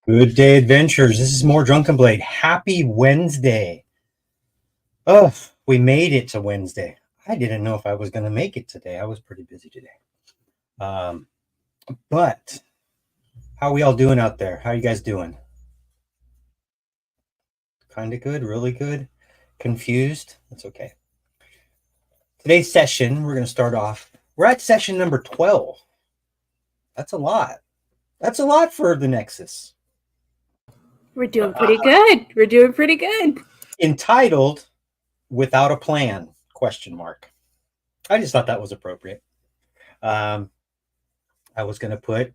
Good day, adventurers. This is more Drunken Blade. Happy Wednesday. Oh, we made it to Wednesday. I didn't know if I was going to make it today. I was pretty busy today. But how are we all doing out there? How are you guys doing? Kind of good, really good, confused. That's okay. Today's session, we're going to start off. We're at session number 12. That's a lot. That's a lot for the Nexus. We're doing pretty good. We're doing pretty good. Entitled "Without a Plan?" ? I just thought that was appropriate. I was going to put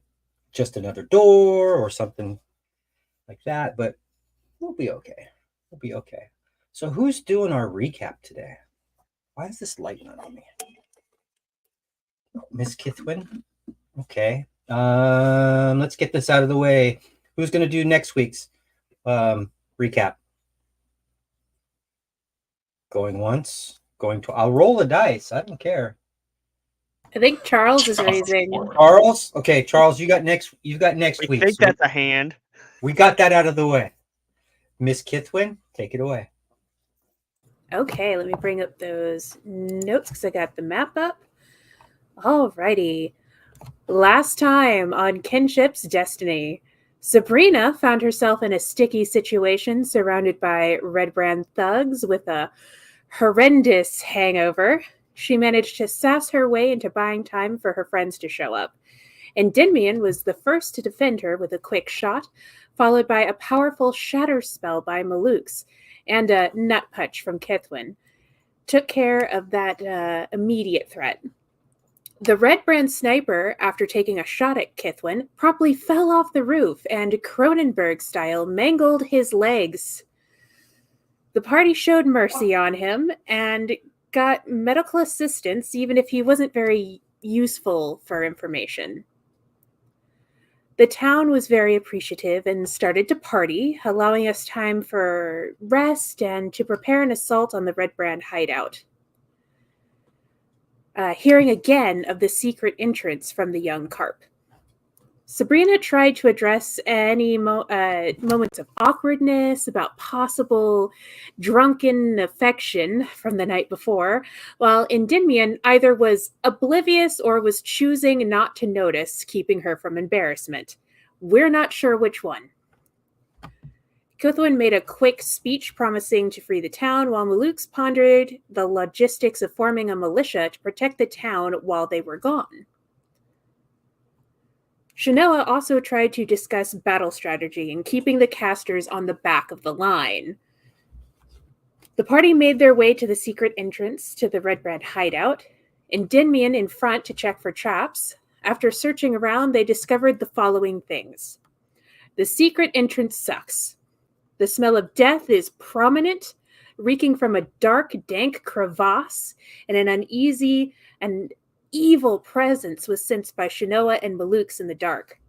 just another door or something like that, but we'll be okay. We'll be okay. So who's doing our recap today? Why is this light not on me? Miss Kithwin? Okay. Let's get this out of the way. Who's going to do next week's recap? Going once, going to. I'll roll the dice. I don't care. I think Charles is raising. Charles? Okay, Charles, you got next week. I think that's a hand. We got that out of the way. Miss Kithwin, take it away. Okay, let me bring up those notes because I got the map up. Alrighty. Last time on Kinship's Destiny, Sabrina found herself in a sticky situation surrounded by Red Brand thugs with a horrendous hangover. She managed to sass her way into buying time for her friends to show up. Endymion was the first to defend her with a quick shot, followed by a powerful shatter spell by Maluk's and a nut punch from Kithwin. Took care of that immediate threat. The Red Brand sniper, after taking a shot at Kithwin, promptly fell off the roof and Cronenberg-style mangled his legs. The party showed mercy on him and got medical assistance even if he wasn't very useful for information. The town was very appreciative and started to party, allowing us time for rest and to prepare an assault on the Red Brand hideout. Hearing again of the secret entrance from the young carp. Sabrina tried to address any moments of awkwardness about possible drunken affection from the night before, while Endymion either was oblivious or was choosing not to notice, keeping her from embarrassment. We're not sure which one. Kithwin made a quick speech promising to free the town, while Maluk's pondered the logistics of forming a militia to protect the town while they were gone. Shanoa also tried to discuss battle strategy and keeping the casters on the back of the line. The party made their way to the secret entrance to the Red Brand hideout, Endymion in front to check for traps. After searching around, they discovered the following things. The secret entrance sucks. The smell of death is prominent, reeking from a dark, dank crevasse, and an uneasy and evil presence was sensed by Shanoa and Maluk's in the dark.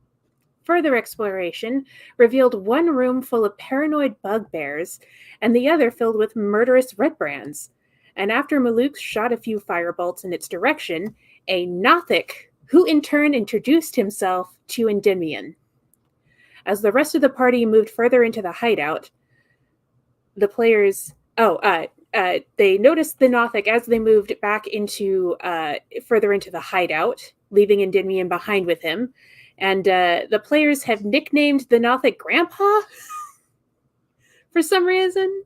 Further exploration revealed one room full of paranoid bugbears and the other filled with murderous Red Brands. And after Maluk shot a few firebolts in its direction, a Nothic, who in turn introduced himself to Endymion. As the rest of the party moved further into the hideout, the players... they noticed the Nothic as they moved back into further into the hideout, leaving Endymion behind with him. And the players have nicknamed the Nothic Grandpa for some reason.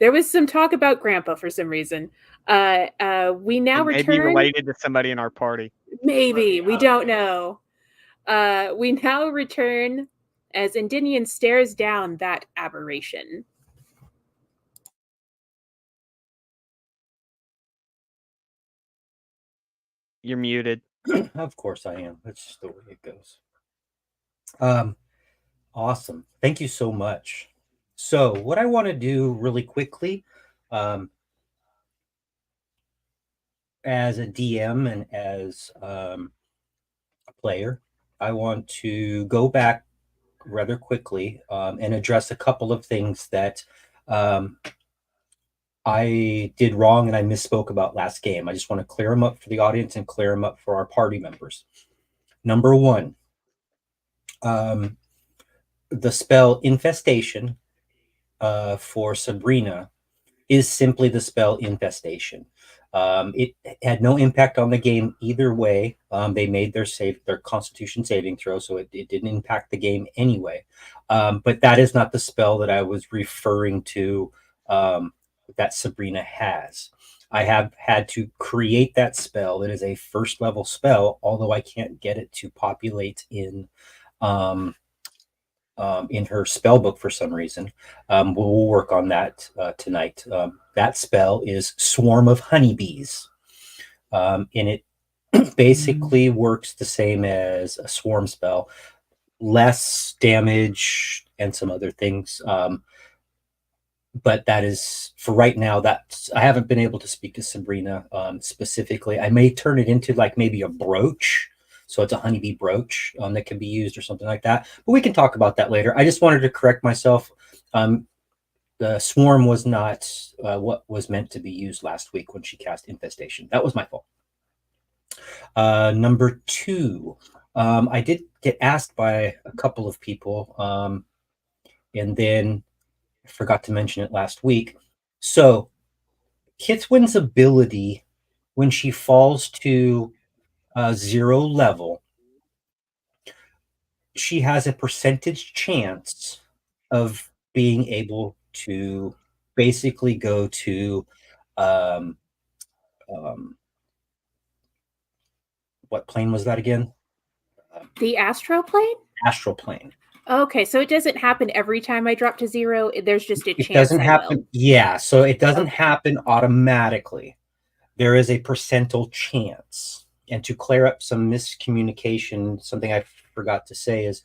There was some talk about Grandpa for some reason. We now return... Maybe related to somebody in our party. Maybe. We don't know. We now return as Endymion stares down that aberration. You're muted. Of course I am. That's just the way it goes. Awesome. Thank you so much. So what I want to do really quickly, as a DM and as a player, I want to go back rather quickly and address a couple of things that I did wrong and I misspoke about last game. I just want to clear them up for the audience and clear them up for our party members. Number one, the spell Infestation for Sabrina is simply the spell Infestation. It had no impact on the game either way. They made their Constitution saving throw, so it didn't impact the game anyway. But that is not the spell that I was referring to that Sabrina has. I have had to create that spell. It is a first level spell, although I can't get it to populate in her spell book for some reason. We'll work on that tonight. That spell is Swarm of Honeybees. And it basically works the same as a swarm spell, less damage and some other things. But that is for right now. That I haven't been able to speak to Sabrina specifically. I may turn it into like maybe a brooch, so it's a honeybee brooch that can be used or something like that. But we can talk about that later. I just wanted to correct myself. The swarm was not what was meant to be used last week when she cast infestation. That was my fault. Number 2, I did get asked by a couple of people, and then I forgot to mention it last week. So Kithwin's ability, when she falls to 0 level, she has a percentage chance of being able to basically go to um, what plane was that again? The astral plane? Astral plane. Okay, so it doesn't happen every time I drop to 0. There's just a It chance doesn't I happen. will. Yeah, so it doesn't Okay. happen automatically. There is a percentile chance. And to clear up some miscommunication, something I forgot to say is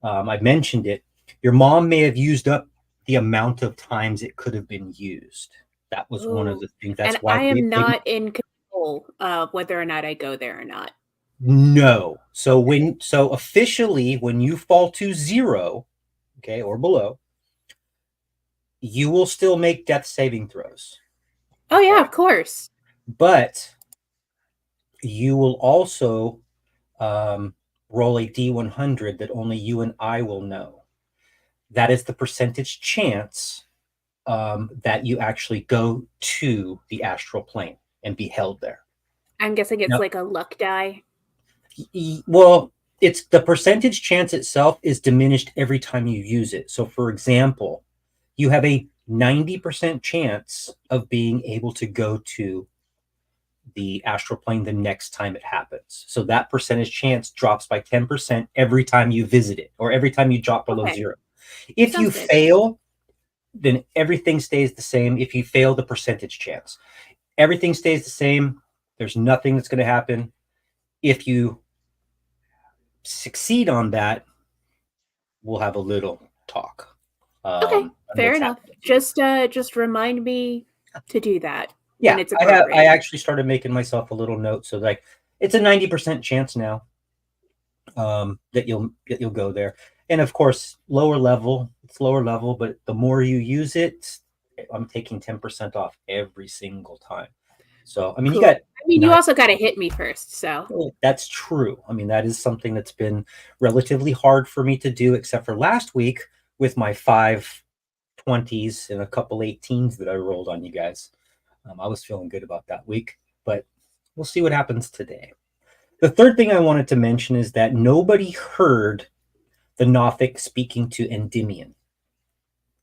I mentioned it. Your mom may have used up the amount of times it could have been used. That was one of the things. That's And why I am not in control of whether or not I go there or not. no. So officially when you fall to 0, okay, or below, you will still make death saving throws. Oh yeah, of course. But you will also roll a D100 that only you and I will know. That is the percentage chance that you actually go to the astral plane and be held there. I'm guessing it's Now, like a luck die. well, it's the percentage chance itself is diminished every time you use it. So, for example, you have a 90% chance of being able to go to the astral plane the next time it happens. So that percentage chance drops by 10% every time you visit it or every time you drop below Okay. 0. If you Sounds good. fail, then everything stays the same. If you fail the percentage chance, everything stays the same. There's nothing that's going to happen. If you succeed on that, we'll have a little talk. Okay, On fair what's enough. happening. Just remind me to do that when Yeah, it's I appropriate. actually started making myself a little note, so like it's a 90% chance now that you'll go there. And of course, it's lower level, but the more you use it, I'm taking 10% off every single time. So I mean, Cool. you got. I mean, you also got to hit me first, so. That's true. I mean, that is something that's been relatively hard for me to do, except for last week with my 5 20s and a couple 18s that I rolled on you guys. I was feeling good about that week, but we'll see what happens today. The third thing I wanted to mention is that nobody heard the Nothic speaking to Endymion.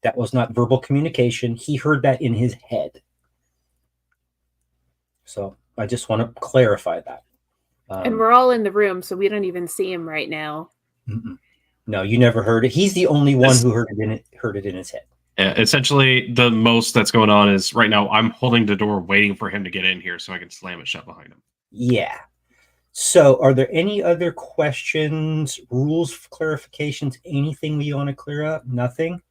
That was not verbal communication. He heard that in his head. So I just want to clarify that. And we're all in the room, so we don't even see him right now. No, you never heard it. He's the only one who heard it in his head. Yeah, essentially, the most that's going on is right now I'm holding the door waiting for him to get in here so I can slam it shut behind him. Yeah. So are there any other questions, rules, clarifications, anything you want to clear up? Nothing?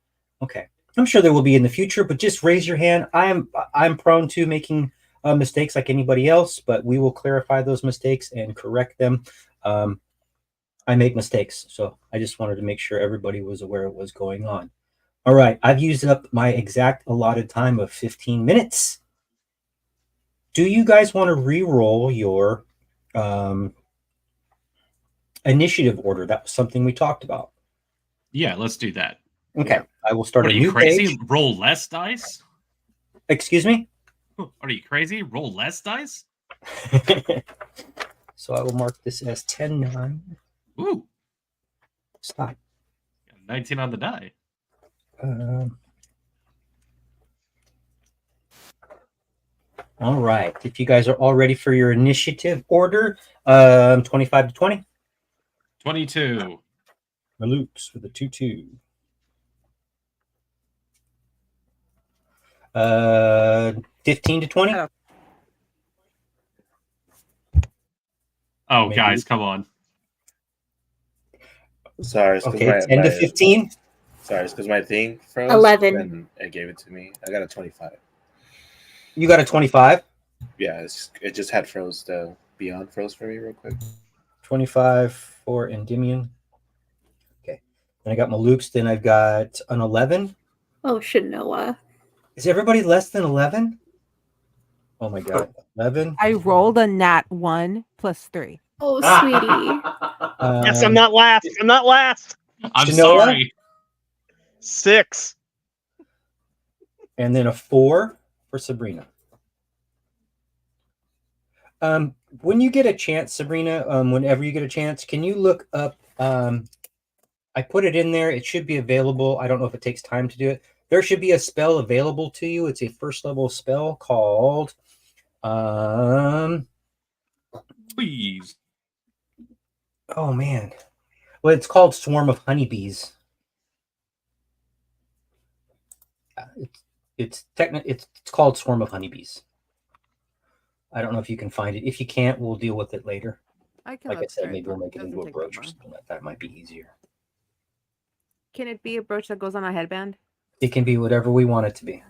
Okay. I'm sure there will be in the future, but just raise your hand. I'm prone to making mistakes like anybody else, but we will clarify those mistakes and correct them. I make mistakes, so I just wanted to make sure everybody was aware of what was going on. All right, I've used up my exact allotted time of 15 minutes. Do you guys want to re-roll your initiative order? That was something we talked about. Yeah, let's do that. Okay, yeah. I will start a new crazy? Page. Roll less dice? Excuse me? Are you crazy? Roll less dice? So I will mark this as 10-9. Ooh. Stop. 19 on the die. All right. If you guys are all ready for your initiative order, 25 to 20. 22. Malukes with a 2-2. 15 to 20. Oh, Maybe. guys, come on. Sorry, it's 'cause Okay, 10 to 15. Sorry, it's because my thing froze. 11. And it gave it to me. I got a 25. You got a 25. Yeah, it just had froze. The Beyond froze for me real quick. 25 for Endymion. Okay. Then I got Malukes. Then I've got an 11. Oh, Shanoa. Is everybody less than 11? Oh my god. 11. I rolled a nat 1 plus 3. Oh, sweetie. Yes, I'm not last. I'm not last. I'm Shanoa? sorry. 6. And then a 4 for Sabrina. When you get a chance, Sabrina, whenever you get a chance, can you look up? I put it in there. It should be available. I don't know if it takes time to do it. There should be a spell available to you. It's a first level spell called. Please. Oh man, well, it's called Swarm of Honeybees. It's called Swarm of Honeybees. I don't know if you can find it. If you can't, we'll deal with it later. I can Like I look said, for it, maybe we'll but make it doesn't into a take brooch that or long. something like that. Might be easier. Can it be a brooch that goes on a headband? It can be whatever we want it to be.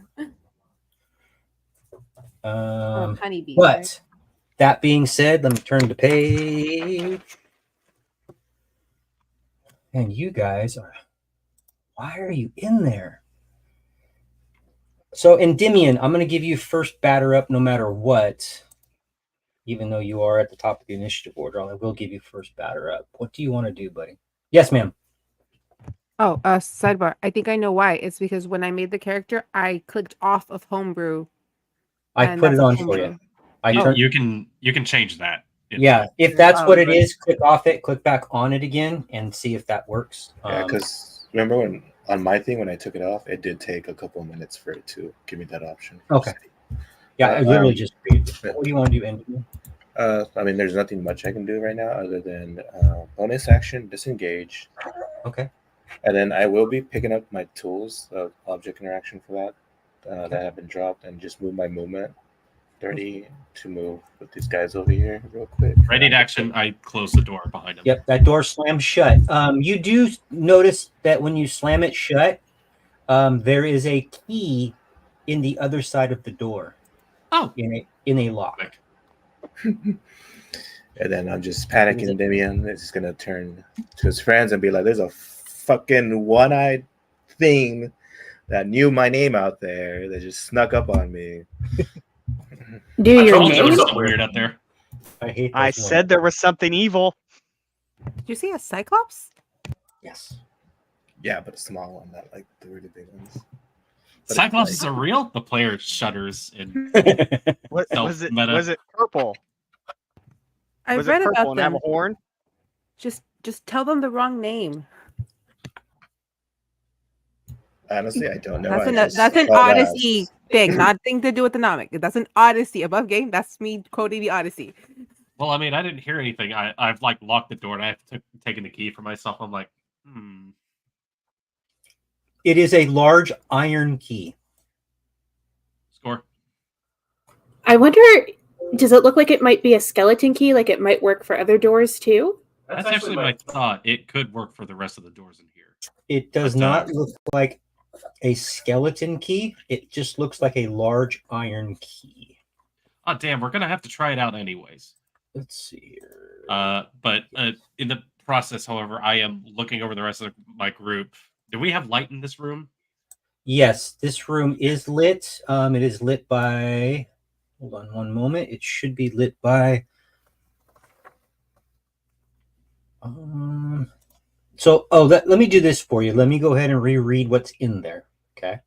Honeybee. But right? that being said, let me turn the page. And you guys are. Why are you in there? So, Endymion, I'm going to give you first batter up no matter what. Even though you are at the top of the initiative order, I will give you first batter up. What do you want to do, buddy? Yes, ma'am. Oh, sidebar. I think I know why. It's because when I made the character, I clicked off of homebrew. I and put it that's a on for you. homebrew. I You, turned. you can change that. Yeah, if that's what it but- is, click off it, click back on it again, and see if that works. Yeah, because remember when on my thing when I took it off, it did take a couple of minutes for it to give me that option. Okay. Yeah, I literally just. What do you want to do, Endymion? I mean, there's nothing much I can do right now other than bonus action, disengage. Okay. And then I will be picking up my tools of object interaction for that that have been dropped and just move my movement 30 to move with these guys over here real quick. Ready to action. I close the door behind him. Yep, that door slams shut. You do notice that when you slam it shut, there is a key in the other side of the door. Oh, in a lock. And then I'm just panicking. Endymion is just gonna turn to his friends and be like, "There's a fucking one-eyed thing that knew my name out there that just snuck up on me." Do I your told you there was name? something weird out there. I hate. I those said there was something evil. Did you see a cyclops? yes. Yeah, but a small one, not like the really big ones. But Cyclops it's is a real. The player shudders and What Self was it? meta. Was it purple? I Was read it purple about and have them. a horn? Just tell them the wrong name. Honestly, I don't know. That's an Odyssey thing, nothing to do with the Namek. That's an Odyssey above game. That's me quoting the Odyssey. well, I mean, I didn't hear anything. I've like locked the door and I've taken the key for myself. I'm like, It is a large iron key. Score. I wonder, does it look like it might be a skeleton key, like it might work for other doors too? That's actually my thought. It could work for the rest of the doors in here. It does But, not look like a skeleton key. It just looks like a large iron key. Oh, damn, we're gonna have to try it out anyways. Let's see here. But in the process, however, I am looking over the rest of my group. Do we have light in this room? Yes, this room is lit. It is lit by. Hold on one moment. It should be lit by. Let me do this for you. Let me go ahead and reread what's in there. Okay.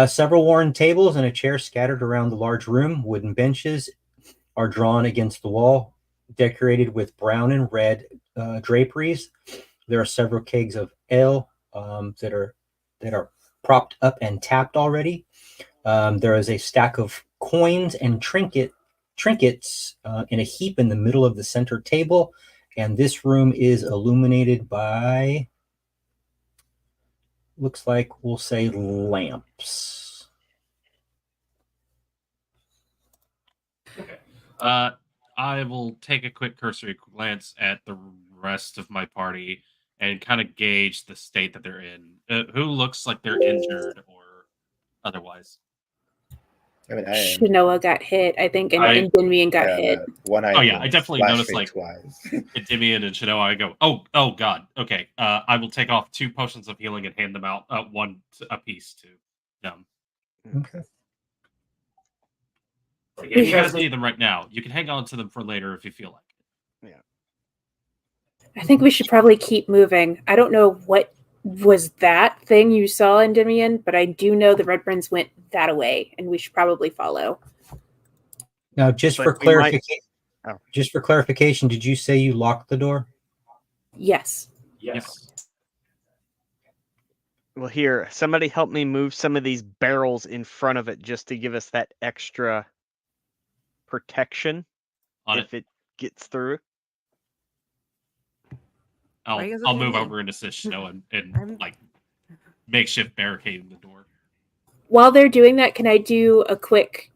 Several worn tables and a chair scattered around the large room. Wooden benches are drawn against the wall, decorated with brown and red draperies. There are several kegs of ale that are propped up and tapped already. There is a stack of coins and trinkets in a heap in the middle of the center table, and this room is illuminated by, looks like we'll say, lamps. I will take a quick cursory glance at the rest of my party and kind of gauge the state that they're in. Who looks like they're injured or otherwise? I mean, I am. Shanoa got hit, I think, and Dinmian got hit. One eye. Oh yeah, I definitely noticed like twice. Endymion and Shanoa. I go, oh god, okay. I will take off 2 potions of healing and hand them out, one a piece to them. Okay. If you guys need them right now, you can hang on to them for later if you feel like it. I think we should probably keep moving. I don't know what was that thing you saw in Endymion, but I do know the Redburns went that away, and we should probably follow. Now, just But for we clarification, might- Oh. just for clarification, did you say you locked the door? Yes. Yes. Well, here, somebody help me move some of these barrels in front of it just to give us that extra protection On if it. it gets through. Why are you guys I'll looking at move me? over and assist Shanoa and I'm- like makeshift barricading the door. While they're doing that, can I do a quick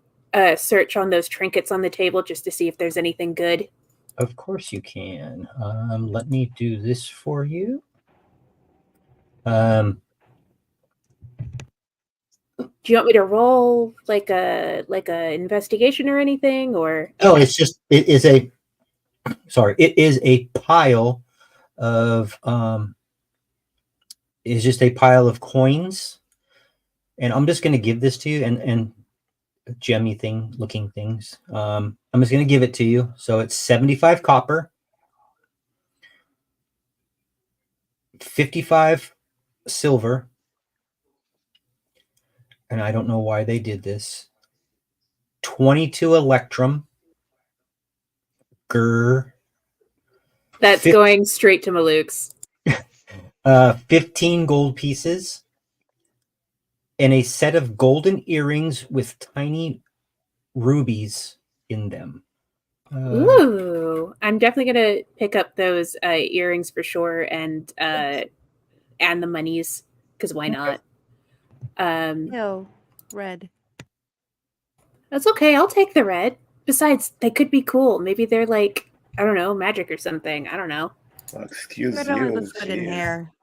search on those trinkets on the table just to see if there's anything good? Of course you can. Let me do this for you. Do you want me to roll like a investigation or anything, or? No, it is a pile of is just a pile of coins, and I'm just going to give this to you and gemmy looking things. I'm just going to give it to you. So it's 75 copper, 55 silver, and I don't know why they did this. 22 electrum. That's going straight to Maluk's. 15 gold pieces, and a set of golden earrings with tiny rubies in them. Ooh, I'm definitely gonna pick up those earrings for sure, and the monies, because why not? No, red. That's okay. I'll take the red. Besides, they could be cool. Maybe they're like, I don't know, magic or something. I don't know. Well, excuse Red only you. looks good in jeez. hair.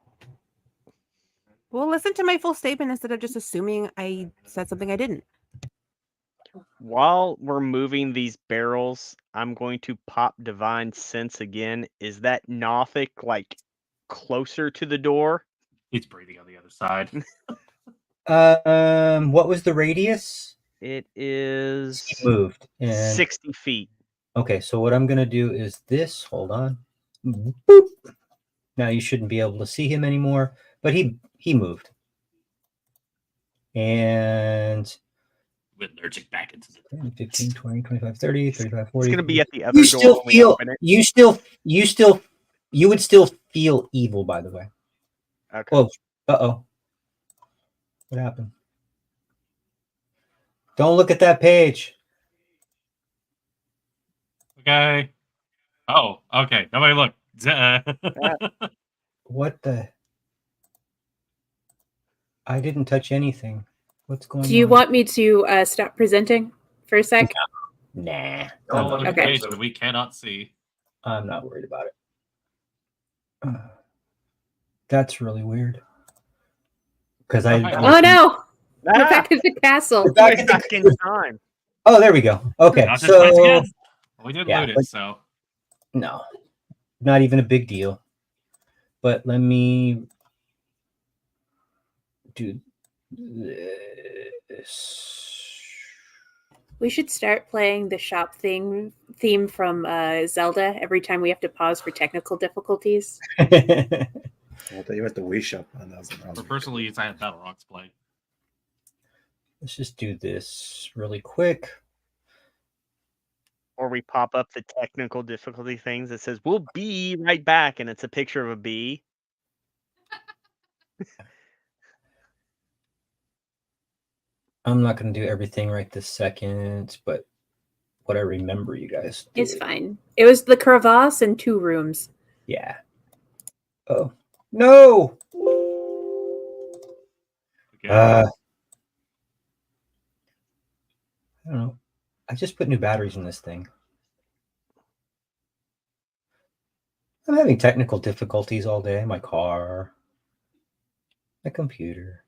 Well, listen to my full statement instead of just assuming I said something I didn't. While we're moving these barrels, I'm going to pop Divine Sense again. Is that Nothic like closer to the door? He's breathing on the other side. What was the radius? It is He moved. And 60 feet. okay, so what I'm gonna do is this. Hold on. Boop. Now you shouldn't be able to see him anymore, but he moved. And With allergic back into the 10, 15, 20, 25, 30, 35, 40. It's going to be at the other You door still when we feel open it. you would still feel evil, by the way. Okay. Oh, uh-oh. What happened? Don't look at that page. Okay. Oh, okay. Nobody look. What the? I didn't touch anything. What's going on? Do you want me to stop presenting for a sec? Nah. Don't look at the Okay. page that we cannot see. I'm not worried about it. That's really weird. Because Oh no! We're Ah, back at the castle. We're back we're at the- back in time. Oh, there we go. Okay, Not this place so again. We did yeah, loot it, but- so no, not even a big deal. But let me do this. We should start playing the shop theme from Zelda every time we have to pause for technical difficulties. I thought you went to Wii Shop. On that for personal use, I have Battle Rocks playing. Let's just do this really quick. Or we pop up the technical difficulty things that says, we'll be right back. And it's a picture of a bee. I'm not going to do everything right this second, but what I remember you guys did. It's fine. It was the crevasse and 2 rooms. Yeah. Oh. No! Again. I don't know. I just put new batteries in this thing. I'm having technical difficulties all day. My car, my computer.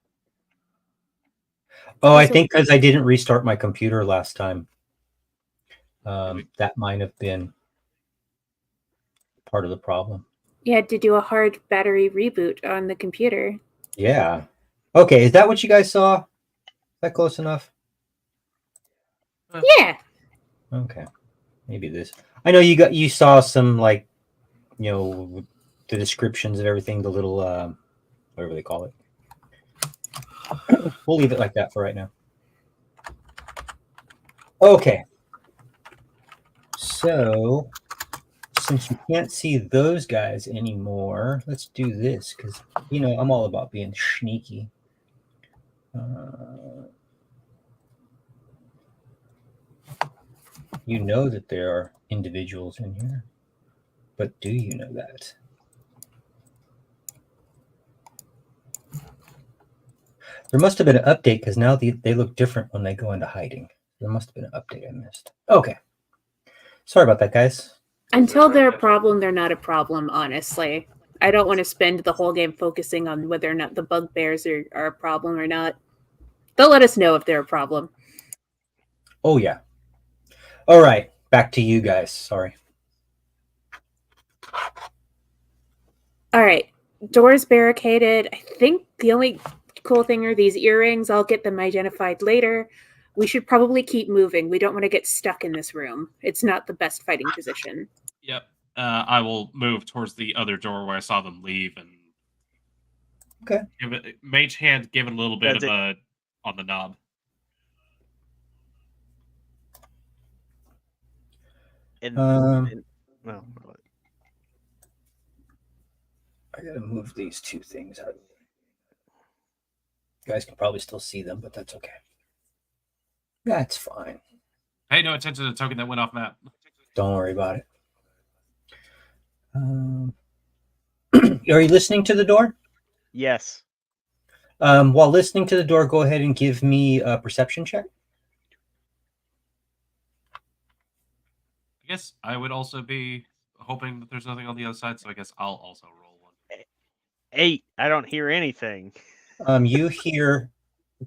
Oh, I think because I didn't restart my computer last time. That might have been part of the problem. You had to do a hard battery reboot on the computer. Yeah. Okay, is that what you guys saw? Is that close enough? Yeah. Okay. Maybe this. I know you saw some, like, you know, the descriptions of everything, the little whatever they call it. We'll leave it like that for right now. Okay. So, since you can't see those guys anymore, let's do this because, you know, I'm all about being sneaky. You know that there are individuals in here, but do you know that? There must have been an update because now they look different when they go into hiding. There must have been an update I missed. Okay. Sorry about that, guys. Until they're a problem, they're not a problem, honestly. I don't want to spend the whole game focusing on whether or not the bugbears are a problem or not. They'll let us know if they're a problem. Oh, yeah. All right. Back to you guys. Sorry. All right. Doors barricaded. I think the only cool thing are these earrings. I'll get them identified later. We should probably keep moving. We don't want to get stuck in this room. It's not the best fighting position. Yep. I will move towards the other door where I saw them leave and okay. Give it mage hand. Give it a little bit of a on the knob. Well, I gotta move these 2 things out. You guys can probably still see them, but that's okay. That's fine. Pay no attention to the token that went off map. Don't worry about it. Are you listening to the door? Yes. While listening to the door, go ahead and give me a perception check. I guess I would also be hoping that there's nothing on the other side, so I guess I'll also roll 1. 8. I don't hear anything. You hear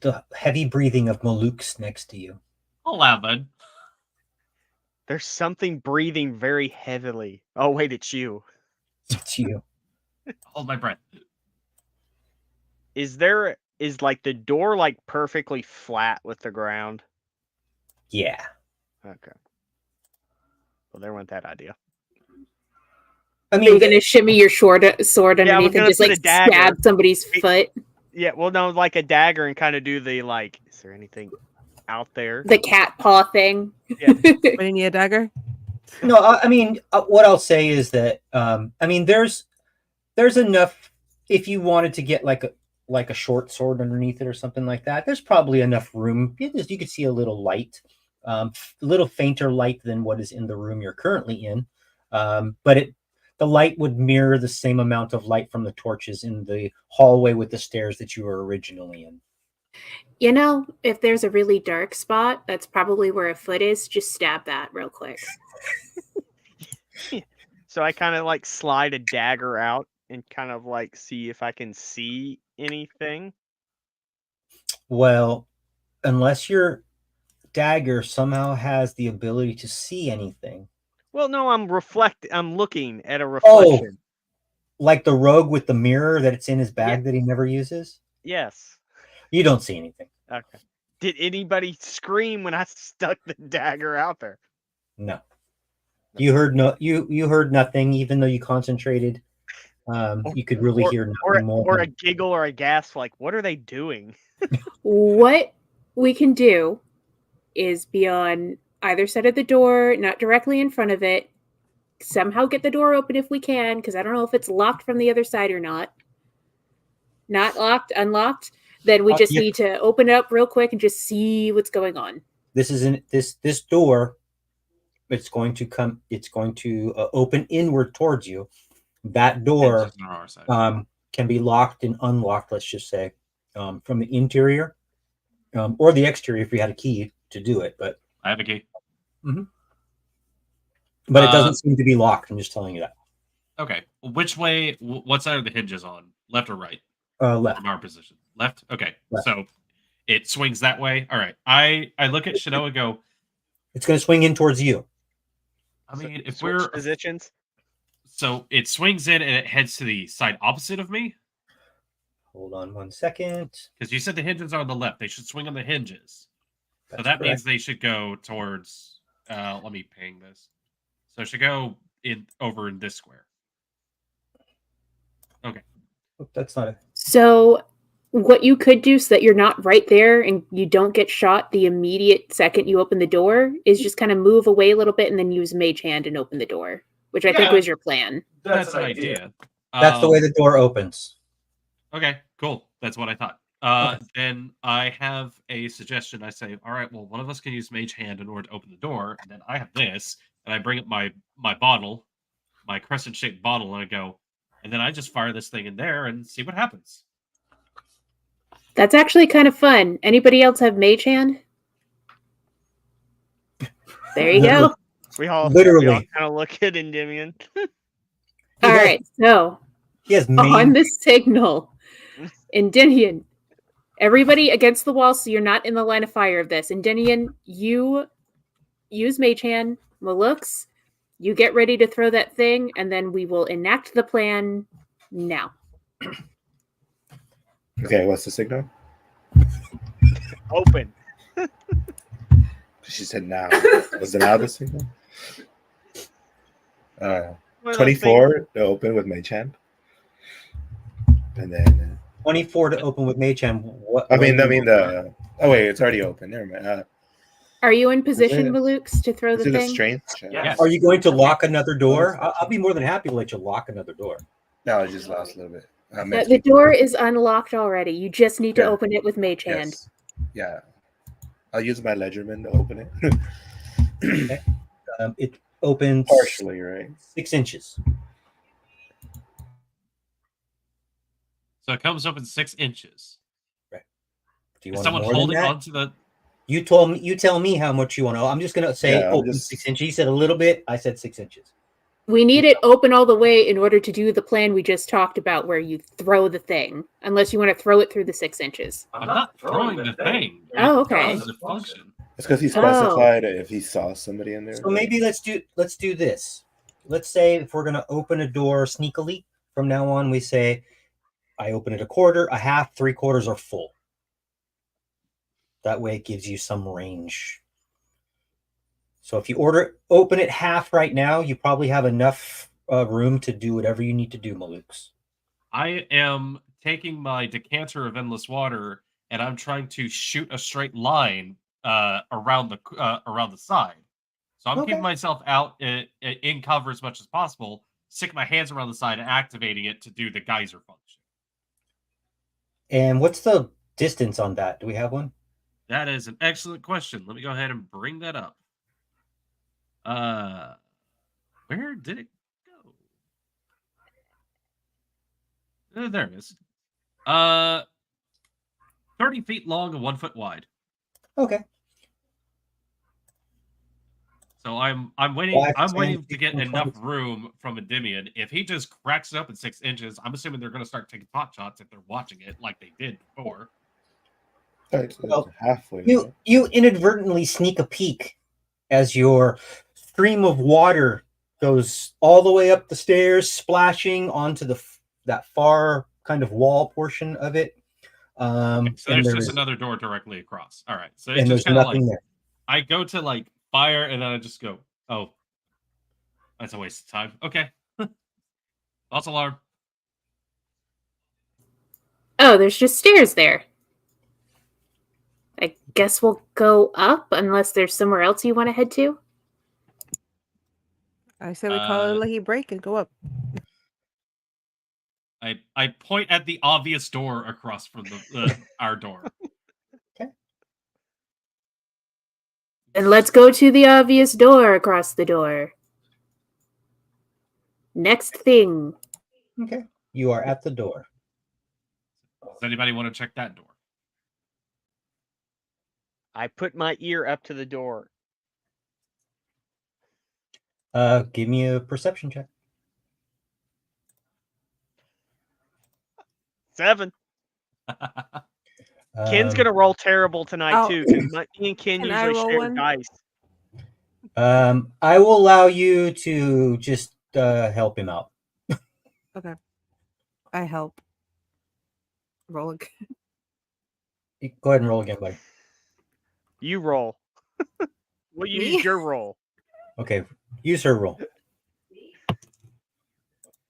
the heavy breathing of Maluk's next to you. I'll laugh, bud. There's something breathing very heavily. Oh, wait, it's you. It's you. Hold my breath. Is like the door like perfectly flat with the ground? Yeah. Okay. Well, there went that idea. I mean, you're going to shimmy your sword underneath and just like stab somebody's foot. Yeah, well, no, like a dagger and kind of do the like. Is there anything out there? The cat paw thing. Yeah. Do you need a dagger? No, I mean, what I'll say is that I mean, there's enough. If you wanted to get like a short sword underneath it or something like that, there's probably enough room. You could see a little light, a little fainter light than what is in the room you're currently in, but the light would mirror the same amount of light from the torches in the hallway with the stairs that you were originally in. You know, if there's a really dark spot, that's probably where a foot is. Just stab that real quick. So I kind of like slide a dagger out and kind of like see if I can see anything. Well, unless your dagger somehow has the ability to see anything. Well, no, I'm looking at a reflection. Oh, like the rogue with the mirror that it's in his bag that he never uses? Yes. You don't see anything. Okay. Did anybody scream when I stuck the dagger out there? No. You heard you heard nothing, even though you concentrated. You could really hear nothing more. Or a giggle or a gasp, like, what are they doing? What we can do is be on either side of the door, not directly in front of it. Somehow get the door open if we can, because I don't know if it's locked from the other side or not. Not locked, unlocked. then we just yeah. need to open it up real quick and just see what's going on. This isn't this door. It's going to open inward towards you. That door Hinges on our side. can be locked and unlocked. Let's just say from the interior or the exterior if you had a key to do it. But I have a key. it doesn't seem to be locked. I'm just telling you that. Okay. Which way? What side are the hinges on? Left or right? Left. From our position. Left. Okay. Left. So it swings that way. All right. I look at Shino and go. It's going to swing in towards you. I mean, So if switch we're positions. So it swings in and it heads to the side opposite of me. Hold on 1 second. Because you said the hinges are on the left. They should swing on the hinges. So That's that correct. means they should go towards. Let me ping this. So it should go over in this square. Okay. Oh, that's not it. So what you could do so that you're not right there and you don't get shot the immediate second you open the door is just kind of move away a little bit and then use Mage Hand and open the door, which I think Yeah. was your plan. That's an idea. That's the way the door opens. Okay, cool. That's what I thought. Okay. Then I have a suggestion. I say, all right, well, one of us can use Mage Hand in order to open the door, and then I have this, and I bring up my bottle, my crescent-shaped bottle, and I go, and then I just fire this thing in there and see what happens. That's actually kind of fun. Anybody else have Mage Hand? There you go. we all Literally. kind of look at Endymion. All right, so He has on main. the signal, Endymion, everybody against the wall so you're not in the line of fire of this. Endymion, you use Mage Hand. Malux, you get ready to throw that thing, and then we will enact the plan now. Okay, what's the signal? Open. She said now. Was it now the signal? Well, I 24 to open with Mage Hand. And then 24 to open with Mage Hand. What? oh wait, it's already open. Never mind. Are you in position, it- Malux, to throw Is the it a thing? strength check? Yes. Are you going to lock another door? I'll be more than happy to let you lock another door. No, I just lost a little bit. The door is unlocked already. You just need to Yeah. open it with Mage Hand. Yes. Yeah. I'll use my Ledgerman to open it. It opens Partially, right? 6 inches. So it comes open 6 inches. Do you Is want someone more than holding that? onto the? You tell me how much you want to. I'm just gonna say Yeah, I'll open just- 6 inches. He said a little bit. I said 6 inches. We need it open all the way in order to do the plan we just talked about where you throw the thing. Unless you want to throw it through the 6 inches. I'm not throwing the thing. Oh, It okay. does function. It's because he specified if he saw somebody in there. So maybe let's do this. Let's say if we're gonna open a door sneakily, from now on we say I open it a quarter, a half, 3/4, or full. That way it gives you some range. So if you open it half right now, you probably have enough room to do whatever you need to do, Malux. I am taking my decanter of endless water and I'm trying to shoot a straight line around the side. So I'm Okay. keeping myself out in cover as much as possible, sticking my hands around the side and activating it to do the geyser function. And what's the distance on that? Do we have one? That is an excellent question. Let me go ahead and bring that up. Where did it go? There it is. 30 feet long and 1 foot wide. Okay. So I'm waiting. Five, I'm 10, waiting to get 15, enough 20. room from Endymion. If he just cracks it up in 6 inches, I'm assuming they're going to start taking pot shots if they're watching it like they did before. It's Well, halfway. You inadvertently sneak a peek as your stream of water goes all the way up the stairs, splashing onto that far kind of wall portion of it. Okay, so and there's there just is- another door directly across. All right. So and it's there's just kind of nothing like there. I go to like fire and then I just go, oh, that's a waste of time. Okay. False alarm. Oh, there's just stairs there. I guess we'll go up unless there's somewhere else you want to head to. I say we call it a lucky break and go up. I point at the obvious door across from our door. And let's go to the obvious door across the door. Next thing. Okay. You are at the door. Does anybody want to check that door? I put my ear up to the door. Give me a perception check. 7. Ken's gonna roll terrible tonight Oh. too. 'Cause me and Ken Can I usually roll share one? dice. I will allow you to just help him out. Okay. I help. Roll again. Go ahead and roll again, buddy. You roll. Well, you Me? use your roll. Okay. Use her roll.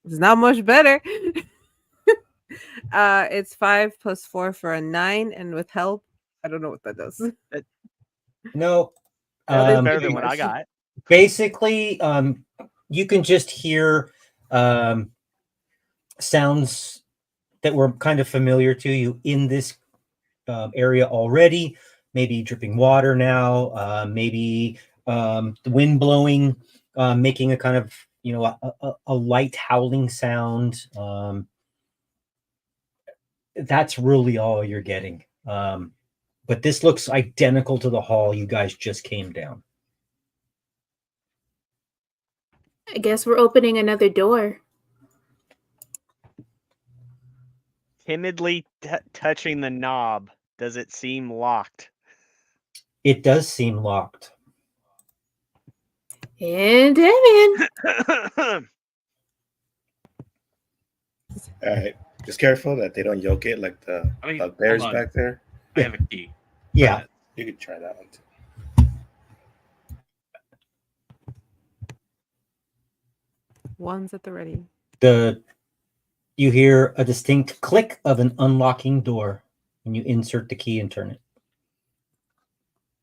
It's not much better. It's 5 plus 4 for a 9, and with help, I don't know what that does. No. That's better than what I got. Basically, you can just hear sounds that were kind of familiar to you in this area already. Maybe dripping water now. Maybe the wind blowing, making a kind of a light howling sound. That's really all you're getting. But this looks identical to the hall you guys just came down. I guess we're opening another door. Timidly touching the knob. Does it seem locked? It does seem locked. And I'm in. All right. Just careful that they don't yoke it like the bears hold on. back there. I have a key. Yeah. You could try that one too. One's at the ready. You hear a distinct click of an unlocking door, and you insert the key and turn it.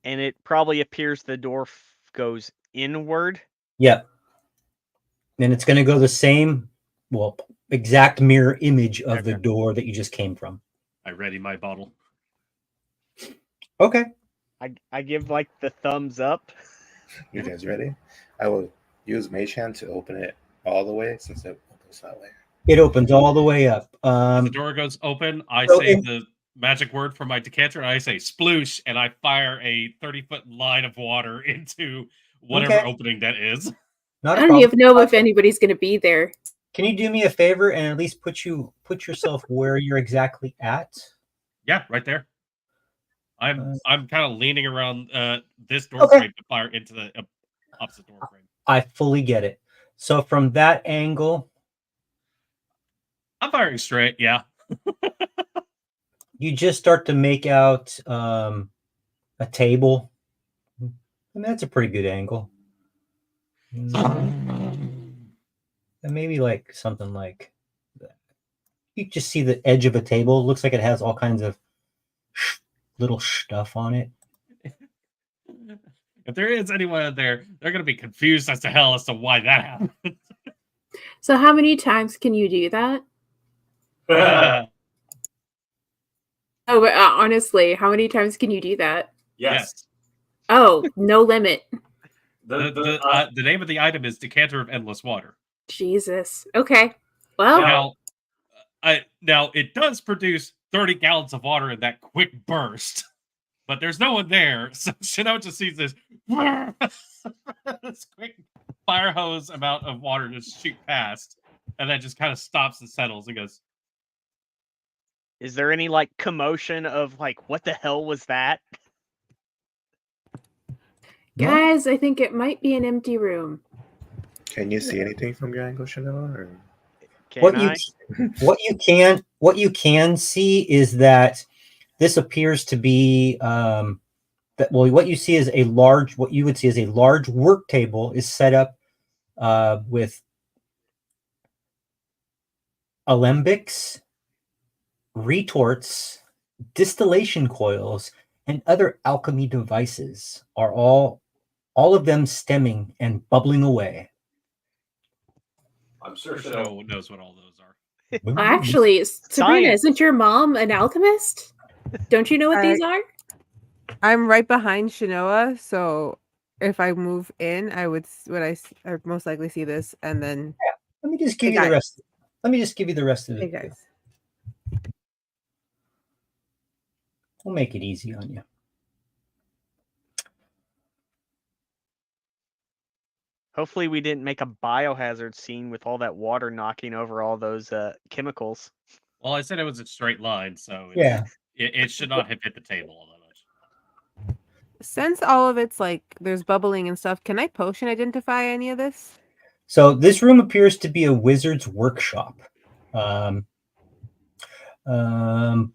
And it probably appears the door goes inward. Yep. And it's going to go the same, exact mirror image of the door that you just came from. I ready my bottle. Okay. I give like the thumbs up. You guys ready? I will use Mage Hand to open it all the way since it opens that way. It opens all the way up. The door goes open. I so say in- the magic word from my decanter, and I say sploosh, and I fire a 30-foot line of water into whatever opening that is. Not I a don't problem. even know if anybody's going to be there. Can you do me a favor and at least put yourself where you're exactly at? Yeah, right there. I'm kind of leaning around this door Okay. frame to fire into the opposite door frame. I fully get it. So from that angle, I'm firing straight. Yeah. you just start to make out a table. I mean, that's a pretty good angle. And maybe like something like that. You just see the edge of a table. It looks like it has all kinds of little stuff on it. If there is anyone out there, they're going to be confused as to why that happened. So how many times can you do that? Oh, but honestly, how many times can you do that? Yes. Oh, no limit. The name of the item is Decanter of Endless Water. Jesus. Okay. Well, Now it does produce 30 gallons of water in that quick burst, but there's no one there, so Chanel just sees this this quick fire hose amount of water just shoot past, and then just kind of stops and settles and goes, Is there any like commotion of like what the hell was that? guys, I think it might be an empty room. Can you see anything from your angle, Chanel? Or? Can I? What you can see is that this appears to be what you see is what you would see is a large work table is set up with alembics, retorts, distillation coils, and other alchemy devices are all of them stemming and bubbling away. I'm sure no one knows what all those are. Actually, Sabrina, Science. isn't your mom an alchemist? Don't you know what these are? I'm right behind Shinoa, so if I move in, I would most likely see this, and then Let me just give Hey, you the guys. rest. Let me just give you the rest of hey it. guys. We'll make it easy on you. Hopefully, we didn't make a biohazard scene with all that water knocking over all those chemicals. Well, I said it was a straight line, so Yeah. it should not have hit the table all that much. Since all of it's like there's bubbling and stuff, can I potion identify any of this? So this room appears to be a wizard's workshop.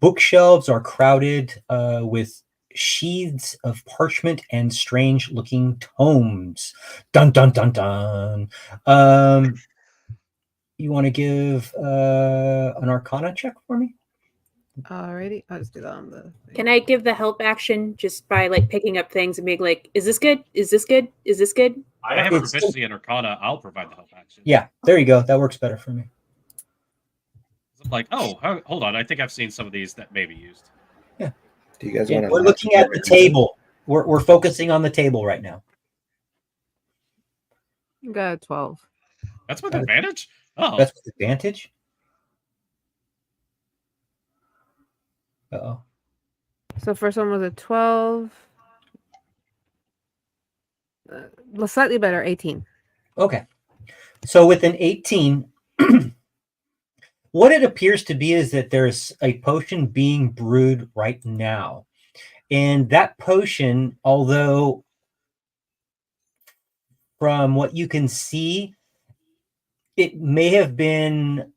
Bookshelves are crowded with sheaths of parchment and strange-looking tomes. Dun dun dun dun. You want to give an Arcana check for me? Alrighty, I'll just do that on the thing. Can I give the help action just by like picking up things and being like, is this good? Is this good? Is this good? I have a It's- proficiency in Arcana. I'll provide the help action. Yeah, there you go. That works better for me. I'm like, oh, hold on. I think I've seen some of these that may be used. Do you guys Yeah, want to? we're looking at the table. We're focusing on the table right now. Got a 12. That's with advantage? Oh. That's with advantage. Uh-oh. So first one was a 12. Slightly better, 18. Okay. So with an 18, what it appears to be is that there's a potion being brewed right now. And that potion, although from what you can see, it may have been,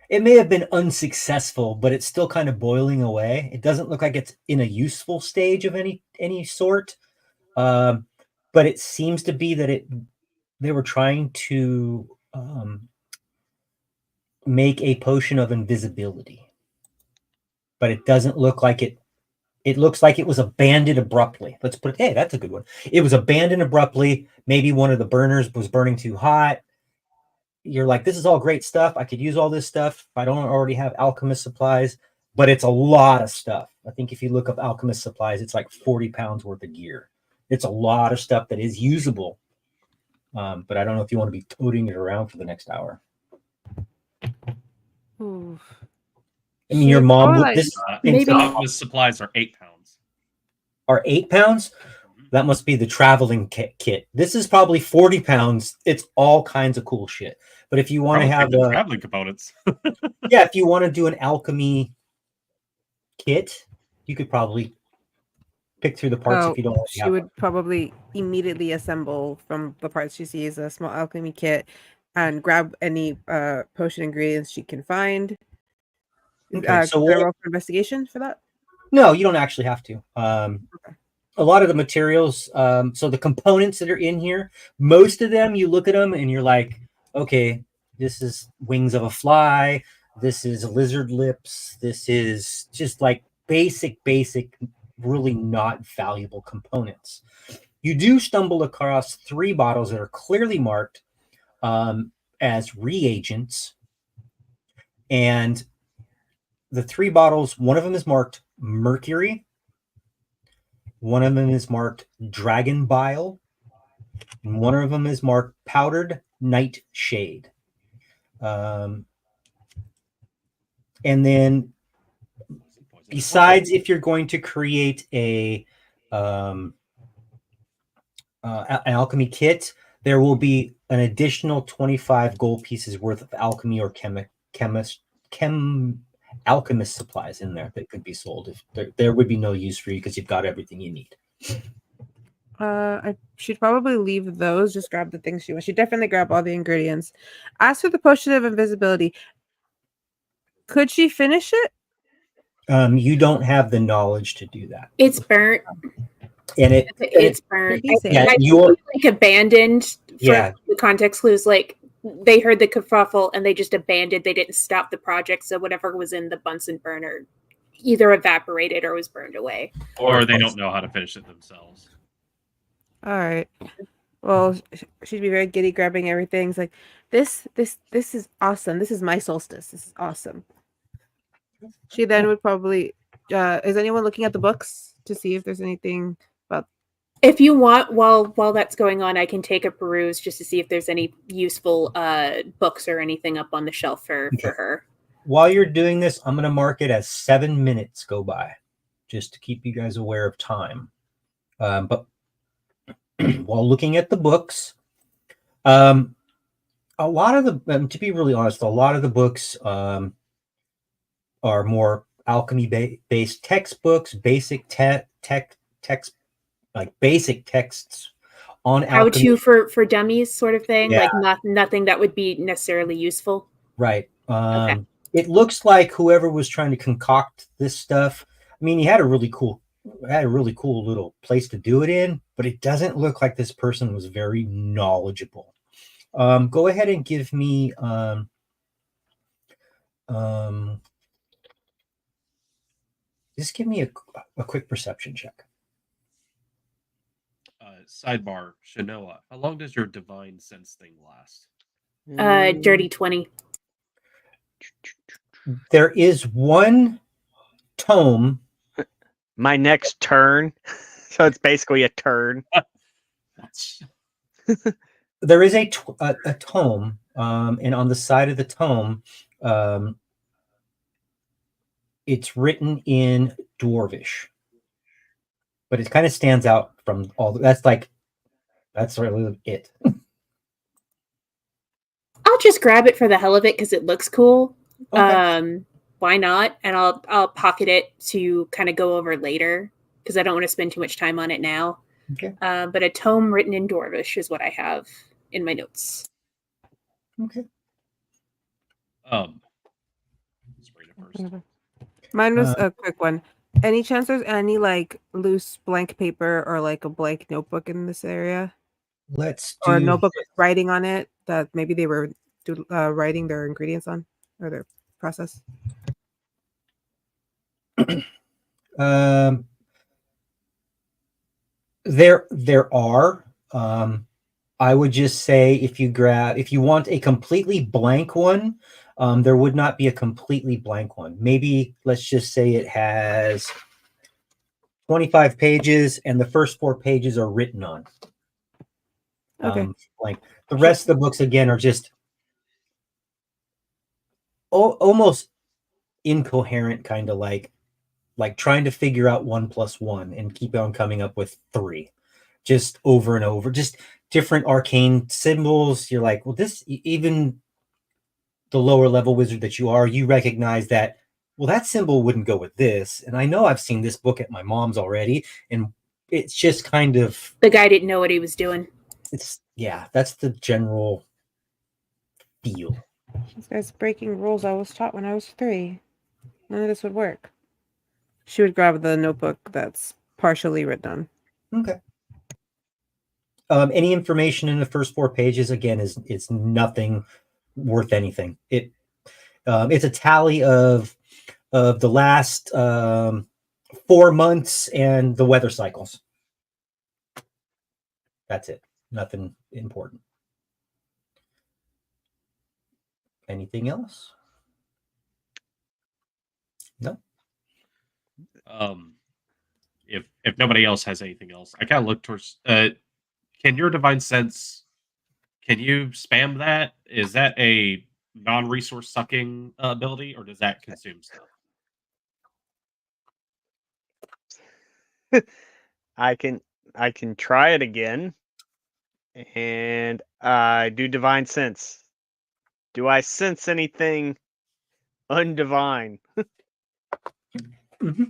it may have been unsuccessful, but it's still kind of boiling away. It doesn't look like it's in a useful stage of any sort. But it seems to be that they were trying to make a potion of invisibility, but it doesn't look like it. It looks like it was abandoned abruptly. Let's put it. Hey, that's a good one. It was abandoned abruptly. Maybe one of the burners was burning too hot. You're like, this is all great stuff. I could use all this stuff if I don't already have alchemist supplies, but it's a lot of stuff. I think if you look up alchemist supplies, it's like 40 pounds worth of gear. It's a lot of stuff that is usable. But I don't know if you want to be toting it around for the next hour. Ooh. I mean, your mom would this maybe- Alchemist supplies are 8 pounds. are 8 pounds. That must be the traveling kit. This is probably 40 pounds. It's all kinds of cool shit. But if you want to have the traveling components, yeah, if you want to do an alchemy kit, you could probably pick through the parts if you don't already she have would one. probably immediately assemble from the parts she sees a small alchemy kit and grab any potion ingredients she can find. Okay, so can I roll for investigation for that? No, you don't actually have to. A lot of the materials, so the components that are in here, most of them, you look at them and you're like, okay, this is wings of a fly. This is lizard lips. This is just like basic, really not valuable components. You do stumble across 3 bottles that are clearly marked as reagents. And the 3 bottles, one of them is marked mercury. One of them is marked dragon bile. And one of them is marked powdered nightshade. And then besides, if you're going to create an alchemy kit, there will be an additional 25 gold pieces worth of alchemy or alchemist supplies in there that could be sold. If there would be no use for you because you've got everything you need. I should probably leave those. Just grab the things she wants. She definitely grab all the ingredients. As for the potion of invisibility, could she finish it? You don't have the knowledge to do that, It's burnt. and It's burnt. You say I yeah, think you're like abandoned. For Yeah. the context clues, like they heard the kerfuffle and they just abandoned. They didn't stop the project, so whatever was in the Bunsen burner either evaporated or was burned away. or they don't know how to finish it themselves. All right. Well, she'd be very giddy, grabbing everything. It's like, this is awesome. This is my solstice. This is awesome. She then would probably. Is anyone looking at the books to see if there's anything about? If you want, while that's going on, I can take a peruse just to see if there's any useful books or anything up on the shelf for her. While you're doing this, I'm going to mark it as 7 minutes go by, just to keep you guys aware of time. But while looking at the books, a lot of the, to be really honest, a lot of the books are more alchemy-based textbooks, basic text, like basic texts on alchemy. How to for dummies sort of thing, Yeah. like nothing that would be necessarily useful. Right. Okay. It looks like whoever was trying to concoct this stuff, I mean, he had a really cool little place to do it in, but it doesn't look like this person was very knowledgeable. Go ahead and give me just give me a quick perception check. Sidebar, Shanoa, how long does your divine sense thing last? Dirty 20. There is one tome. My next turn. So it's basically a turn. There is a tome, and on the side of the tome, it's written in Dwarvish, but it kind of stands out from all. That's really it. I'll just grab it for the hell of it because it looks cool. Okay. Why not? And I'll pocket it to kind of go over later because I don't want to spend too much time on it now. Okay. But a tome written in Dwarvish is what I have in my notes. Okay. Let's read it first. Mine was a quick one. Any chance there's any like loose blank paper or like a blank notebook in this area? Let's Or a do notebook with writing on it that maybe they were writing their ingredients on or their process? There are. I would just say if you want a completely blank one, there would not be a completely blank one. Maybe let's just say it has 25 pages and the first 4 pages are written on. Okay. Blank. The rest of the books again are just almost incoherent, kind of like trying to figure out 1 + 1 and keep on coming up with 3, just over and over, just different arcane symbols. You're like, well, this, even the lower level wizard that you are, you recognize that, well, that symbol wouldn't go with this. And I know I've seen this book at my mom's already. And it's just kind of, The guy didn't know what he was doing. That's the general feel. This guy's breaking rules I was taught when I was 3. None of this would work. She would grab the notebook that's partially written on. Okay. Any information in the first 4 pages, again, is nothing worth anything. It's a tally of the last 4 months and the weather cycles. That's it. Nothing important. Anything else? No. If nobody else has anything else, I kind of look towards. Can your divine sense? Can you spam that? Is that a non-resource sucking ability, or does that consume stuff? I can try it again, and I do divine sense. Do I sense anything undivine? Mm-hmm.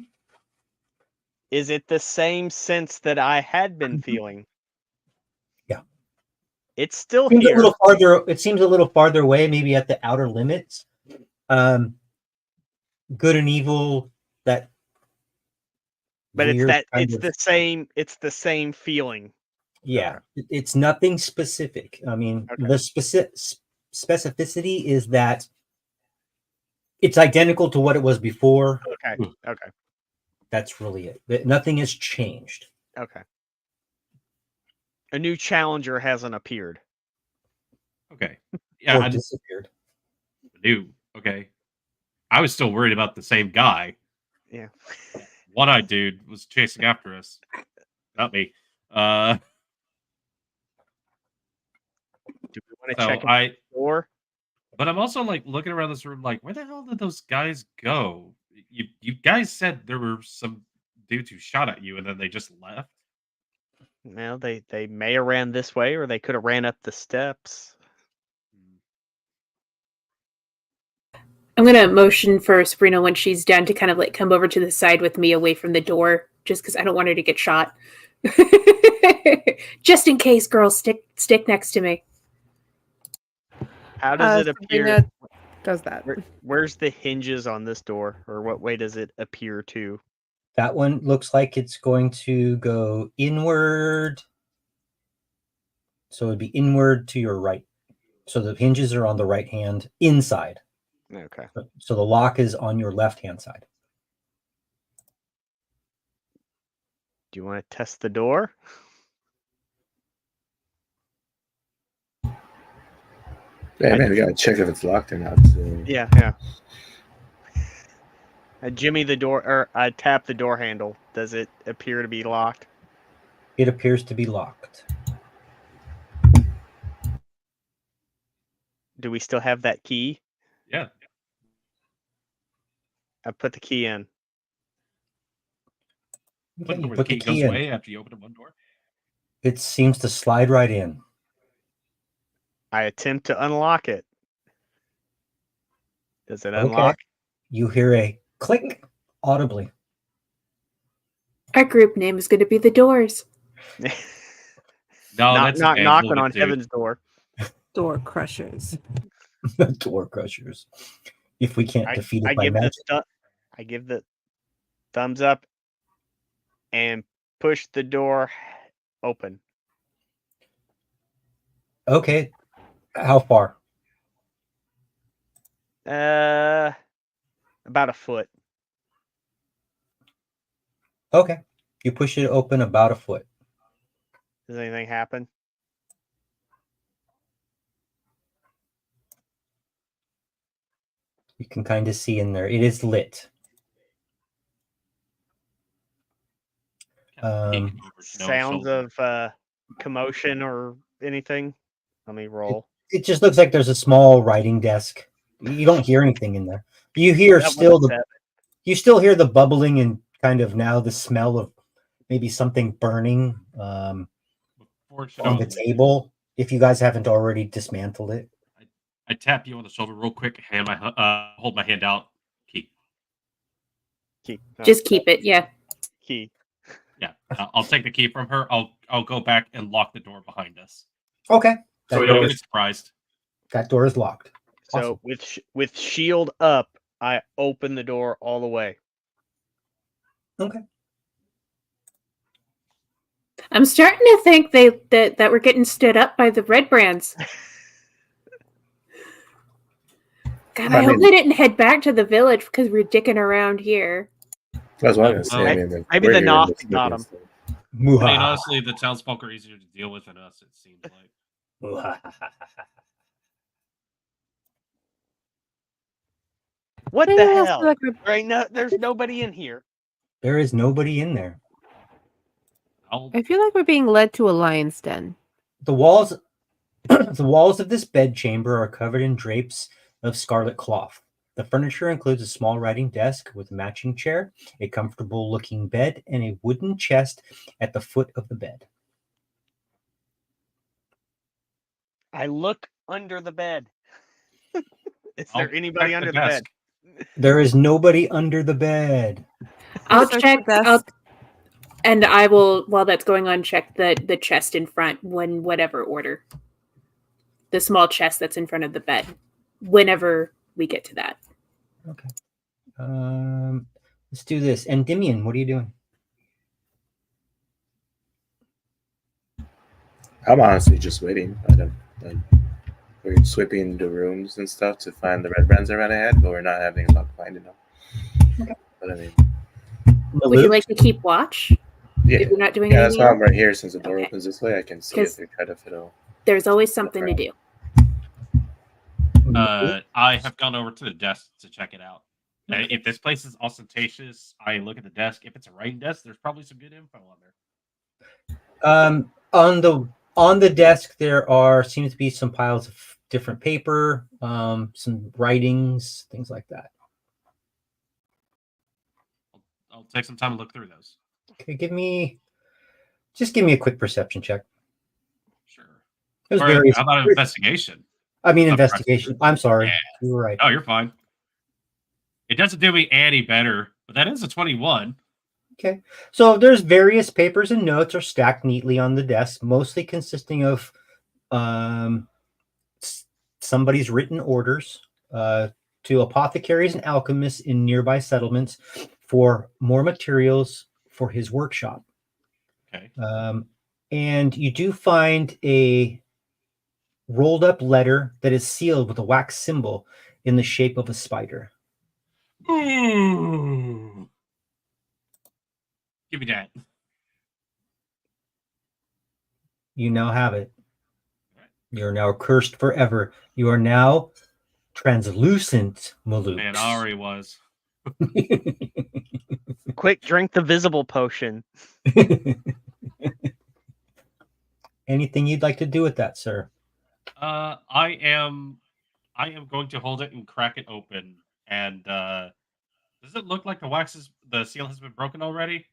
Is it the same sense that I had been feeling? Yeah. It's still Seems here. a little farther. It seems a little farther away, maybe at the outer limits. Good and evil. That. But it's weird it's the same feeling. Yeah, it's nothing specific. I mean, Okay. the specificity is that it's identical to what it was before. Okay. Okay. That's really it. Nothing has changed. Okay. A new challenger hasn't appeared. Okay. Yeah, Or I disappeared. knew. Okay. I was still worried about the same guy. Yeah. One-eyed dude was chasing after us. Not me. Do we want to So check the door? but I'm also like looking around this room, like, where the hell did those guys go? You guys said there were some dudes who shot at you, and then they just left. Well, they may have ran this way, or they could have ran up the steps. I'm gonna motion for Sabrina when she's done to kind of like come over to the side with me, away from the door, just because I don't want her to get shot. Just in case, girls, stick next to me. How does it appear? Sabrina does that. Where's the hinges on this door, or what way does it appear to? That one looks like it's going to go inward. So it'd be inward to your right. So the hinges are on the right hand inside. Okay. So the lock is on your left hand side. Do you want to test the door? Yeah, man, we gotta check if it's locked or not. So. Yeah. I jimmy the door, or I tap the door handle. Does it appear to be locked? It appears to be locked. Do we still have that key? Yeah. I put the key in. Okay, you Where put the the key goes key in. away after you open one door. It seems to slide right in. I attempt to unlock it. Does it Okay. unlock? You hear a click audibly. Our group name is going to be the Doors. No, Not that's a band. knocking We'll on get to. heaven's door. Door crushers. Door crushers. If we can't defeat it I by give magic. I give the thumbs up and push the door open. Okay. How far? About a foot. Okay. You push it open about a foot. Does anything happen? You can kind of see in there. It is lit. Sounds of commotion or anything? Let me roll. It just looks like there's a small writing desk. You don't hear anything in there. You hear That still was a you still hear the bubbling and kind of now the smell of maybe something burning on the table. If you guys haven't already dismantled it. I tap you on the shoulder real quick. Hold my hand out. Key. No, Just keep it, yeah. Key. Yeah, I'll take the key from her. I'll go back and lock the door behind us. Okay. So we don't get surprised. That door is locked. So Awesome. with shield up, I open the door all the way. Okay. I'm starting to think that we're getting stood up by the Red Brands. God, I hope they didn't head back to the village because we're dicking around here. That's what I was saying. I mean, Maybe the Knots got them. I mean, honestly, the townsfolk are easier to deal with than us, it seems like. What the hell? There's nobody in here. There is nobody in there. I feel like we're being led to a lion's den. The walls of this bed chamber are covered in drapes of scarlet cloth. The furniture includes a small writing desk with a matching chair, a comfortable-looking bed, and a wooden chest at the foot of the bed. I look under the bed. Is there anybody under the bed? There is nobody under the bed. I'll check. And I will, while that's going on, check the chest in front, whatever order. The small chest that's in front of the bed, whenever we get to that. Okay. Let's do this. Endymion, what are you doing? I'm honestly just waiting. We're sweeping the rooms and stuff to find the red brands around ahead, but we're not having luck finding them. Okay. But I mean, Would you like to keep watch? Yeah, if you're not doing yeah, that's anything why else, I'm right here. Since the door Okay. opens this way, I can see 'Cause- if they try to fiddle. there's always something to do. I have gone over to the desk to check it out. If this place is ostentatious, I look at the desk. If it's a writing desk, there's probably some good info on there. On the desk there seems to be some piles of different paper, some writings, things like that. I'll take some time to look through those. Okay, give me a quick perception check. Sure. It was Or very, how about an investigation? I mean, Not investigation. I'm sorry. Yeah. You were right. Oh, you're fine. It doesn't do me any better, but that is a 21. Okay. So there's various papers and notes are stacked neatly on the desk, mostly consisting of somebody's written orders to apothecaries and alchemists in nearby settlements for more materials for his workshop. Okay. And you do find a rolled up letter that is sealed with a wax symbol in the shape of a spider. Ooh. Give me that. You now have it. You're now cursed forever. You are now translucent, Maluk. Man, I already was. Quick, drink the visible potion. Anything you'd like to do with that, sir? I am going to hold it and crack it open. And does it look like the seal has been broken already?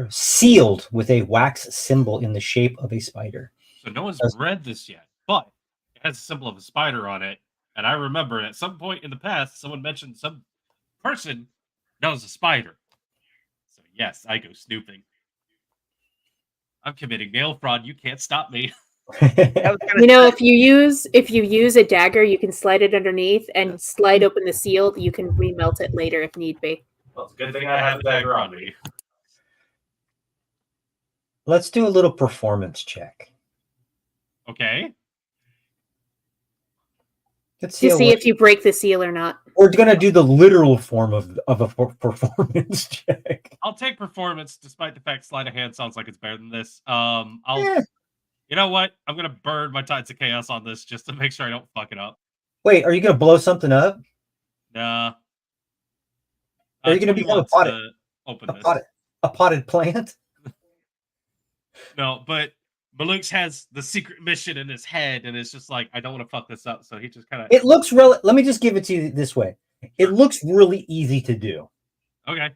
Sealed with a wax symbol in the shape of a spider. So no one's read this yet, but it has a symbol of a spider on it. And I remember at some point in the past, someone mentioned some person knows a spider. So yes, I go snooping. I'm committing mail fraud. You can't stop me. You know, if you use a dagger, you can slide it underneath and slide open the seal. You can remelt it later if need be. Well, it's a good thing I have the dagger on me. Let's do a little performance check. Okay. Let's To see if you break the seal or not. We're going to do the literal form of a performance check. I'll take performance, despite the fact sleight of hand sounds like it's better than this. You know what? I'm gonna burn my Tides of Chaos on this just to make sure I don't fuck it up. Wait, are you going to blow something up? Nah. Are you going to become a potted plant? No, but Maluk's has the secret mission in his head, and it's just like, I don't want to fuck this up, so he just kind of... It looks let me just give it to you this way. It looks really easy to do. Okay.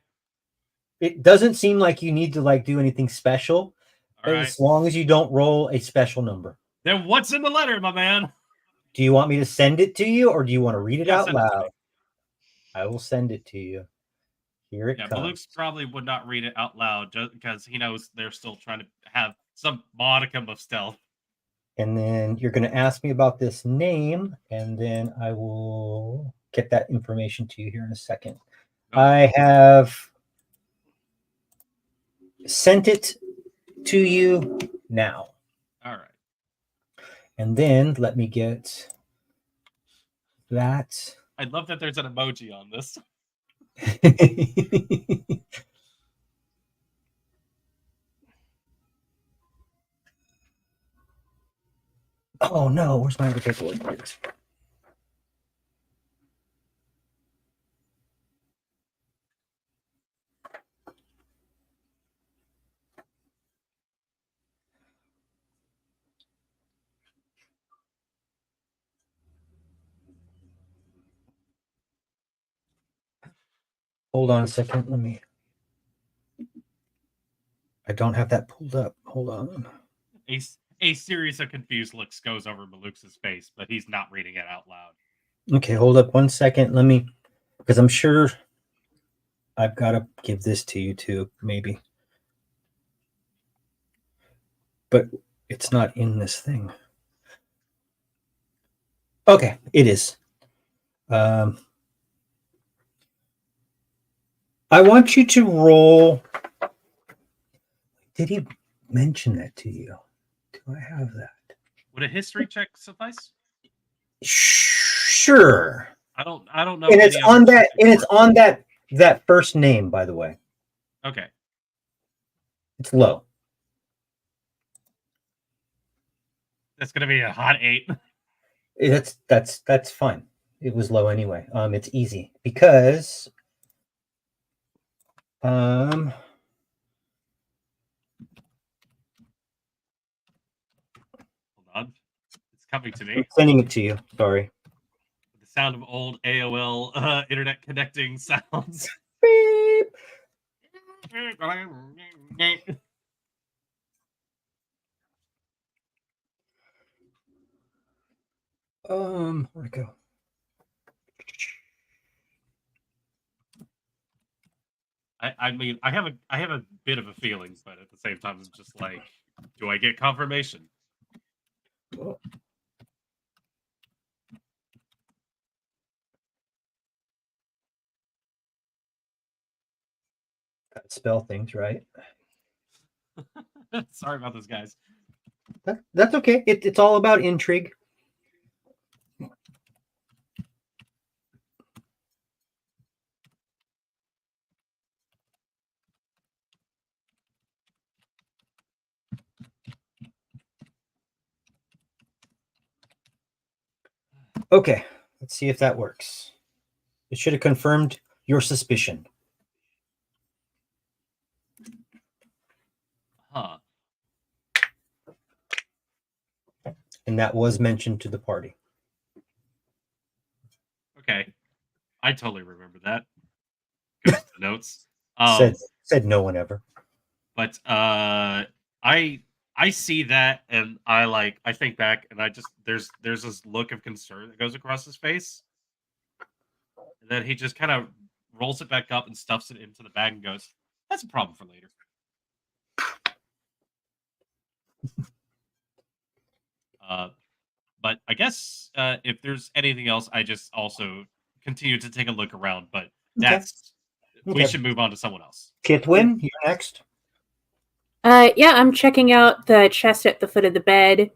It doesn't seem like you need to do anything special, All right. as long as you don't roll a special number. Then what's in the letter, my man? Do you want me to send it to you, or do you want to read it out Send it to loud? me. I will send it to you. Here it comes. Maluk's probably would not read it out loud just because he knows they're still trying to have some modicum of stealth. And then you're going to ask me about this name, and then I will get that information to you here in a second. Okay. I have sent it to you now. All right. And then let me get that. I love that there's an emoji on this. Oh no, where's my other paperwork? Hold on a second. I don't have that pulled up. Hold on. A series of confused looks goes over Maluk's face, but he's not reading it out loud. Okay, hold up 1 second. Because I'm sure I've got to give this to you too, maybe. But it's not in this thing. Okay, it is. I want you to roll. Did he mention that to you? Do I have that? Would a history check suffice? Sure. I don't know. And it's on that. And it's on that first name, by the way. Okay. It's low. That's gonna be a hot 8. That's fine. It was low anyway. It's easy because Hold on. It's coming to I'm me. sending it to you. Sorry. The sound of old AOL internet connecting sounds. Beep. Where'd it go? I mean, I have a bit of a feeling, but at the same time, I'm just like, do I get confirmation? Oh. Gotta spell things right. Sorry about this, guys. That's okay. It's all about intrigue. Okay, let's see if that works. It should have confirmed your suspicion. Huh. And that was mentioned to the party. Okay. I totally remember that. Goes to the notes. Said no one ever. But I see that and I think back and I just there's this look of concern that goes across his face. And then he just kind of rolls it back up and stuffs it into the bag and goes, "That's a problem for later." But I guess if there's anything else, I just also continue to take a look around. But that's we should move on to someone else. Kitwin, you're next. Yeah, I'm checking out the chest at the foot of the bed.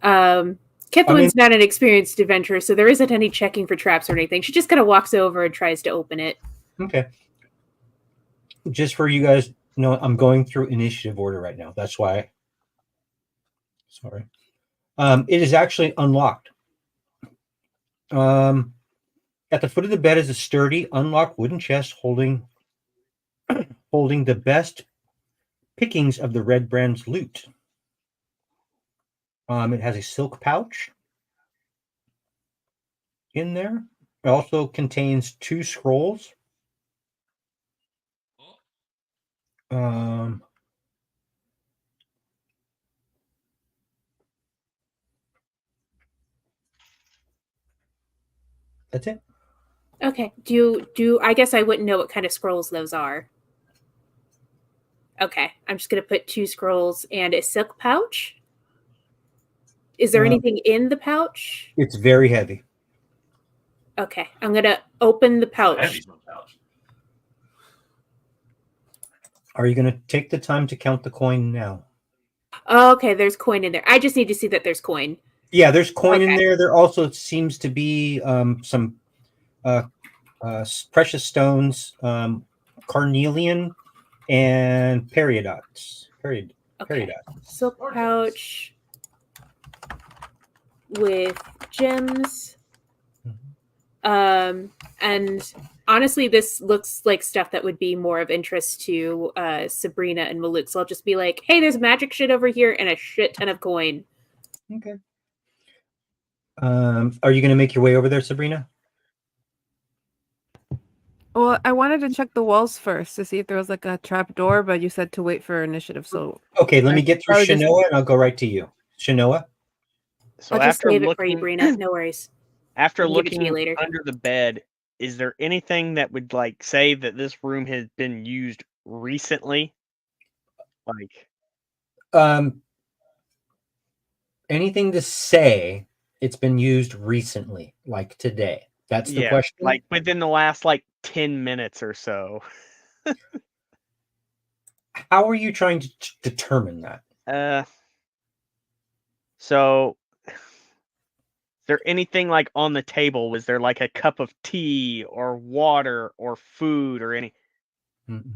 Kithlyn's not an experienced adventurer, so there isn't any checking for traps or anything. She just kind of walks over and tries to open it. Okay. Just for you guys know, I'm going through initiative order right now. That's why. Sorry. It is actually unlocked. At the foot of the bed is a sturdy, unlocked wooden chest holding the best pickings of the Red Brand's loot. It has a silk pouch in there. It also contains 2 scrolls. That's it. Okay. Do I guess I wouldn't know what kind of scrolls those are. Okay. I'm just gonna put 2 scrolls and a silk pouch. Is there anything in the pouch? It's very heavy. Okay. I'm gonna open the pouch. Are you going to take the time to count the coin now? Oh, okay, there's coin in there. I just need to see that there's coin. Yeah, there's coin in there. There also seems to be some precious stones, carnelian, and peridots. Peridot. Silk pouch with gems. And honestly, this looks like stuff that would be more of interest to Sabrina and Maluk. So I'll just be like, hey, there's magic shit over here and a shit ton of coin. Okay. Are you going to make your way over there, Sabrina? Well, I wanted to check the walls first to see if there was like a trap door, but you said to wait for initiative. So okay, let me get through Shanoa and I'll go right to you. Shanoa? So I'll just save it for you, Brina. No worries. After looking under the bed, is there anything that would like say that this room has been used recently? Like anything to say it's been used recently, like today? That's the question. Like within the last like 10 minutes or so. How are you trying to determine that? So is there anything like on the table? Was there like a cup of tea or water or food or any? Mm-mm.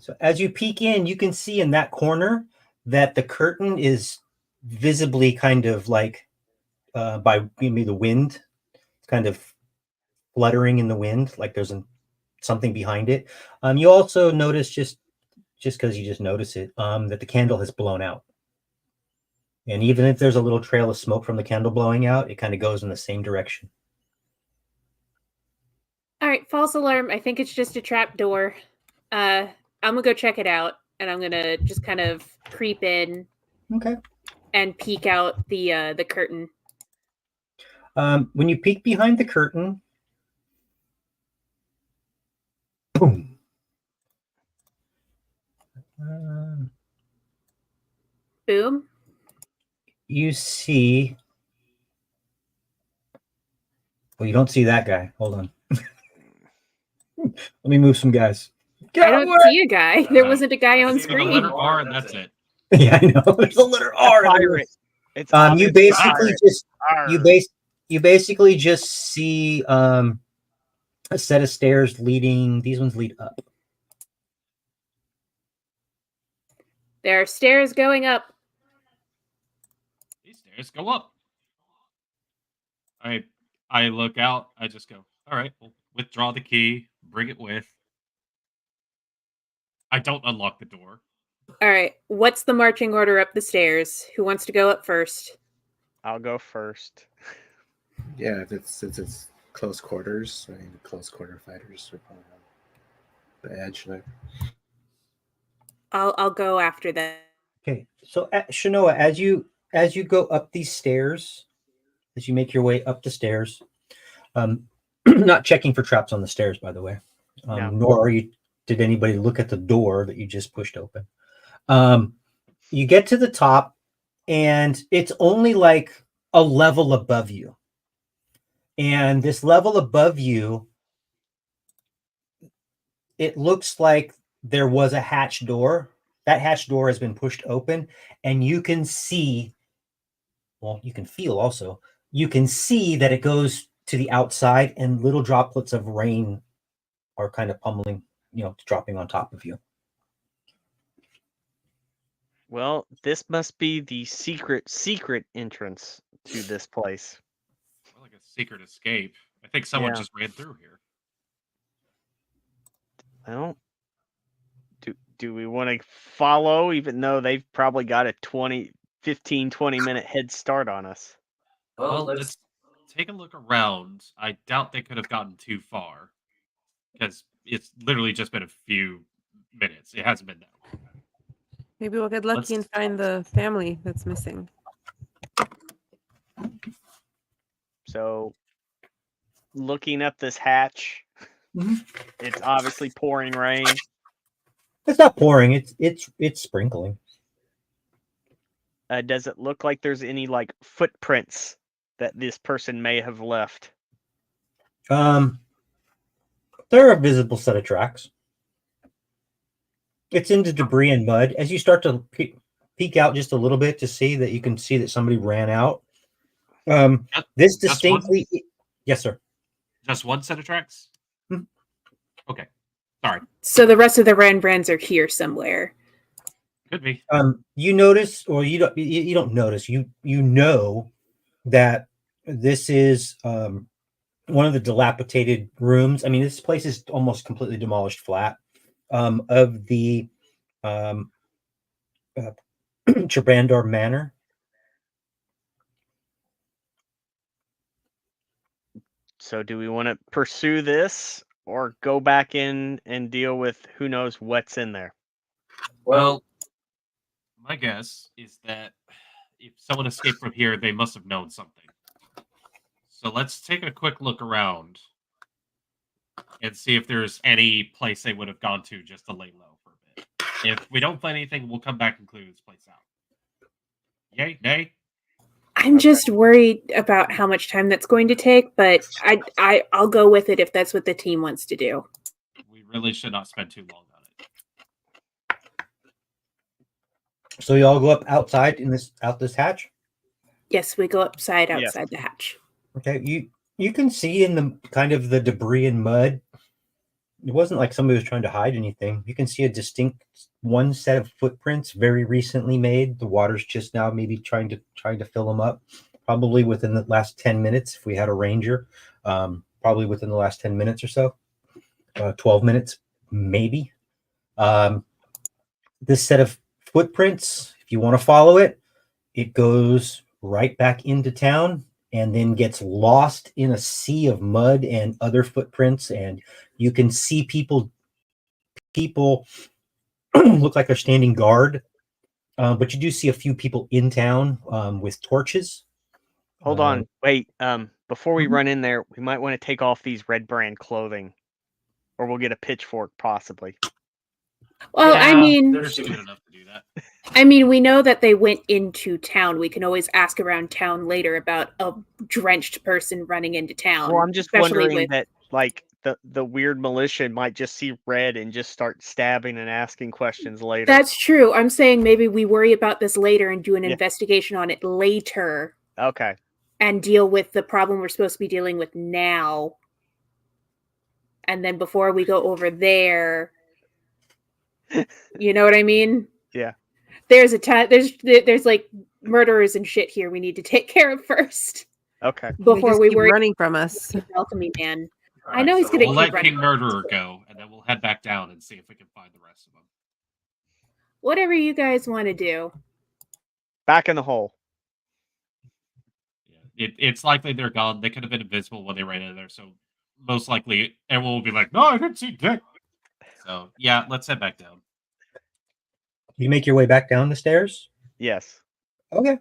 So as you peek in, you can see in that corner that the curtain is visibly kind of like by maybe the wind, kind of fluttering in the wind, like there's something behind it. You also notice just because you just notice it, that the candle has blown out. And even if there's a little trail of smoke from the candle blowing out, it kind of goes in the same direction. All right, false alarm. I think it's just a trap door. I'm gonna go check it out, and I'm gonna just kind of creep in Okay. and peek out the curtain. When you peek behind the curtain, boom. Boom. You see. Well, you don't see that guy. Hold on. Let me move some guys. I don't see a guy. There wasn't a guy on I see the letter screen. R, and that's it. Yeah, I know. There's a letter R. Pirate. It's You obviously basically pirate. just Arr. you basically just see a set of stairs leading. These ones lead up. There are stairs going up. These stairs go up. I look out. I just go, all right, we'll withdraw the key, bring it with. I don't unlock the door. All right, what's the marching order up the stairs? Who wants to go up first? I'll go first. Yeah, since it's close quarters, I mean, close quarter fighters are probably on the edge there. I'll go after that. Okay, so Shanoa, as you go up these stairs, as you make your way up the stairs, not checking for traps on the stairs, by the way, No. nor did anybody look at the door that you just pushed open. You get to the top, and it's only like a level above you. And this level above you, it looks like there was a hatch door. That hatch door has been pushed open, and you can see, well, you can feel also, you can see that it goes to the outside, and little droplets of rain are kind of pummeling, dropping on top of you. Well, this must be the secret entrance to this place. More like a secret escape. I think someone Yeah. just ran through here. Well, do we want to follow, even though they've probably got a 20 minute head start on us? Well, let's take a look around. I doubt they could have gotten too far because it's literally just been a few minutes. It hasn't been that long. Maybe we'll get lucky and find the family that's missing. So, looking up this hatch, it's obviously pouring rain. It's not pouring. It's sprinkling. Does it look like there's any like footprints that this person may have left? There are a visible set of tracks. It's into debris and mud. As you start to peek out just a little bit to see that, you can see that somebody ran out. This distinctly, yes, sir. Just one set of tracks? Hmm. Okay. Sorry. So the rest of the Rembrandts are here somewhere. Could be. You notice, or you don't notice. You know that this is one of the dilapidated rooms. I mean, this place is almost completely demolished flat. Of the Trabandor Manor. So do we want to pursue this or go back in and deal with who knows what's in there? Well, my guess is that if someone escaped from here, they must have known something. So let's take a quick look around and see if there's any place they would have gone to just to lay low for a bit. If we don't find anything, we'll come back and clear this place out. Yay? Nay? I'm just worried about how much time that's going to take, but I'll go with it if that's what the team wants to do. We really should not spend too long on it. So you all go up outside out this hatch. Yes, we go outside Yes. the hatch. Okay, you can see in the kind of the debris and mud It wasn't like somebody was trying to hide anything. You can see a distinct one set of footprints, very recently made. The water's just now maybe trying to fill them up. Probably within the last 10 minutes, if we had a ranger, probably within the last 10 minutes or so, 12 minutes, maybe. This set of footprints, if you want to follow it, it goes right back into town and then gets lost in a sea of mud and other footprints. And you can see people look like they're standing guard. But you do see a few people in town with torches. Hold on. Wait. Before we Mhm. run in there, we might want to take off these red brand clothing, or we'll get a pitchfork possibly. Well, Yeah, I mean, they're stupid enough to do that. we know that they went into town. We can always ask around town later about a drenched person running into town. Well, I'm just especially wondering with that like the weird militia might just see red and just start stabbing and asking questions later. That's true. I'm saying maybe we worry about this later and do an Yeah. investigation on it later Okay. and deal with the problem we're supposed to be dealing with now. And then before we go over there, you know what I mean? Yeah. There's there's like murderers and shit here we need to take care of first Okay. They before just we keep worry running from us. about the alchemy man. I Alright, know he's so gonna we'll keep let running. King Murderer go, and then we'll head back down and see if we can find the rest of them. Whatever you guys want to do. Back in the hole. Yeah, it's likely they're gone. They could have been invisible when they ran in there, so most likely everyone will be like, "No, I didn't see Dick." So yeah, let's head back down. You make your way back down the stairs. Yes. Okay.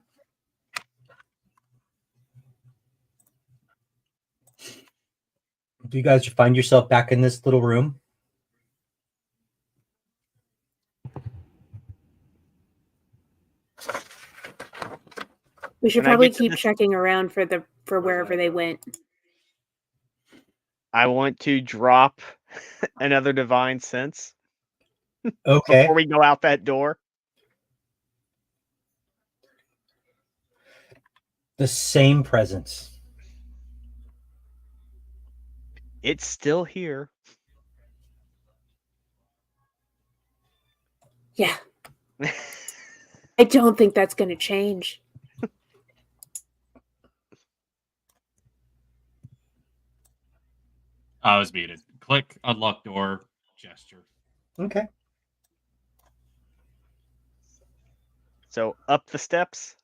Do you guys find yourself back in this little room? We should When I probably get to keep this- checking around for wherever they went. I want to drop another divine sense Okay. before we go out that door. The same presence. It's still here. Yeah. I don't think that's going to change. I was muted. Click, unlock door, gesture. Okay. So up the steps.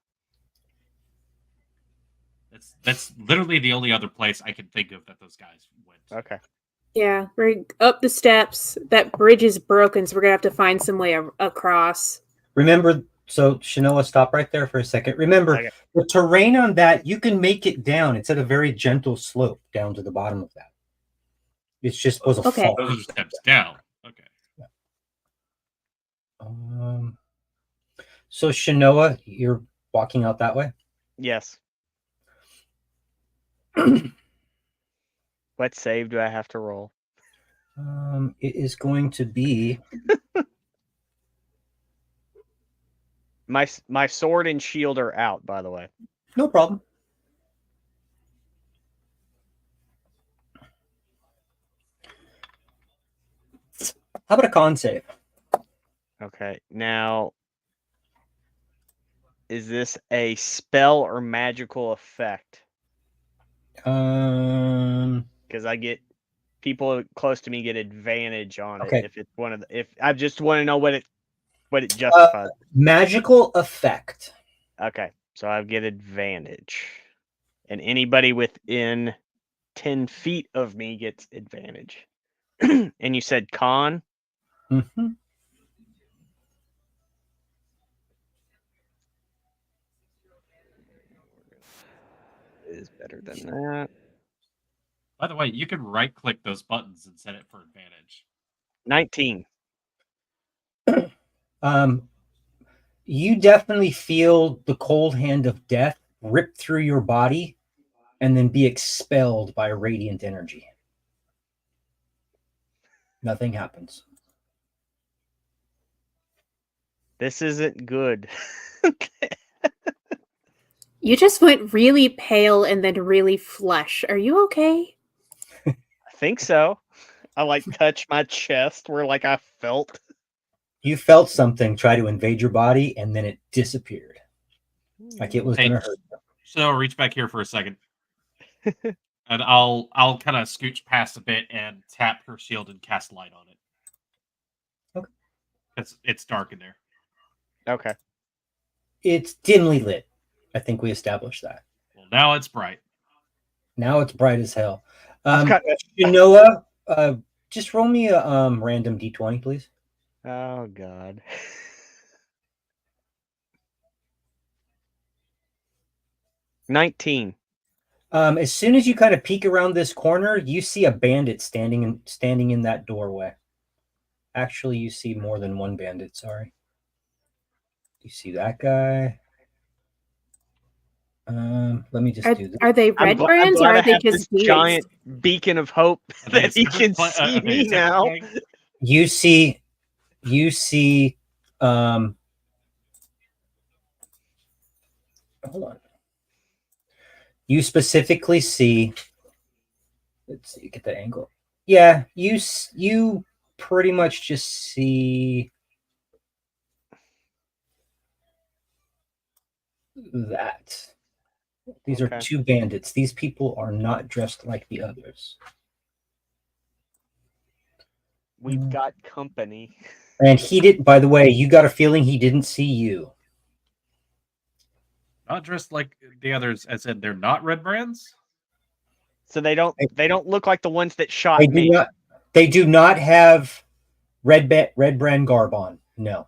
That's literally the only other place I can think of that those guys went. Okay. Yeah, we're up the steps. That bridge is broken, so we're going to have to find some way across. Remember, so Shanoa, stop right there for a second. Remember, Okay. the terrain on that, you can make it down. It's at a very gentle slope down to the bottom of that. It's just was a Okay. fall. Those are steps down. Okay. So Shanoa, you're walking out that way? Yes. What save do I have to roll? It is going to be My sword and shield are out, by the way. no problem. How about a con save? Okay. Now, is this a spell or magical effect? Because I get people close to me get advantage on Okay. it if it's one of the. If I just want to know what it justifies. Magical effect. Okay, so I get advantage, and anybody within 10 feet of me gets advantage. And you said con? Mm-hmm. Is better than that. By the way, you can right click those buttons and set it for advantage. 19. You definitely feel the cold hand of death rip through your body and then be expelled by radiant energy. Nothing happens. This isn't good. You just went really pale and then really flush. Are you okay? I think so. I like touch my chest where like I felt. You felt something try to invade your body, and then it disappeared. Like it was Hey, going to hurt. So reach back here for a second, and I'll kind of scooch past a bit and tap her shield and cast light on it. Okay. It's dark in there. Okay. It's dimly lit. I think we established that. Well, now it's bright. Now it's bright as hell. I've got- Noah, just roll me a random d20, please. Oh God. 19. As soon as you kind of peek around this corner, you see a bandit standing in that doorway. Actually, you see more than one bandit. Sorry. You see that guy. Let me just do this. Are they red brands or glad are I they have just this bees? giant beacon of hope Are they that a he separate can see are they a me separate now. flag? You see hold on. You specifically see, let's see, get that angle. Yeah, you pretty much just see that. These are Okay. two bandits. These people are not dressed like the others. We've got company. And he didn't, by the way, you got a feeling he didn't see you. Not dressed like the others, as in they're not red brands. So they don't look like the ones that shot They me. do not have red brand garb on. No.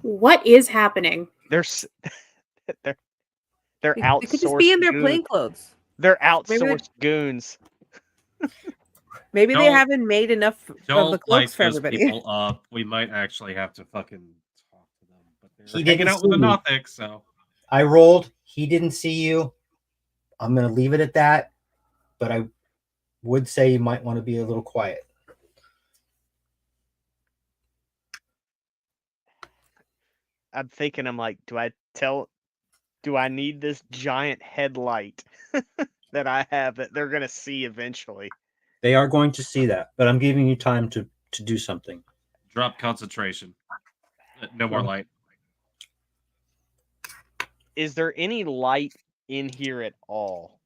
What is happening? They're outsourced. They could just be in their goons. plain clothes. They're outsourced goons. Maybe they Don't- haven't made enough of the Don't light cloaks for those everybody. people up. We might actually have to fucking talk to them. But they're He hanging didn't out with see the me. Nothic, so I rolled. He didn't see you. I'm going to leave it at that. But I would say you might want to be a little quiet. I'm thinking, I'm like, do I need this giant headlight that I have that they're gonna see eventually? They are going to see that, but I'm giving you time to do something. drop concentration. No more light. Is there any light in here at all?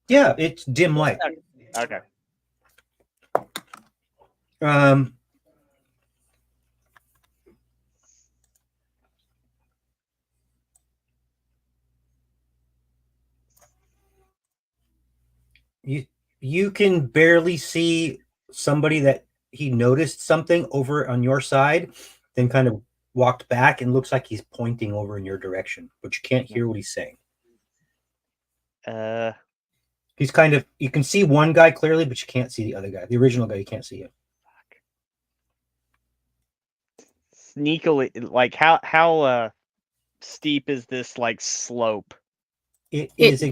Yeah, it's dim light. Okay. You can barely see somebody that he noticed something over on your side, then kind of walked back and looks like he's pointing over in your direction, but you can't hear what he's saying. He's kind of, you can see one guy clearly, but you can't see the other guy. The original guy, you can't see him. Sneakily, like how steep is this like slope? It is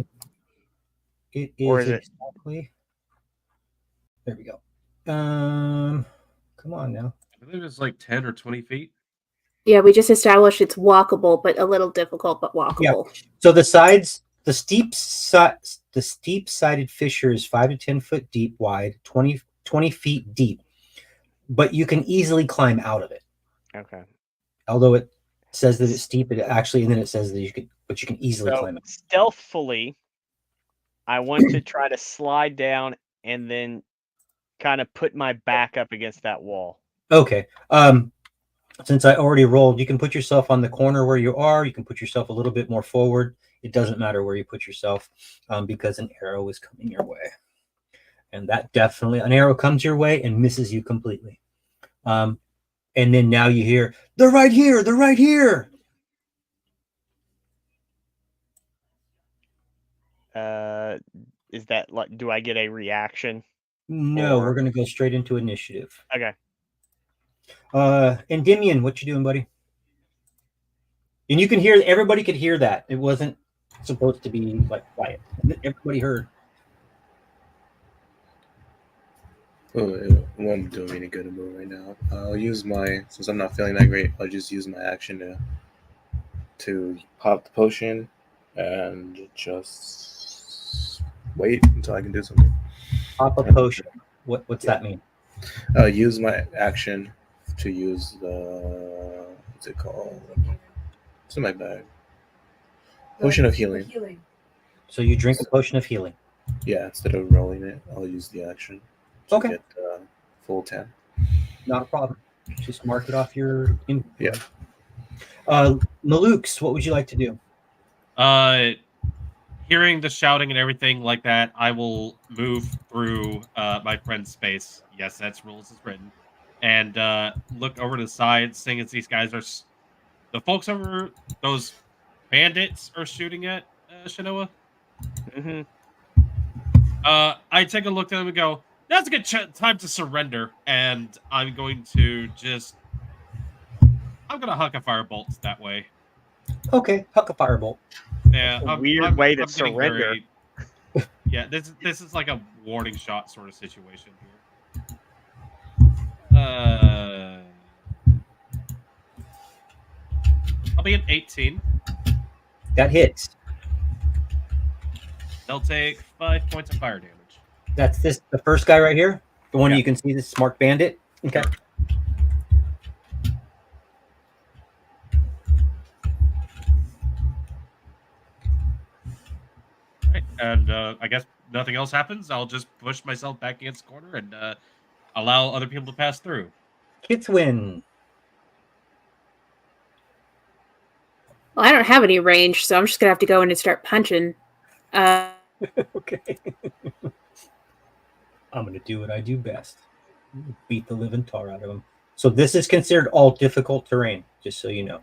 Or is it- exactly. There we go. Come on now. I believe it's like 10 or 20 feet. Yeah, we just established it's walkable, but a little difficult, but walkable. So the sides, the steep sided fissure is 5 to 10 foot deep, wide, 20 feet deep, but you can easily climb out of it. Okay. Although it says that it's steep, it actually, and then it says that you can easily So climb it. stealthily, I want to try to slide down and then kind of put my back up against that wall. Okay. Since I already rolled, you can put yourself on the corner where you are. You can put yourself a little bit more forward. It doesn't matter where you put yourself, because an arrow is coming your way. And that definitely, an arrow comes your way and misses you completely. And then now you hear, they're right here. They're right here. Is that like, do I get a reaction? No, Or- we're going to go straight into initiative. Okay. Endymion, what you doing, buddy? And you can hear, everybody could hear that. It wasn't supposed to be like quiet. Everybody heard. Oh, it won't do me any good to move right now. I'll use since I'm not feeling that great, I'll just use my action to pop the potion and just wait until I can do something. Pop a potion. What's that mean? Use my action to use the what's it called? It's in my bag. Potion of healing. So you drink a potion of healing. Yeah, instead of rolling it, I'll use the action to Okay. get full 10. Not a problem. Just mark it off your inventory. Yeah. Malukes, what would you like to do? Hearing the shouting and everything like that, I will move through my friend's space. Yes, that's rules as written. And look over to the side, seeing as these guys are... the folks over... those bandits are shooting at Shinoa. Mm-hmm. I take a look at them and go, that's a good time to surrender. And I'm going to just... I'm going to huck a firebolt that way. Okay, huck a firebolt. Yeah, A weird way to I'm getting surrender. Yeah, this is like a warning shot sort of situation here. I'll be at 18. That hits. They'll take 5 points of fire damage. That's the first guy right here? The one Yeah. you can see, this marked bandit? Okay. Sure. Right, and I guess nothing else happens. I'll just push myself back against the corner and allow other people to pass through. Kitswin. Well, I don't have any range, so I'm just gonna have to go in and start punching. Okay. I'm going to do what I do best. Beat the living tar out of him. So this is considered all difficult terrain, just so you know.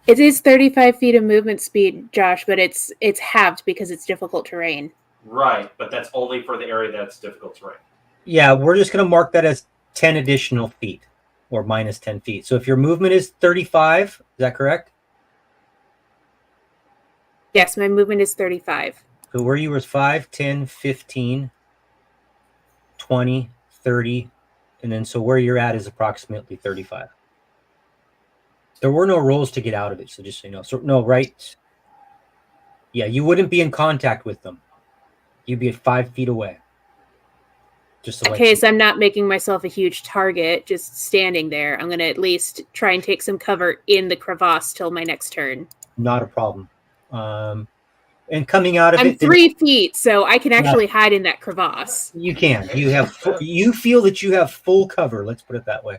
It is 35 feet of movement speed, Josh, but it's halved because it's difficult terrain. Right, but that's only for the area that's difficult terrain. Yeah, we're just going to mark that as 10 additional feet or minus 10 feet. So if your movement is 35, is that correct? Yes, my movement is 35. So where you was 5, 10, 15, 20, 30, and then so where you're at is approximately 35. There were no rolls to get out of it, so just so you know. So no, right? Yeah, you wouldn't be in contact with them. You'd be at 5 feet away. Just to In case I'm not making myself a huge target, just standing there, I'm going to at least try and take some cover in the crevasse till my next turn. Not a problem. And coming out of I'm it, 3 feet, so I can actually hide in that crevasse. you can. You have. You feel that you have full cover. Let's put it that way.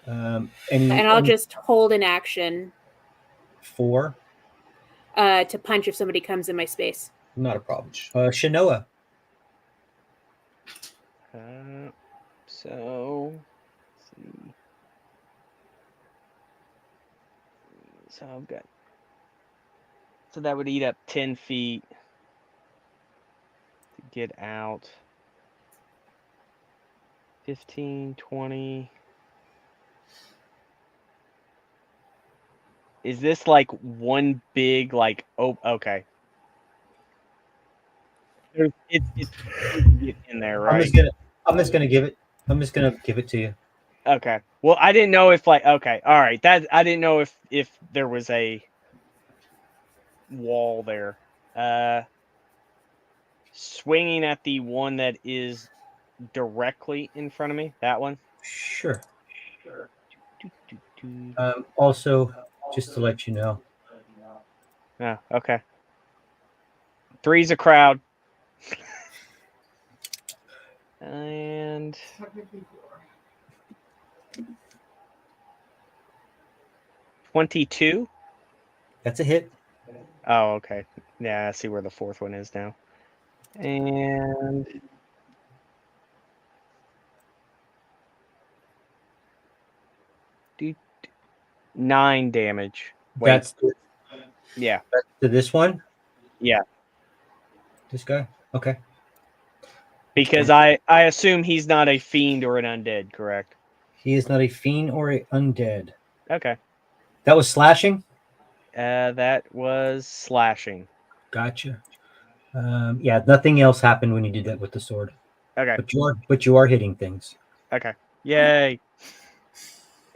And I'll just hold an action 4. To punch if somebody comes in my space. Not a problem. Shinoa. So, let's see. So I've got. So that would eat up 10 feet to get out. 15, 20. Is this like one big, like, oh, okay. It's in there, right? I'm just gonna give it to you. Okay. Well, I didn't know if okay, all right. That I didn't know if there was a wall there. Swinging at the one that is directly in front of me. That one. Sure. Also, just to let you know. Oh, okay. 3's a crowd. And 22. That's a hit. Oh, okay. Yeah, I see where the fourth one is now. And 9 damage. Wait. That's Yeah. to this one. Yeah. This guy. Okay. Because I assume he's not a fiend or an undead, correct? He is not a fiend or a undead. Okay. That was slashing. That was slashing. Gotcha. Yeah, nothing else happened when you did that with the sword. Okay. But you are hitting things. Okay. Yay.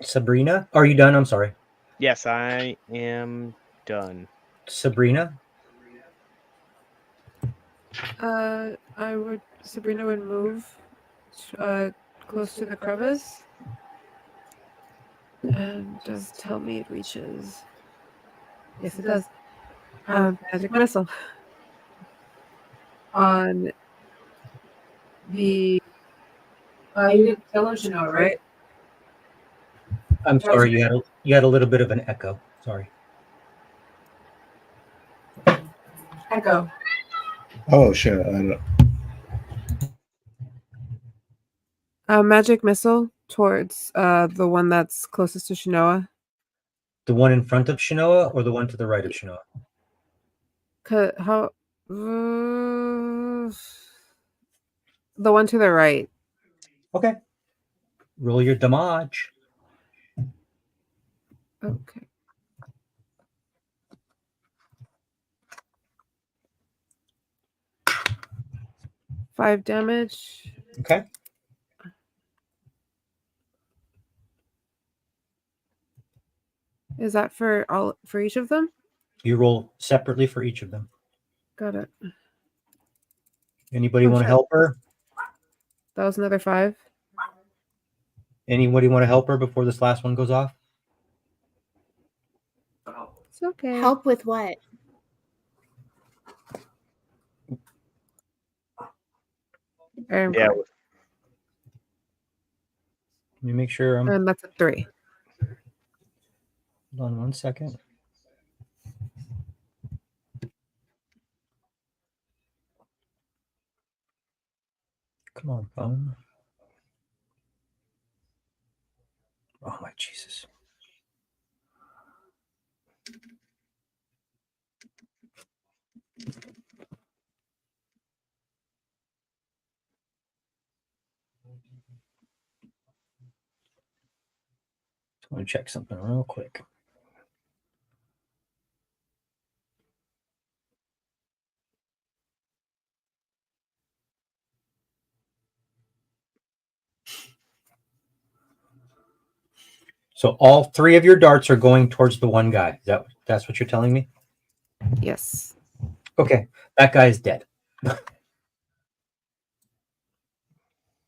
Sabrina, are you done? I'm sorry. Yes, I am done. Sabrina, Sabrina would move close to the crevice. And just tell me it reaches. Yes, it does. Magic missile. On the you didn't tell him to know, right? I'm sorry. You had a little bit of an echo. Sorry. Echo. Oh shit! I don't. Magic missile towards the one that's closest to Shinoa. The one in front of Shinoa or the one to the right of Shinoa? How? The one to the right. Okay. Roll your damage. Okay. Five damage. Okay. Is that for each of them? You roll separately for each of them. Got it. Anybody Oh, want to shit. help her? That was another 5. Anybody want to help her before this last one goes off? It's okay. Help with what? Iron Yeah. core. Let me make sure I'm. And that's a 3. Hold on one second. Come on, phone. Oh my Jesus. Just want to check something real quick. So all 3 of your darts are going towards the one guy. That's what you're telling me? Yes. Okay, that guy is dead.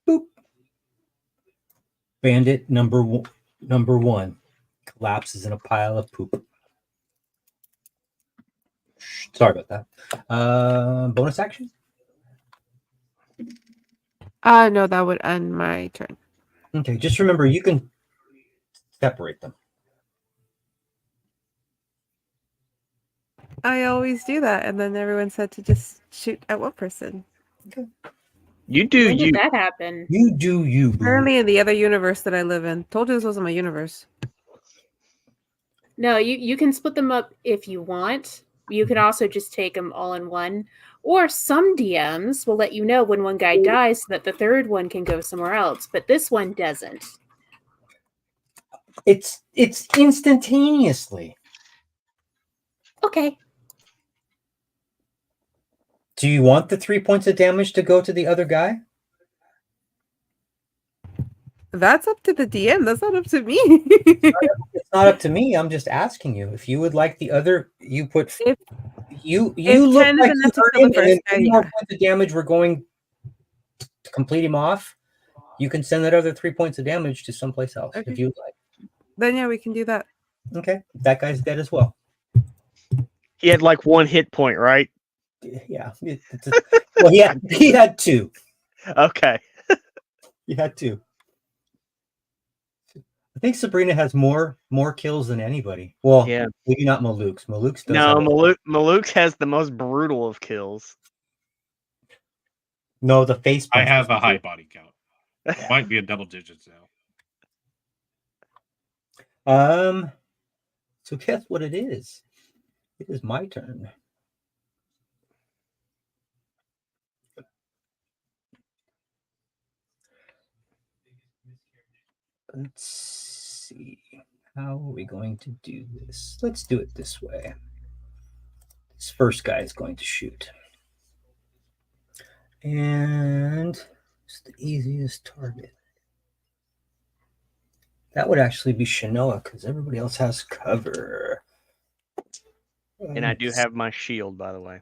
Boop. Bandit number 1 collapses in a pile of poop. Sorry about that. Bonus action? No, that would end my turn. Okay, just remember you can separate them. I always do that, and then everyone said to just shoot at one person. You do When you. did that happen? You do you, boo. Apparently, in the other universe that I live in. Told you this wasn't my universe. No, you can split them up if you want. You could also just take them all in one. Or some DMs will let you know when one guy dies so that the third one can go somewhere else, but this one doesn't. It's instantaneously. Okay. Do you want the 3 points of damage to go to the other guy? That's up to the DM. That's not up to me. It's not up to me. I'm just asking you. If you would like the other, you put If- you if look 10 is like enough to you kill hurt the him, and then first guy, 3 more yeah. points of damage we're going to complete him off. You can send that other 3 points of damage to someplace else Okay. if you'd like. Then yeah, we can do that. Okay, that guy's dead as well. He had like 1 hit point, right? Yeah. Well, he had 2. Okay. He had 2. I think Sabrina has more kills than anybody. Well, Yeah. maybe not Maluk's. Maluk's does No, have Maluk has the most brutal of kills. No, the face I punch. have a high body count. Might be a double digits now. So guess what it is? It is my turn. Let's see. How are we going to do this? Let's do it this way. This first guy is going to shoot. And it's the easiest target. That would actually be Shanoa because everybody else has cover. And I do have my shield, by the way.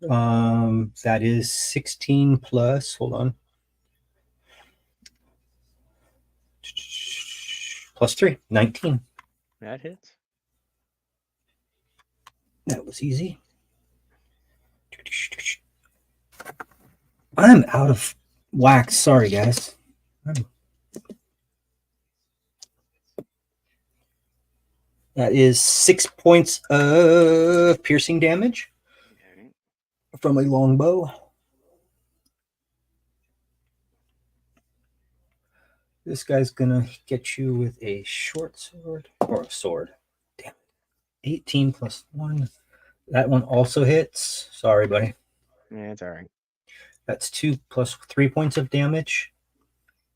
That is 16 plus. Hold on. Plus 3, 19. That hits. That was easy. I'm out of wax. Sorry, guys. That is 6 points of piercing damage from a longbow. This guy's gonna get you with a short sword or a sword. Damn it. 18 plus 1. That one also hits. Sorry, buddy. Yeah, it's all right. That's 2 plus 3 points of damage.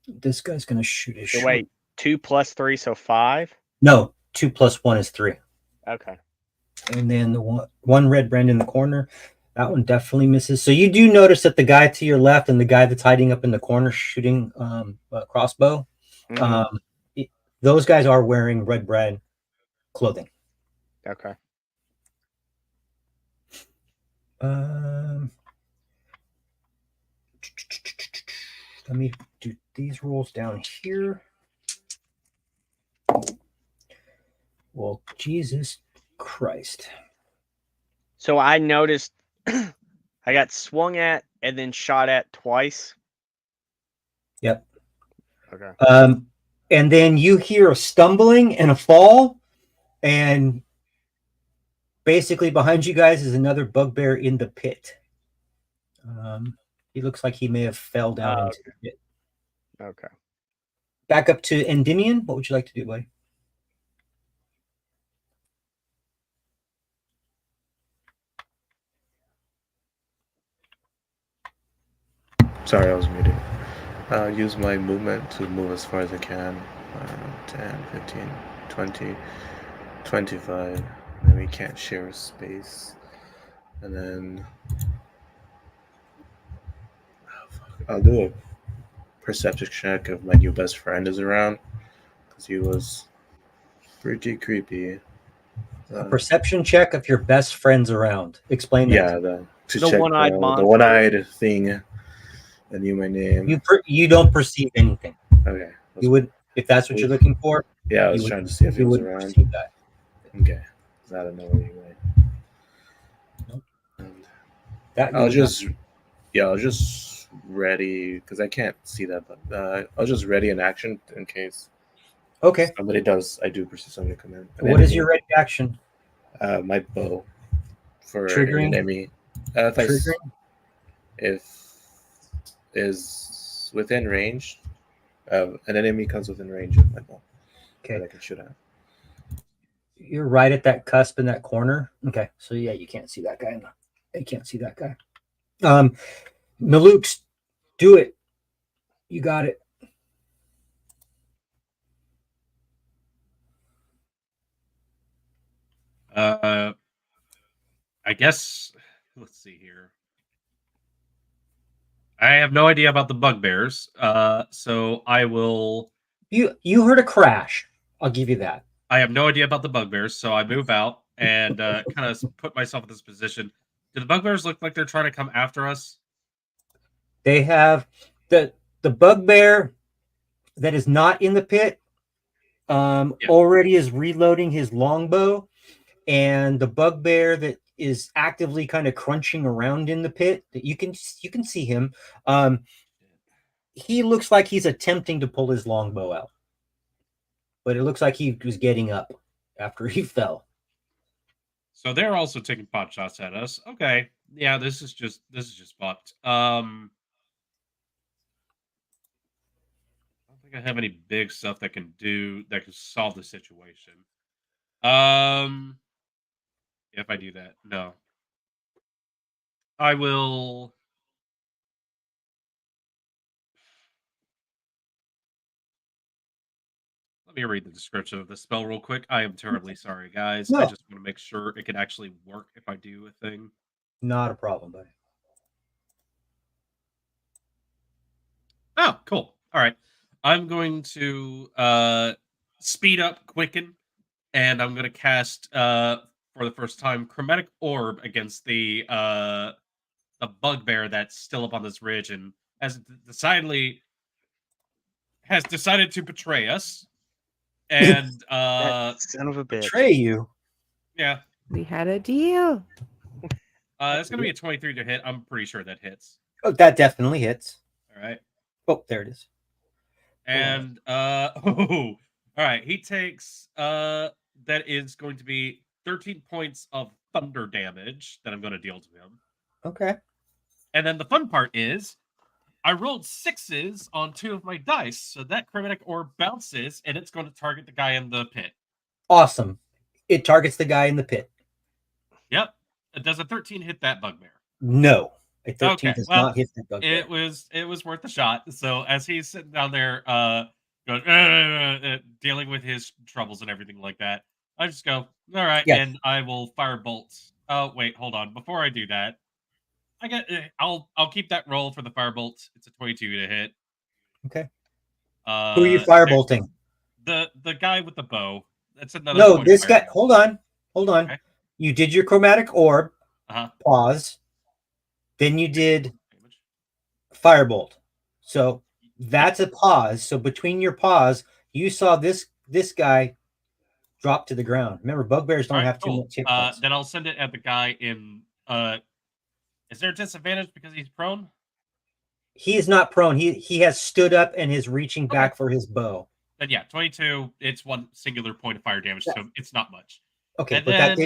This guy's gonna shoot his So short. wait, 2 plus 3, so 5? No, 2 plus 1 is 3. Okay. And then the one red brand in the corner, that one definitely misses. So you do notice that the guy to your left and the guy that's hiding up in the corner shooting a crossbow, those guys are wearing red brand clothing. Okay. Let me do these rolls down here. Well, Jesus Christ. So I noticed I got swung at and then shot at twice. Yep. Okay. And then you hear a stumbling and a fall, and basically behind you guys is another bugbear in the pit. He looks like he may have fell down into the pit. Okay. Back up to Endymion. What would you like to do, buddy? Sorry, I was muted. Use my movement to move as far as I can. 10, 15, 20, 25. And we can't share space. And then I'll do a perception check if my new best friend is around, because he was pretty creepy. A perception check if your best friend's around. Explain that. Yeah, to check one-eyed the monster. one-eyed thing. I knew my name. You don't perceive anything. Okay. You would, if that's what you're looking for. Yeah, I was trying to see if he was around. Perceive that. Okay. I don't know where he went. That I'll just ready, because I can't see that, but I'll just ready an action in case. Okay. Somebody does. I do perceive somebody come in. What is your ready action? My bow for Triggering? an enemy. If is within range, an enemy comes within range of my bow. Okay. That I can shoot at. You're right at that cusp in that corner. Okay. So yeah, you can't see that guy. You can't see that guy. Malukes, do it. You got it. I guess, let's see here. I have no idea about the bugbears, so I will. You heard a crash. I'll give you that. I have no idea about the bugbears, so I move out and kind of put myself in this position. Do the bugbears look like they're trying to come after us? They have the bugbear that is not in the pit. Already is reloading his longbow, and the bugbear that is actively kind of crunching around in the pit, that you can see him. He looks like he's attempting to pull his longbow out, but it looks like he was getting up after he fell. So they're also taking pot shots at us. Okay, yeah, this is just fucked. I don't think I have any big stuff that can solve the situation. If I do that, no. I will. Let me read the description of the spell real quick. I am terribly sorry, guys. No. I just want to make sure it can actually work if I do a thing. Not a problem, buddy. Oh, cool. All right. I'm going to speed up, quicken, and I'm going to cast for the first time Chromatic Orb against the bugbear that's still up on this ridge and has decided to betray us. And That son of a bitch. Betray you. yeah, We had a deal. it's going to be a 23 to hit. I'm pretty sure that hits. Oh, that definitely hits. All right. Oh, there it is. And all right, he takes that is going to be 13 points of thunder damage that I'm going to deal to him. Okay. And then the fun part is I rolled 6s on 2 of my dice, so that chromatic orb bounces and it's going to target the guy in the pit. Awesome. It targets the guy in the pit. Yep. Does a 13 hit that bugbear? No. A 13 Okay, does well, not hit that bugbear. It was worth a shot. So as he's sitting down there going, dealing with his troubles and everything like that, I just go, all right, Yes. and I will fire bolts. Oh, wait, hold on. Before I do that, I'll keep that roll for the firebolt. It's a 22 to hit. Okay. Who are you firebolting? The guy with the bow. That's another. No, point this fire. guy. Hold on. Okay. You did your chromatic orb. Uh-huh. Pause. Then you did firebolt. So that's a pause. So between your pause, you saw this guy drop to the ground. Remember, bugbears don't have too much hit points. Then I'll send it at the guy in. Is there a disadvantage because he's prone? He is not prone. He has stood up and is reaching back for his bow. Then yeah, 22. It's one singular point of fire damage, so it's not much. Okay, And but then,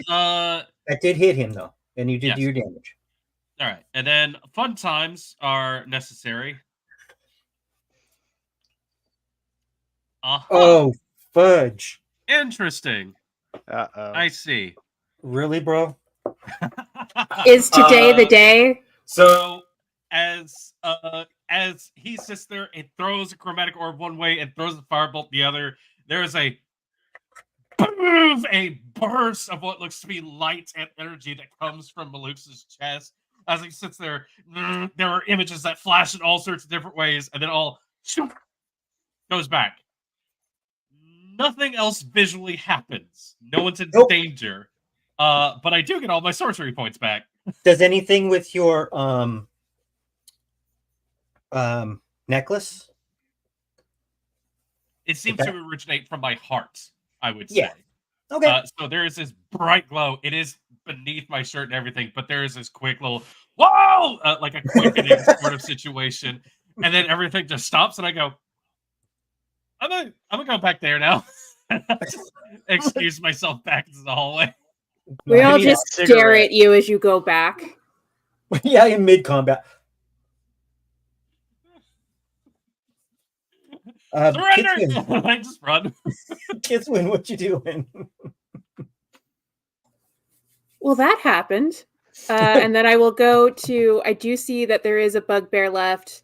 that did hit him though, and you did do your damage. All right, and then fun times are necessary. Oh, fudge! Interesting. Uh-oh. I see. Really, bro? Is today the day? So as he sits there and throws a chromatic orb one way and throws a firebolt the other, there is a burst of what looks to be light and energy that comes from Malux's chest. As he sits there, there are images that flash in all sorts of different ways, and then all goes back. Nothing else visually happens. No one's in danger. But I do get all my sorcery points back. Does anything with your necklace? It seems to originate from my heart, I would say. Yeah. Okay. So there is this bright glow. It is beneath my shirt and everything, but there is this quick little whoa, like a quickening sort of situation, and then everything just stops, and I go, I'm gonna go back there now. Excuse myself back into the hallway. We all just stare at you as you go back. Yeah, in mid combat. Surrender! I just run. Kitswin, what you doing? Well, that happened. And then I will go to, I do see that there is a bugbear left.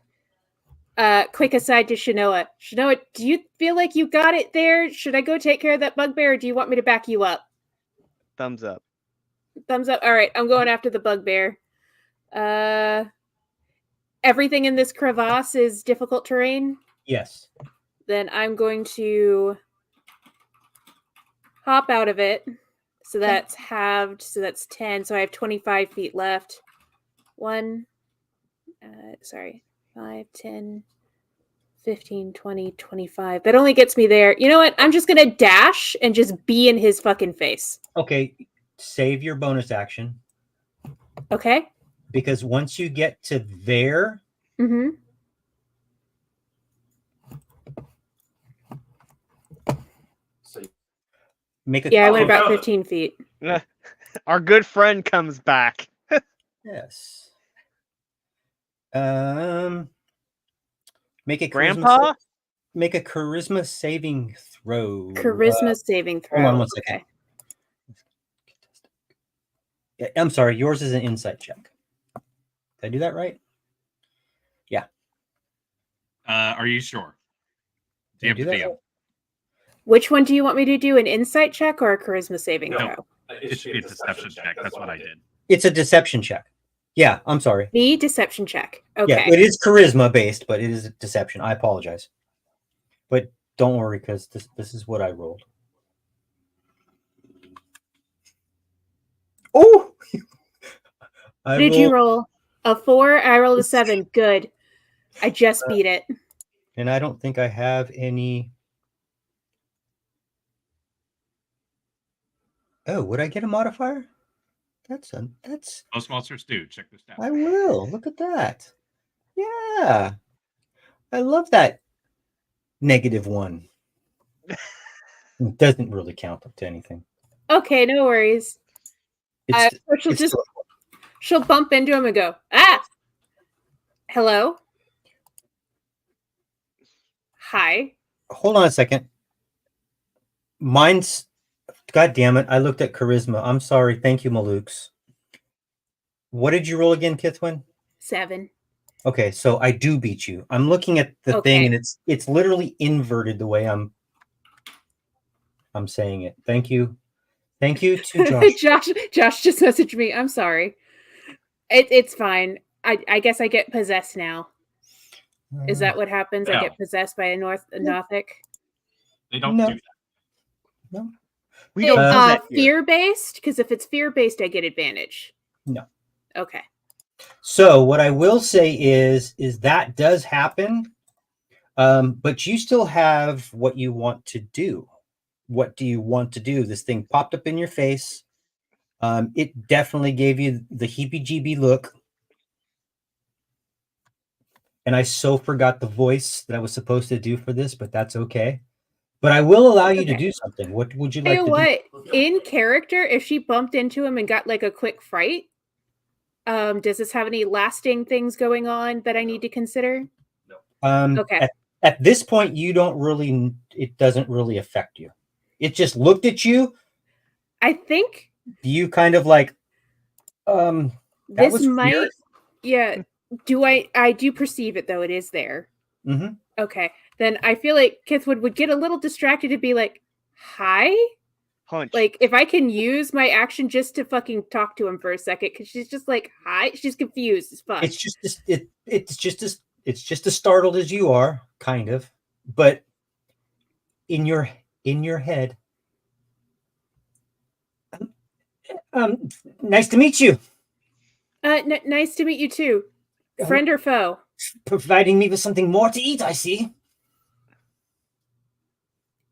Quick aside to Shanoa. Shanoa, do you feel like you got it there? Should I go take care of that bugbear, or do you want me to back you up? Thumbs up. Thumbs up. All right, I'm going after the bugbear. Everything in this crevasse is difficult terrain? Yes. Then I'm going to hop out of it. So that's halved. So that's 10. So I have 25 feet left. 5, 10, 15, 20, 25. That only gets me there. You know what? I'm just going to dash and just be in his fucking face. Okay. Save your bonus action. Okay. Because once you get to there, make a I went about 15 feet. Our good friend comes back. Yes. Make a Grandpa? Make a charisma saving throw. Charisma saving throw. Hold on one second. Okay. Yeah, I'm sorry. Yours is an insight check. Did I do that right? Yeah. Are you sure? Did I do that right? Which one do you want me to do? An insight check or a charisma saving No. throw? It should be a deception check. That's what I did. It's a deception check. Yeah, I'm sorry. Me, deception check. Okay. Yeah, it is charisma based, but it is a deception. I apologize. But don't worry, because this is what I rolled. Oh! What did you roll? A 4? I rolled a 7. Good. I just beat it. And I don't think I have any. Oh, would I get a modifier? That's Most monsters do. Check this out. I will. Look at that. Yeah. I love that -1. It doesn't really count up to anything. Okay, no worries. It's, She'll bump into him and go, ah! Hello? Hi. hold on a second. Mine's, God damn it, I looked at charisma. I'm sorry. Thank you, Malukes. What did you roll again, Kithwin? 7. Okay, so I do beat you. I'm looking at the thing, and it's literally inverted the way I'm saying it. Thank you. Thank you to Josh. Josh just messaged me. I'm sorry. It's fine. I guess I get possessed now. Is that what happens? No. I get possessed by a Nothic? They don't No. do that. No. We don't do that here. Fear-based? Because if it's fear-based, I get advantage. No. Okay. So what I will say is that does happen, but you still have what you want to do. What do you want to do? This thing popped up in your face. It definitely gave you the heebie-jeebie look. And I so forgot the voice that I was supposed to do for this, but that's okay. But I will allow you to do something. What would you like to do? In character, if she bumped into him and got like a quick fright, does this have any lasting things going on that I need to consider? Okay. At this point, you don't really, it doesn't really affect you. It just looked at you. I think you kind of like, this might, weird. Yeah. Do I do perceive it though? It is there. Mm-hmm. Okay. Then I feel like Kithwood would get a little distracted to be like, hi? Punch. Like, if I can use my action just to fucking talk to him for a second, because she's just like, hi? She's confused as fuck. It's just as startled as you are, kind of. But in your head, nice to meet you. Nice to meet you too. Friend or foe? Providing me with something more to eat, I see.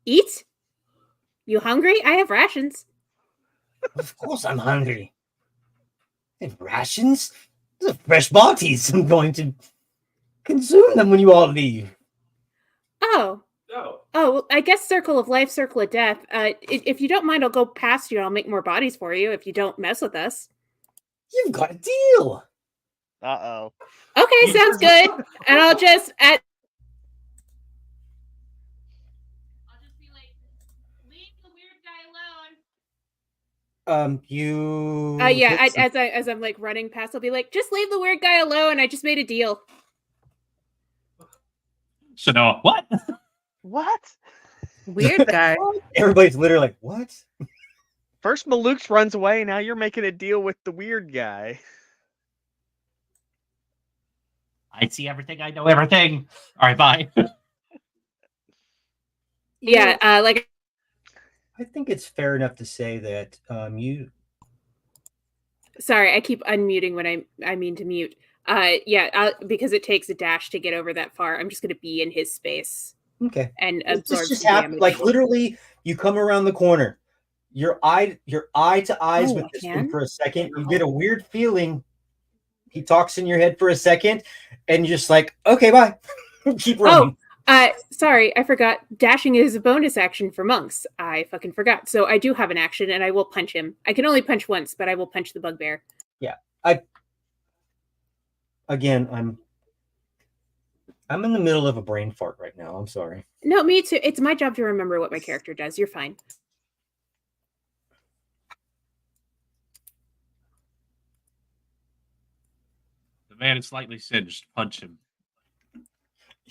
Eat? You hungry? I have rations. Of course I'm hungry. And rations? Those are fresh bodies. I'm going to consume them when you all leave. Oh. Well, I guess circle of life, circle of death. If you don't mind, I'll go past you and I'll make more bodies for you if you don't mess with us. You've got a deal. Uh-oh. Okay, sounds good. And I'll just be like, leave the weird guy alone. As I'm like running past, I'll be like, just leave the weird guy alone. I just made a deal. So no, what? What? Weird guy. Everybody's literally like, what? First Malukes runs away, now you're making a deal with the weird guy. I see everything, I know everything. All right, bye. Yeah, like I think it's fair enough to say that you. Sorry, I keep unmuting when I mean to mute. Because it takes a dash to get over that far. I'm just going to be in his space. Okay. And absorb just happen. Like literally, you come around the corner, your eye to eyes with this thing for a second. You get a weird feeling. He talks in your head for a second, and you're just like, okay, bye. Keep running. Sorry, I forgot. Dashing is a bonus action for monks. I fucking forgot. So I do have an action, and I will punch him. I can only punch once, but I will punch the bugbear. Yeah, I'm in the middle of a brain fart right now. I'm sorry. No, me too. It's my job to remember what my character does. You're fine. The man is slightly singed. Punch him.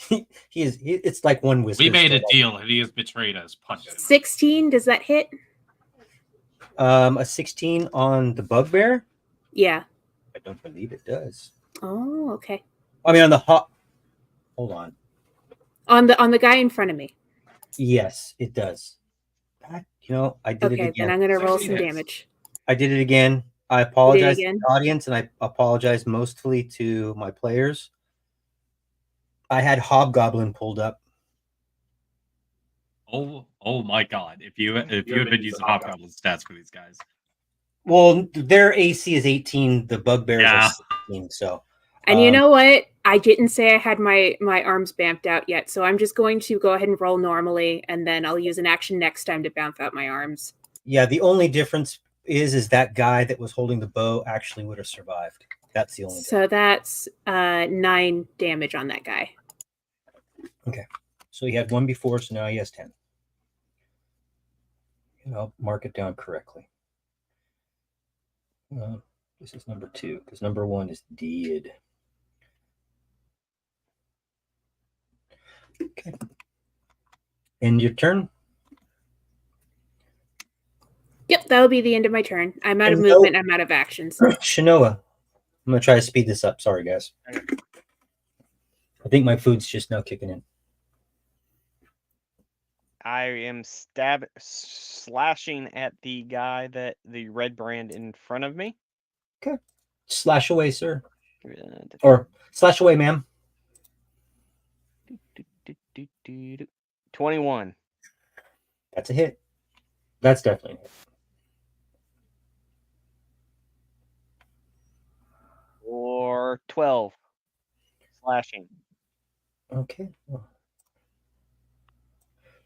It's like one whisper. We made a deal, and he has betrayed us. Punch him. 16, does that hit? A 16 on the bugbear. Yeah. I don't believe it does. Oh, okay. I mean, on the hot. Hold on. On the guy in front of me. Yes, it does. I did it Okay, again. then I'm gonna roll 16 some hits. damage. I did it again. I apologize to again? the audience, and I apologize mostly to my players. I had Hobgoblin pulled up. Oh my God! If you had been using Hobgoblin stats for these guys, Well, their AC is 18. The bugbears Yeah. are 16. So, And you know what? I didn't say I had my arms bamped out yet, so I'm just going to go ahead and roll normally, and then I'll use an action next time to bamp out my arms. yeah, the only difference is that guy that was holding the bow actually would have survived. That's the only difference. So that's 9 damage on that guy. So he had 1 before, so now he has 10. And I'll mark it down correctly. This is number 2 because number 1 is dead. Okay. End your turn. Yep, that'll be the end of my turn. I'm out of And movement. I'm out of actions. Shinoa, I'm gonna try to speed this up. Sorry, guys. I think my food's just now kicking in. I am slashing at the guy the red brand in front of me. Slash away, sir. Or slash away, ma'am. 21. That's a hit. That's definitely a hit. Or 12. Slashing. Okay.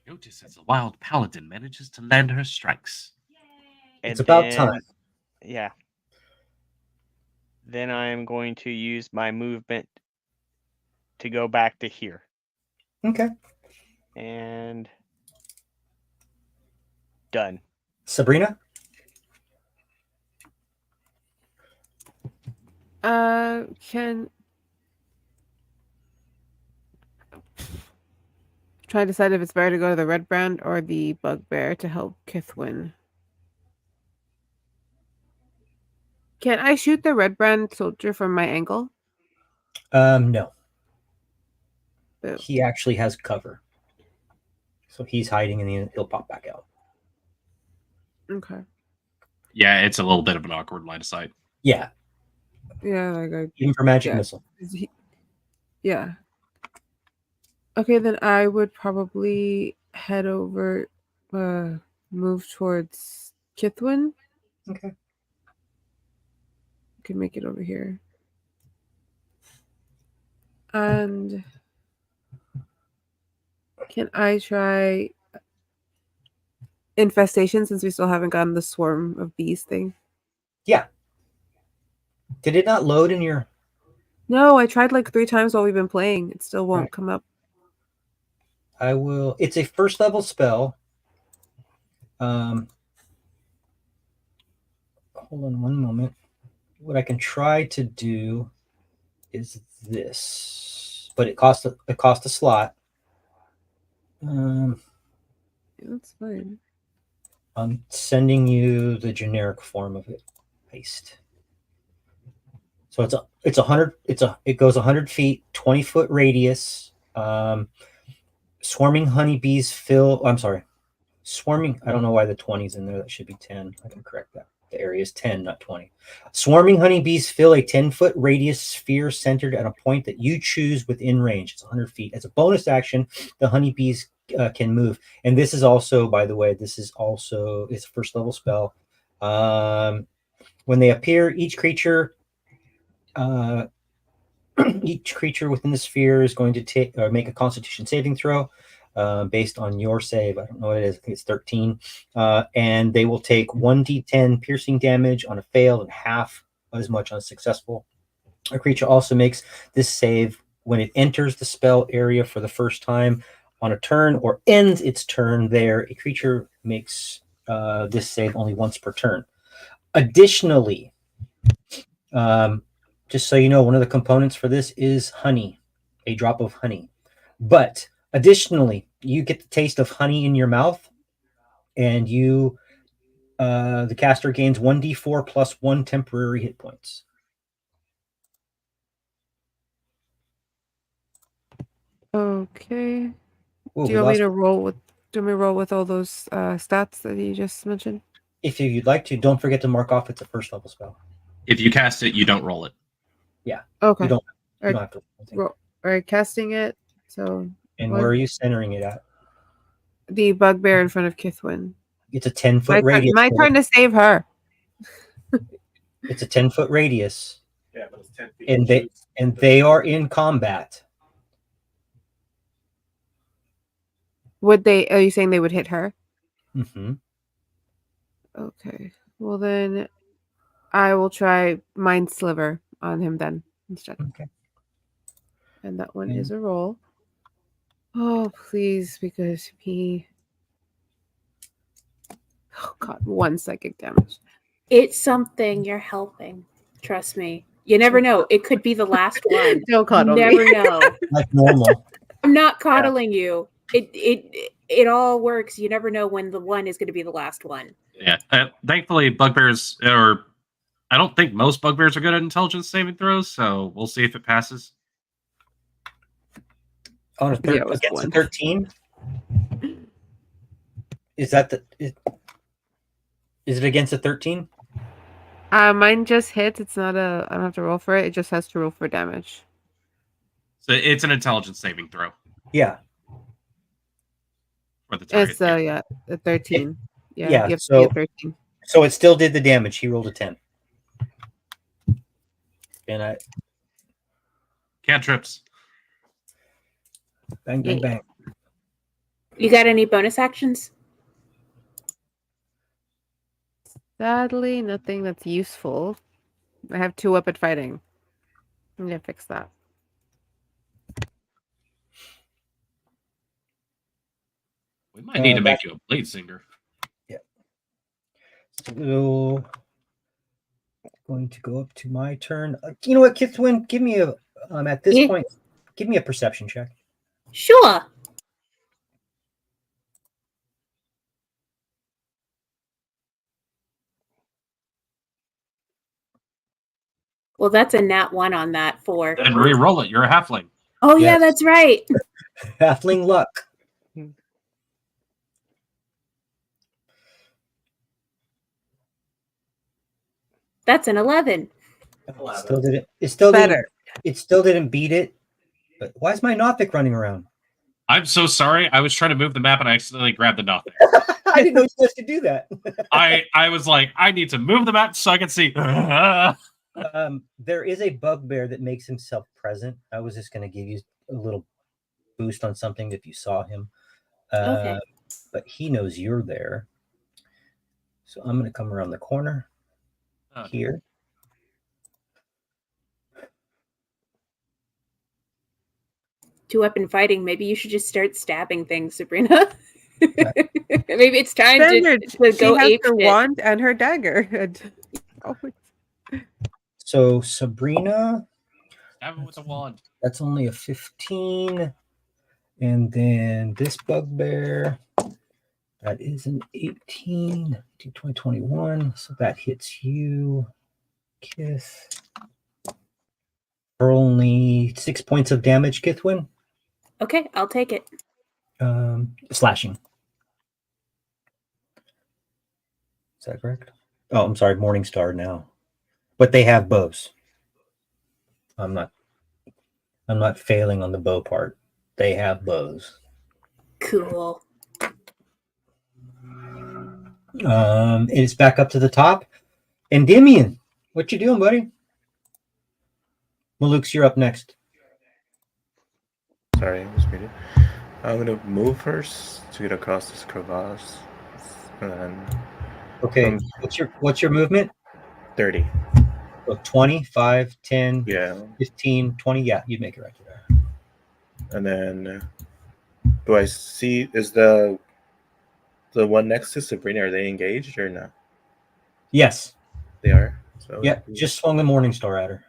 notice as the wild paladin manages to land her strikes. It's about time. Yeah. Then I'm going to use my movement to go back to here. Okay. And done. Sabrina? Can try to decide if it's better to go to the red brand or the bugbear to help Kithwin. Can I shoot the red brand soldier from my angle? No. Boo. He actually has cover. So he's hiding and he'll pop back out. Okay. Yeah, it's a little bit of an awkward line of sight. Yeah. Yeah, like Even for magic yeah. missile. Yeah. Okay, then I would probably head over, move towards Kithwin. Okay. Can make it over here. And can I try infestation since we still haven't gotten the swarm of bees thing? Yeah. Did it not load in your... No, I tried like 3 times while we've been playing. It still won't come up. I will... It's a first level spell. Hold on one moment. What I can try to do is this, but it costs a slot. That's fine. I'm sending you the generic form of it. Paste. So it goes 100 feet, 20-foot radius. Swarming honeybees fill. I'm sorry. Swarming. I don't know why the 20's in there. That should be 10. I can correct that. The area is 10, not 20. Swarming honeybees fill a 10-foot radius sphere centered at a point that you choose within range. It's 100 feet. As a bonus action, the honeybees can move. And this is also, by the way, it's a first level spell. When they appear, each creature within the sphere is going to make a Constitution saving throw. Based on your save. I don't know what it is. I think it's 13. And they will take 1d10 piercing damage on a fail and half as much on a successful. A creature also makes this save when it enters the spell area for the first time on a turn or ends its turn there. A creature makes this save only once per turn. Additionally, just so you know, one of the components for this is honey, a drop of honey. But additionally, you get the taste of honey in your mouth, and the caster gains 1d4 plus 1 temporary hit points. Okay. Ooh, Do you want me to roll with? Do you want me to roll with all those stats that you just mentioned? If you'd like to, don't forget to mark off it's a first level spell. If you cast it, you don't roll it. Okay. You don't All have to roll anything. All right, casting it. So And what? where are you centering it at? The bugbear in front of Kithwin. It's a 10-foot radius. My turn to save her. It's a 10-foot radius, Yeah, but it's 10 feet. and they are in combat. Would they? Are you saying they would hit her? Mm-hmm. Okay. Well then, I will try Mind Sliver on him then instead. Okay. And that one is a roll. Oh please, because he. Oh god, 1 psychic damage. It's something you're helping. Trust me. You never know. It could be the last one. Don't You coddle never me. know. Like normal. I'm not coddling you. It all works. You never know when the one is going to be the last one. Yeah. Thankfully, bugbears, or I don't think most bugbears are good at intelligence saving throws, so we'll see if it passes. On a Yeah, it was against a one. 13? Is that is it against a 13? Mine just hits. It's not a. I don't have to roll for it. It just has to roll for damage. So it's an intelligence saving throw Yeah. for the target. It's a 13. Yeah, yeah, you have to so- be a 13. So it still did the damage. He rolled a 10. And Cantrips. bang, bang, bang. You got any bonus actions? Sadly, nothing that's useful. I have 2 weapon fighting. I'm gonna fix that. We might need to make you a blade singer. So going to go up to my turn. You know what, Kithwin? Give me a at this Yeah. point, give me a perception check. Sure. Well, that's a nat 1 on that 4. And re-roll it. You're a halfling. Oh, yeah, Yes. that's right. Halfling luck. That's an 11. Still didn't. It still Better. didn't. It still didn't beat it. But why is my Nothic running around? I'm so sorry. I was trying to move the map and I accidentally grabbed the Nothic. I didn't know you guys could do that. I was like, I need to move the map so I can see. There is a bugbear that makes himself present. I was just going to give you a little boost on something if you saw him. Okay. But he knows you're there. So I'm going to come around the corner here. Two weapon fighting. Maybe you should just start stabbing things, Sabrina. Maybe it's time Standard. to She go has ape her shit. wand and her dagger. Oh, So Sabrina, Stab him with a wand. that's only a 15. And then this bugbear, that is an 18, 20, 21. So that hits you, Kith. For only 6 points of damage, Kithwin. Okay, I'll take it. Slashing. Is that correct? Oh, I'm sorry, Morningstar now. But they have bows. I'm not failing on the bow part. They have bows. Cool. It's back up to the top. Endymion, what you doing, buddy? Malux, you're up next. Sorry, I was muted. I'm gonna move first to get across this crevasse, and then Okay, what's your movement? 30. So 20, 5, 10, Yeah, 15, 20. Yeah, you'd make it right there. and then do I see? Is the one next to Sabrina? Are they engaged or not? Yes. They are. So Yeah, just swung the Morningstar at her.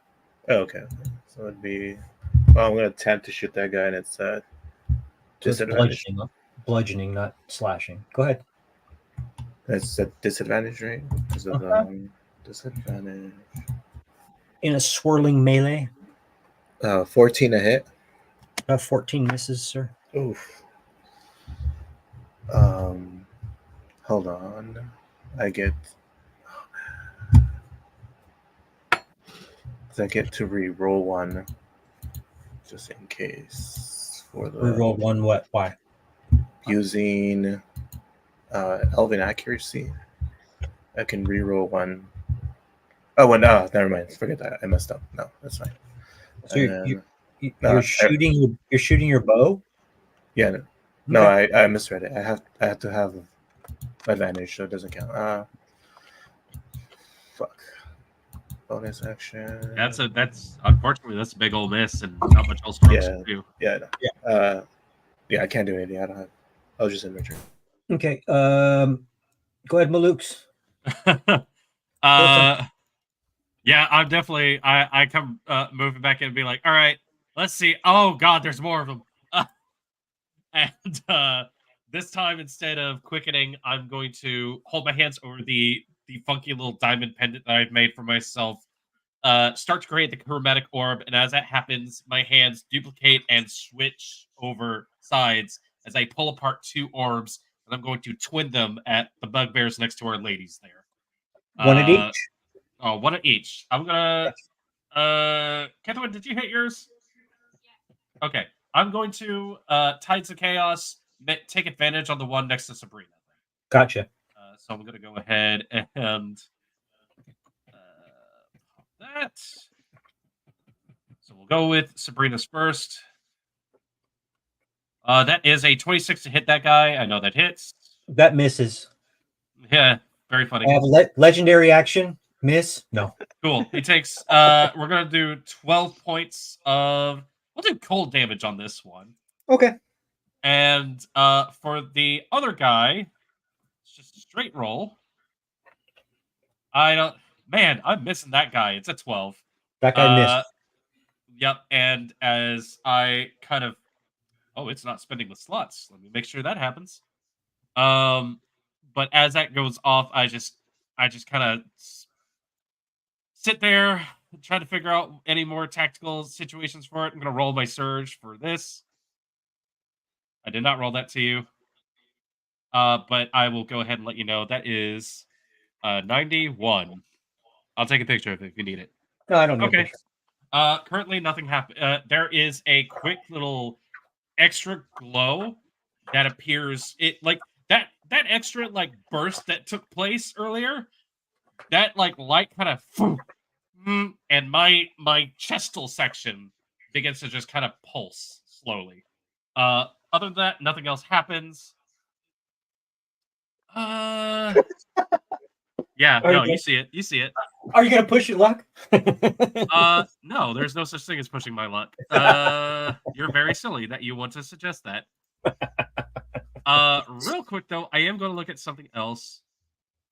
Oh, okay. So it'd be. Well, I'm gonna attempt to shoot that guy, and it's So it's Disadvantage. bludgeoning, not slashing. Go ahead. That's a disadvantage, right? Because of disadvantage. In a swirling melee, 14 a hit. 14 misses, sir. Oof. Hold on. I get to re-roll one just in case for the Reroll one. What? Why? using Elven accuracy. I can re-roll one. Oh, well, no, never mind. Forget that. I messed up. No, that's fine. So And you're no, shooting. You're shooting your bow. yeah, no, I misread it. I have to have advantage, so it doesn't count. Fuck. Bonus action. That's unfortunately that's a big old miss and not much else for us to do. Yeah. Yeah, I can't do anything. I don't have. I was just in my turn. Okay. Go ahead, Malukes. Yeah, I'm definitely. I come moving back in and be like, all right, let's see. Oh God, there's more of them. And this time, instead of quickening, I'm going to hold my hands over the funky little diamond pendant that I've made for myself. Start to create the chromatic orb, and as that happens, my hands duplicate and switch over sides as I pull apart two orbs, and I'm going to twin them at the bugbears next to our ladies there. One at each. Oh, one at each. I'm gonna. Catherine, did you hit yours? Okay, I'm going to Tides of Chaos take advantage on the one next to Sabrina. Gotcha. So I'm gonna go ahead and that. So we'll go with Sabrina's first. That is a 26 to hit that guy. I know that hits. That misses. Yeah, very funny. I have legendary action. Miss. No. Cool. He takes. We're gonna do 12 points of. We'll do cold damage on this one. Okay. And for the other guy, it's just a straight roll. I don't. Man, I'm missing that guy. It's a 12. That guy missed. Yep. And as I kind of. Oh, it's not spending the slots. Let me make sure that happens. But as that goes off, I just kind of sit there, try to figure out any more tactical situations for it. I'm gonna roll my surge for this. I did not roll that to you. But I will go ahead and let you know that is 91. I'll take a picture of it if you need it. No, I don't need a Okay. picture. Currently nothing happened. There is a quick little extra glow that appears. It like that extra like burst that took place earlier. That like light kind of and my chestal section begins to just kind of pulse slowly. Other than that, nothing else happens. Yeah, no, you see it. You see it. Are you gonna push it, Luck? No, there's no such thing as pushing my luck. You're very silly that you want to suggest that. Real quick though, I am going to look at something else.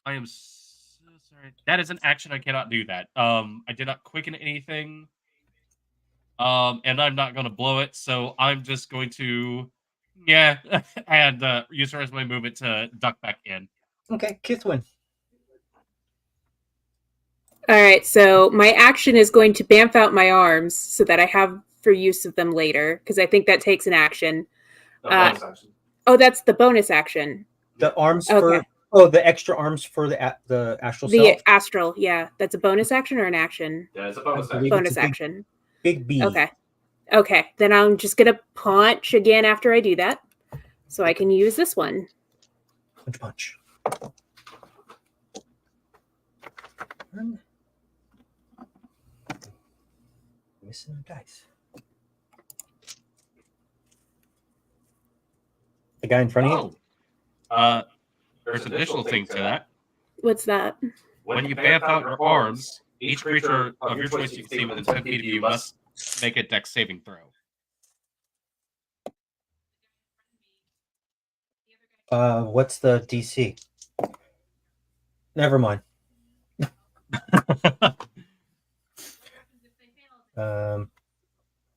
I am so sorry. That is an action. I cannot do that. I did not quicken anything. And I'm not going to blow it, so I'm just going to, and use her as my movement to duck back in. Okay, Kithwin. All right, so my action is going to bamf out my arms so that I have for use of them later, because I think that takes an action. Bonus action. Oh, that's the bonus action. The arms Okay. for the extra arms for the astral The self. astral, yeah. That's a bonus action or an action? Yeah, it's a bonus I action. believe Bonus it's a action. Big B. Okay. Then I'm just gonna punch again after I do that, so I can use this one. Punch. Missing the dice. The guy in front of you. There's an additional thing to that. What's that? When you bamf out your arms, each creature of your choice you can see within 10 feet of you must make a dex saving throw. What's the DC? Never mind.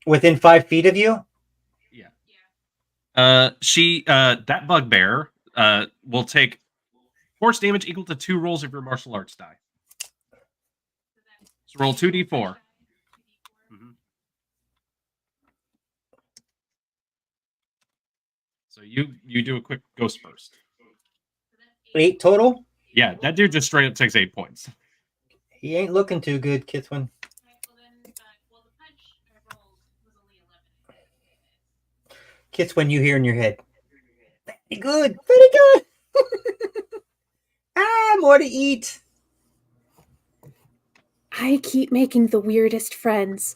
Within 5 feet of you? Yeah. That bugbear will take force damage equal to 2 rolls of your martial arts die. So roll 2d4. Mm-hmm. So you do a quick ghost burst. 8 total. Yeah, that dude just straight up takes 8 points. He ain't looking too good, Kithwin. Kithwin, you hear in your head. Very good, very good. More to eat. I keep making the weirdest friends.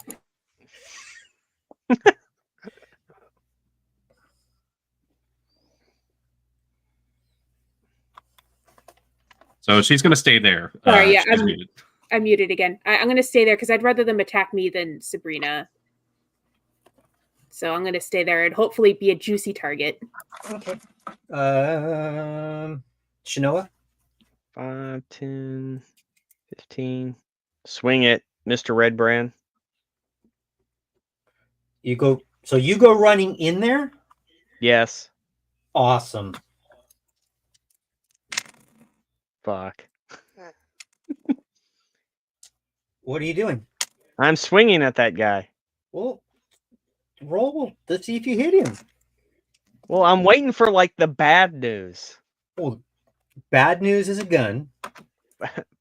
So she's going to stay there. Sorry, yeah, she's muted. I'm muted again. I'm going to stay there because I'd rather them attack me than Sabrina. So I'm going to stay there and hopefully be a juicy target. Okay. Shanoa? 5, 10, 15. Swing it, Mr. Redbrand. You go running in there? Yes. Awesome. Fuck. What are you doing? I'm swinging at that guy. Well, roll. Let's see if you hit him. Well, I'm waiting for like the bad news. Well, bad news is a gun.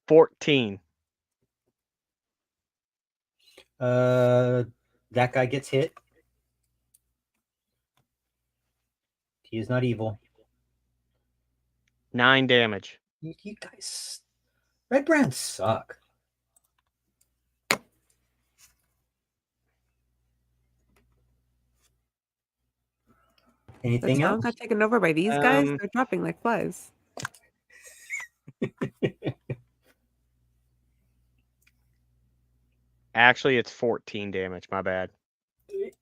14. That guy gets hit. He is not evil. 9 damage. You guys, Red Brands suck. Anything The town else? got taken over by these guys. Um, They're dropping like flies. Actually, it's 14 damage. My bad.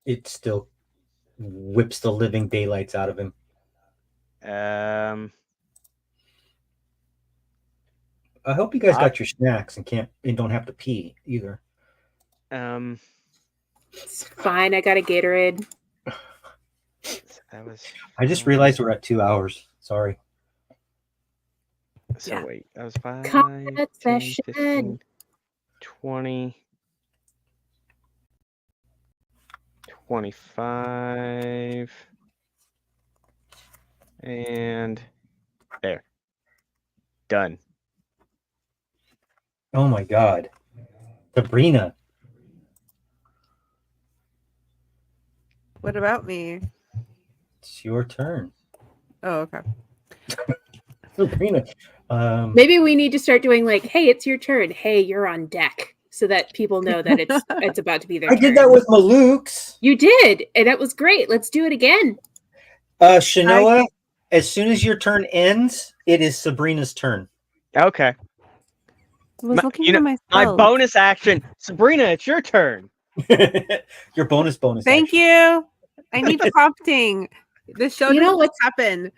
It still whips the living daylights out of him. I hope you guys got your snacks and don't have to pee either. It's fine. I got a Gatorade. That was. I just realized we're at 2 hours. Sorry. So Yeah. wait, that was 5, Combat 10, session. 15, 20, 25, and there. Done. Oh my God. Sabrina. What about me? It's your turn. Oh, okay. Sabrina. Maybe we need to start doing like, hey, it's your turn. Hey, you're on deck. So that people know that it's about to be their I turn. did that with Maluk's. You did, and that was great. Let's do it again. Shanoa, as soon as your turn ends, it is Sabrina's turn. Okay. I was looking you at know, my My spells. bonus action. Sabrina, it's your turn. Your bonus. Thank action. you. I need prompting. This show You know doesn't what's- happen.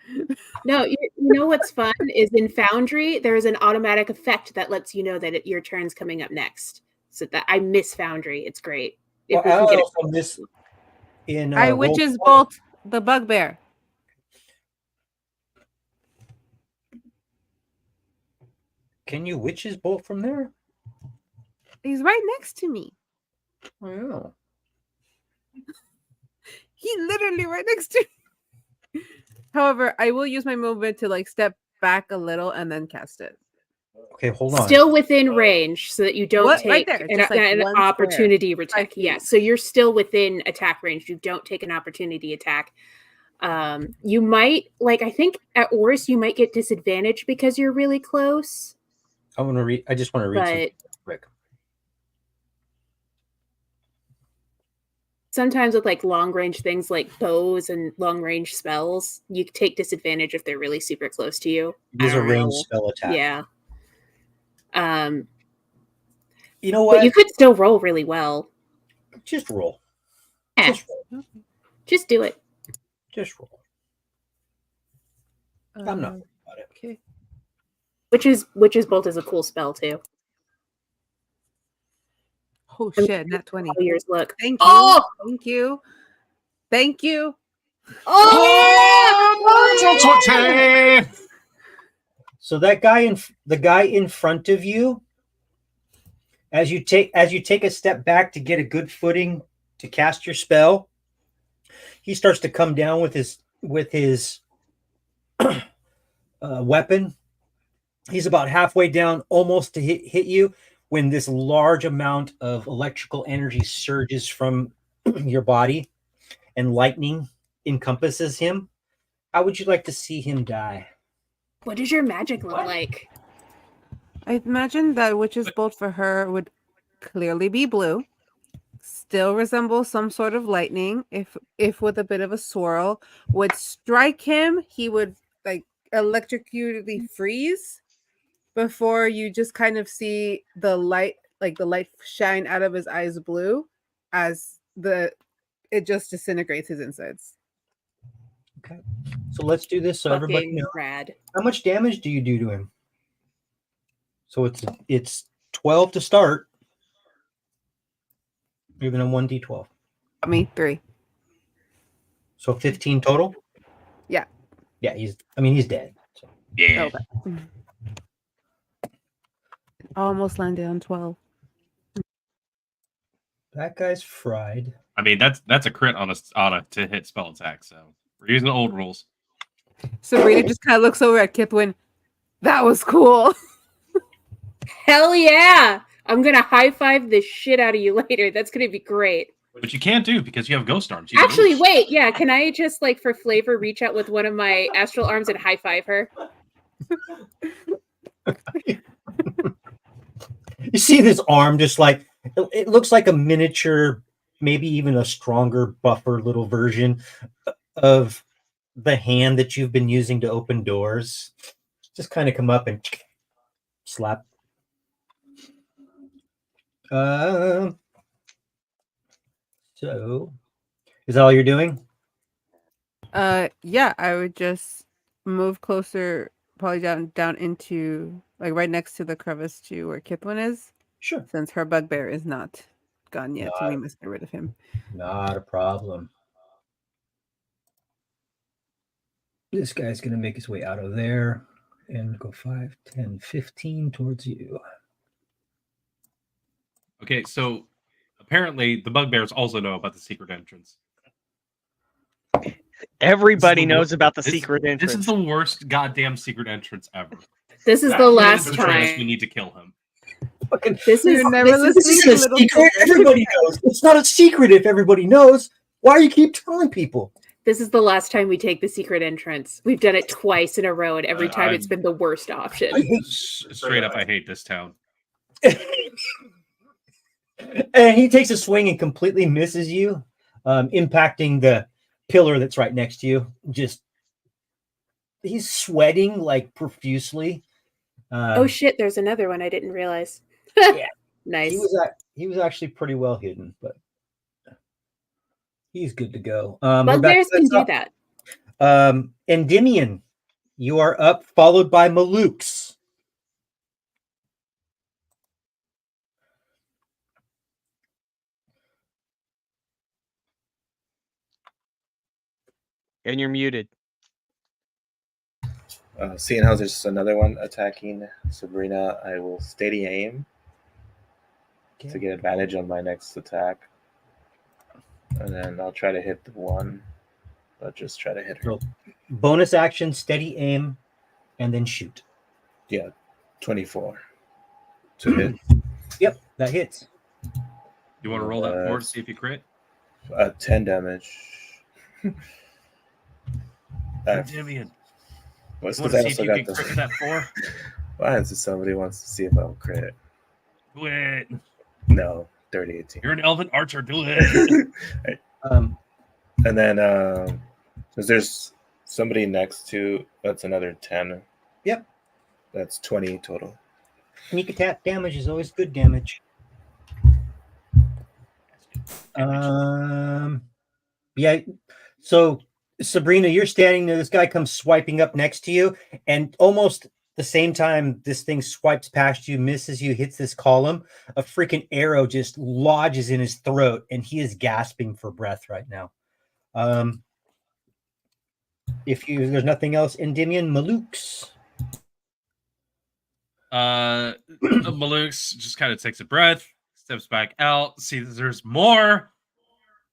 No, you know what's fun is in Foundry, there is an automatic effect that lets you know that your turn's coming up next. So that I miss Foundry. It's great. If we can get it. From this in I Roll witches 20. bolt the bugbear. Can you witches bolt from there? He's right next to me. Oh. He's literally right next to me. However, I will use my movement to like step back a little and then cast it. Okay, hold on. Still within range so that you don't What? Right take there, an, just like an one opportunity square. attack. 5 feet. Yeah, so you're still within attack range. You don't take an opportunity attack. You might, like, I think at worst you might get disadvantage because you're really close. I just want to read But something quick. sometimes with like long range things like bows and long range spells, you take disadvantage if they're really super close to you. It is I a don't ranged know. spell attack. Yeah. You know what? But you could still roll really well. Just roll. Yeah. Just roll. Just do it. Just roll. I'm not worried about it. Okay. Witch's Bolt is a cool spell too. Oh shit, not 20. How yours look. Thank you. Oh! Thank you. Thank you. Oh Natural 20! So that guy the guy in front of you, as you take a step back to get a good footing to cast your spell, he starts to come down with his weapon. He's about halfway down, almost to hit you, when this large amount of electrical energy surges from your body and lightning encompasses him. How would you like to see him die? What does your magic look like? I imagine that witch's bolt for her would clearly be blue, still resemble some sort of lightning, if with a bit of a swirl, would strike him, he would like electrocutedly freeze before you just kind of see the light, like the light shine out of his eyes blue as it just disintegrates his insides. Okay. So let's do this so everybody Fucking knows. rad. How much damage do you do to him? So it's 12 to start. You're gonna 1d12. Me 3. So 15 total? Yeah. Yeah, he's dead. So. Yeah. Okay. Almost landed on 12. That guy's fried. I mean, that's a crit on a to hit spell attack, so we're using the old rules. Sabrina just kind of looks over at Kithwin. That was cool. Hell yeah! I'm gonna high five the shit out of you later. That's gonna be great. But you can't do because you have ghost arms. You can Actually, reach. wait, yeah, can I just like for flavor reach out with one of my astral arms and high five her? You see this arm just like it looks like a miniature, maybe even a stronger, buffer little version of the hand that you've been using to open doors. Just kind of come up and slap. So is that all you're doing? Yeah, I would just move closer, probably down into like right next to the crevice to where Kithwin is, Sure. since her bugbear is not gone yet, so we must get rid of him. Not a problem. This guy's going to make his way out of there and go 5, 10, 15 towards you. Okay, so apparently the bugbears also know about the secret entrance. Everybody This is the knows about the this- secret entrance. This is the worst goddamn secret entrance ever. This is That the man last betrayed us. We time. need to kill him. Fucking, This is You're never this is this listening isn't to a little secret. Peter. Everybody knows. It's not a secret if everybody knows. Why do you keep telling people? this is the last time we take the secret entrance. We've done it twice in a row, and every time it's been the worst option. I hate Straight up, I hate this town. And he takes a swing and completely misses you, impacting the pillar that's right next to you. Just he's sweating like profusely. Oh shit! There's another one I didn't realize. Yeah. Nice. He was actually pretty well hidden, but he's good to go. We're back Bugbears to the can do top. that. Endymion, you are up, followed by Malukes. And you're muted. Seeing how there's another one attacking Sabrina, I will steady aim to get advantage on my next attack. And then I'll try to hit the one. I'll just try to hit her. Bonus action, steady aim, and then shoot. Yeah, 24 to hit. Yep, that hits. You want to roll that forward to see if you crit? 10 damage. Endymion. What's You want because to I see if also you got can the. crit that 4? Why is it somebody wants to see if I'll crit? Do it. No, 30-18. You're an elven archer. Do it. Um, And then, because there's somebody next to, that's another 10. Yep. That's 20 total. sneak attack damage is always good damage. Yeah. So Sabrina, you're standing there. This guy comes swiping up next to you, and almost the same time this thing swipes past you, misses you, hits this column, a freaking arrow just lodges in his throat, and he is gasping for breath right now. If there's nothing else, Endymion, Malukes. Malux just kind of takes a breath, steps back out, sees there's more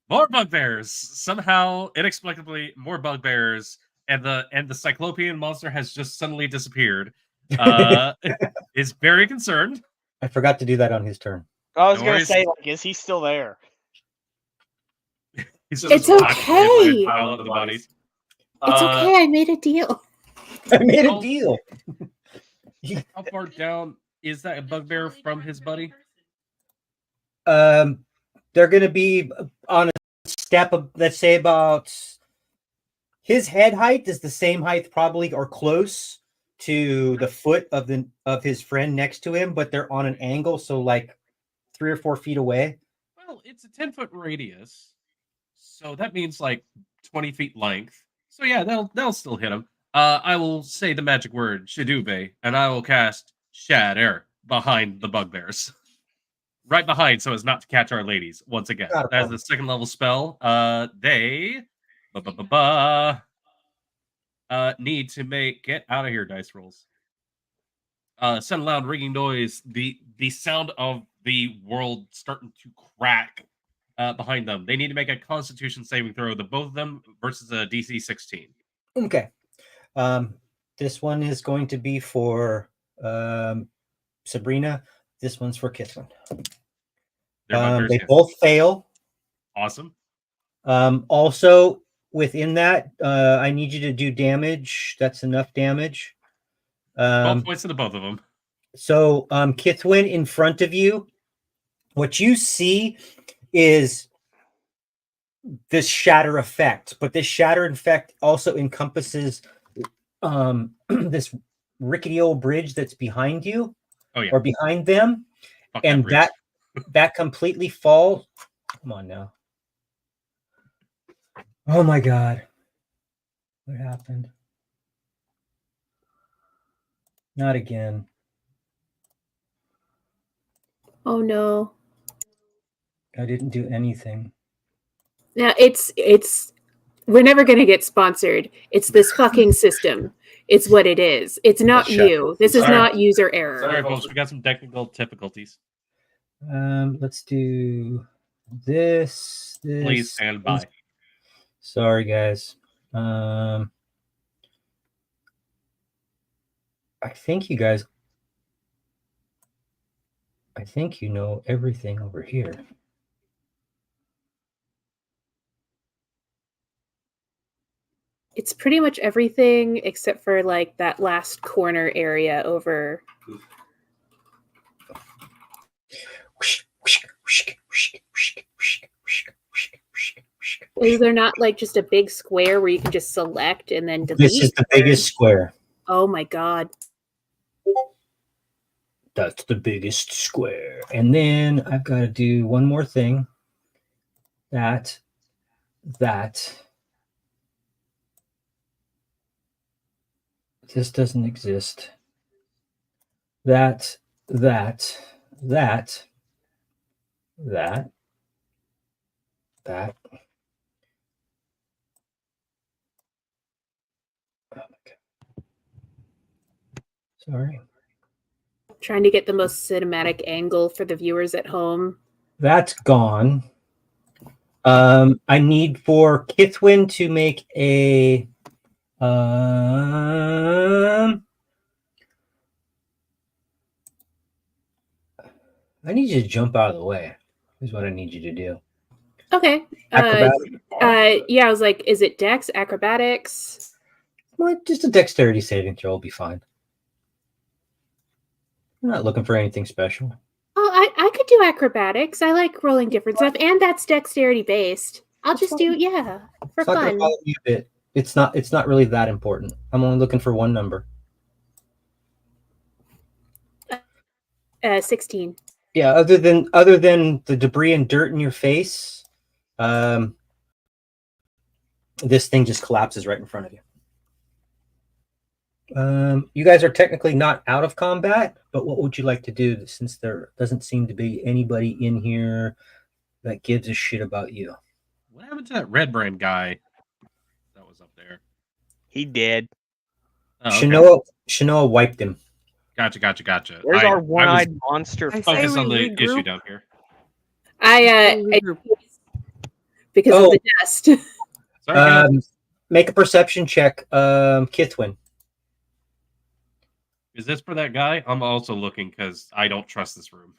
bugbears. Somehow, inexplicably, more bugbears, and the cyclopean monster has just suddenly disappeared. Is very concerned. I forgot to do that on his turn. I was No gonna worries. say, like, is he still there? He's It's just watching okay. the pile of the bodies. It's okay. I made a deal. I made a Oh. deal. How far down is that bugbear from his buddy? They're going to be on a step of, let's say, about his head height is the same height, probably, or close to the foot of his friend next to him, but they're on an angle, so like 3 or 4 feet away. Well, it's a 10-foot radius, so that means like 20 feet length. So yeah, they'll still hit him. I will say the magic word Shadube, and I will cast Shatter behind the bugbears. Right behind, so as not to catch our ladies once again. Not a That's problem. the second level spell. They need to get out of here, dice rolls. Send a loud ringing noise. The sound of the world starting to crack behind them. They need to make a Constitution saving throw. The both of them versus a DC 16. Okay. This one is going to be for Sabrina. This one's for Kithwin. They both fail. Awesome. Also, within that, I need you to do damage. That's enough damage. 12 points to the both of them. So, Kithwin, in front of you, what you see is this shatter effect, but this shatter effect also encompasses this rickety old bridge that's behind you, or behind them. Fuck and that that completely falls. Come on now. Oh my god. What happened? Not again. Oh no. I didn't do anything. Now it's we're never gonna get sponsored. It's this fucking system. It's what it is. It's not you. This is not user error. Sorry, folks. We got some technical difficulties. Let's do this. Please stand by. Sorry, guys. I think you know everything over here. It's pretty much everything except for like that last corner area over. Is there not like just a big square where you can just select and then delete? This is the biggest square. Oh my god. That's the biggest square. And then I've got to do one more thing. That. This doesn't exist. That. Sorry. Trying to get the most cinematic angle for the viewers at home. That's gone. I need for Kithwin to make a I need you to jump out of the way. Is what I need you to do. Okay. Yeah, I was like, is it Dex, acrobatics? Well, just a dexterity saving throw will be fine. I'm not looking for anything special. Oh, I could do acrobatics. I like rolling different stuff, and that's dexterity based. I'll just do for It's not gonna fun. bother me a bit. It's not really that important. I'm only looking for one number. 16. Yeah, other than the debris and dirt in your face, this thing just collapses right in front of you. You guys are technically not out of combat, but what would you like to do since there doesn't seem to be anybody in here that gives a shit about you? What happened to that red brand guy that was up there? He did. Oh, okay. Shanoa wiped him. Gotcha. Where's our I was one-eyed monster? I say focused we on the issue regroup. down here. I Regroup. because of the dust. Sorry, Cal. Make a perception check, Kithwin. Is this for that guy? I'm also looking because I don't trust this room.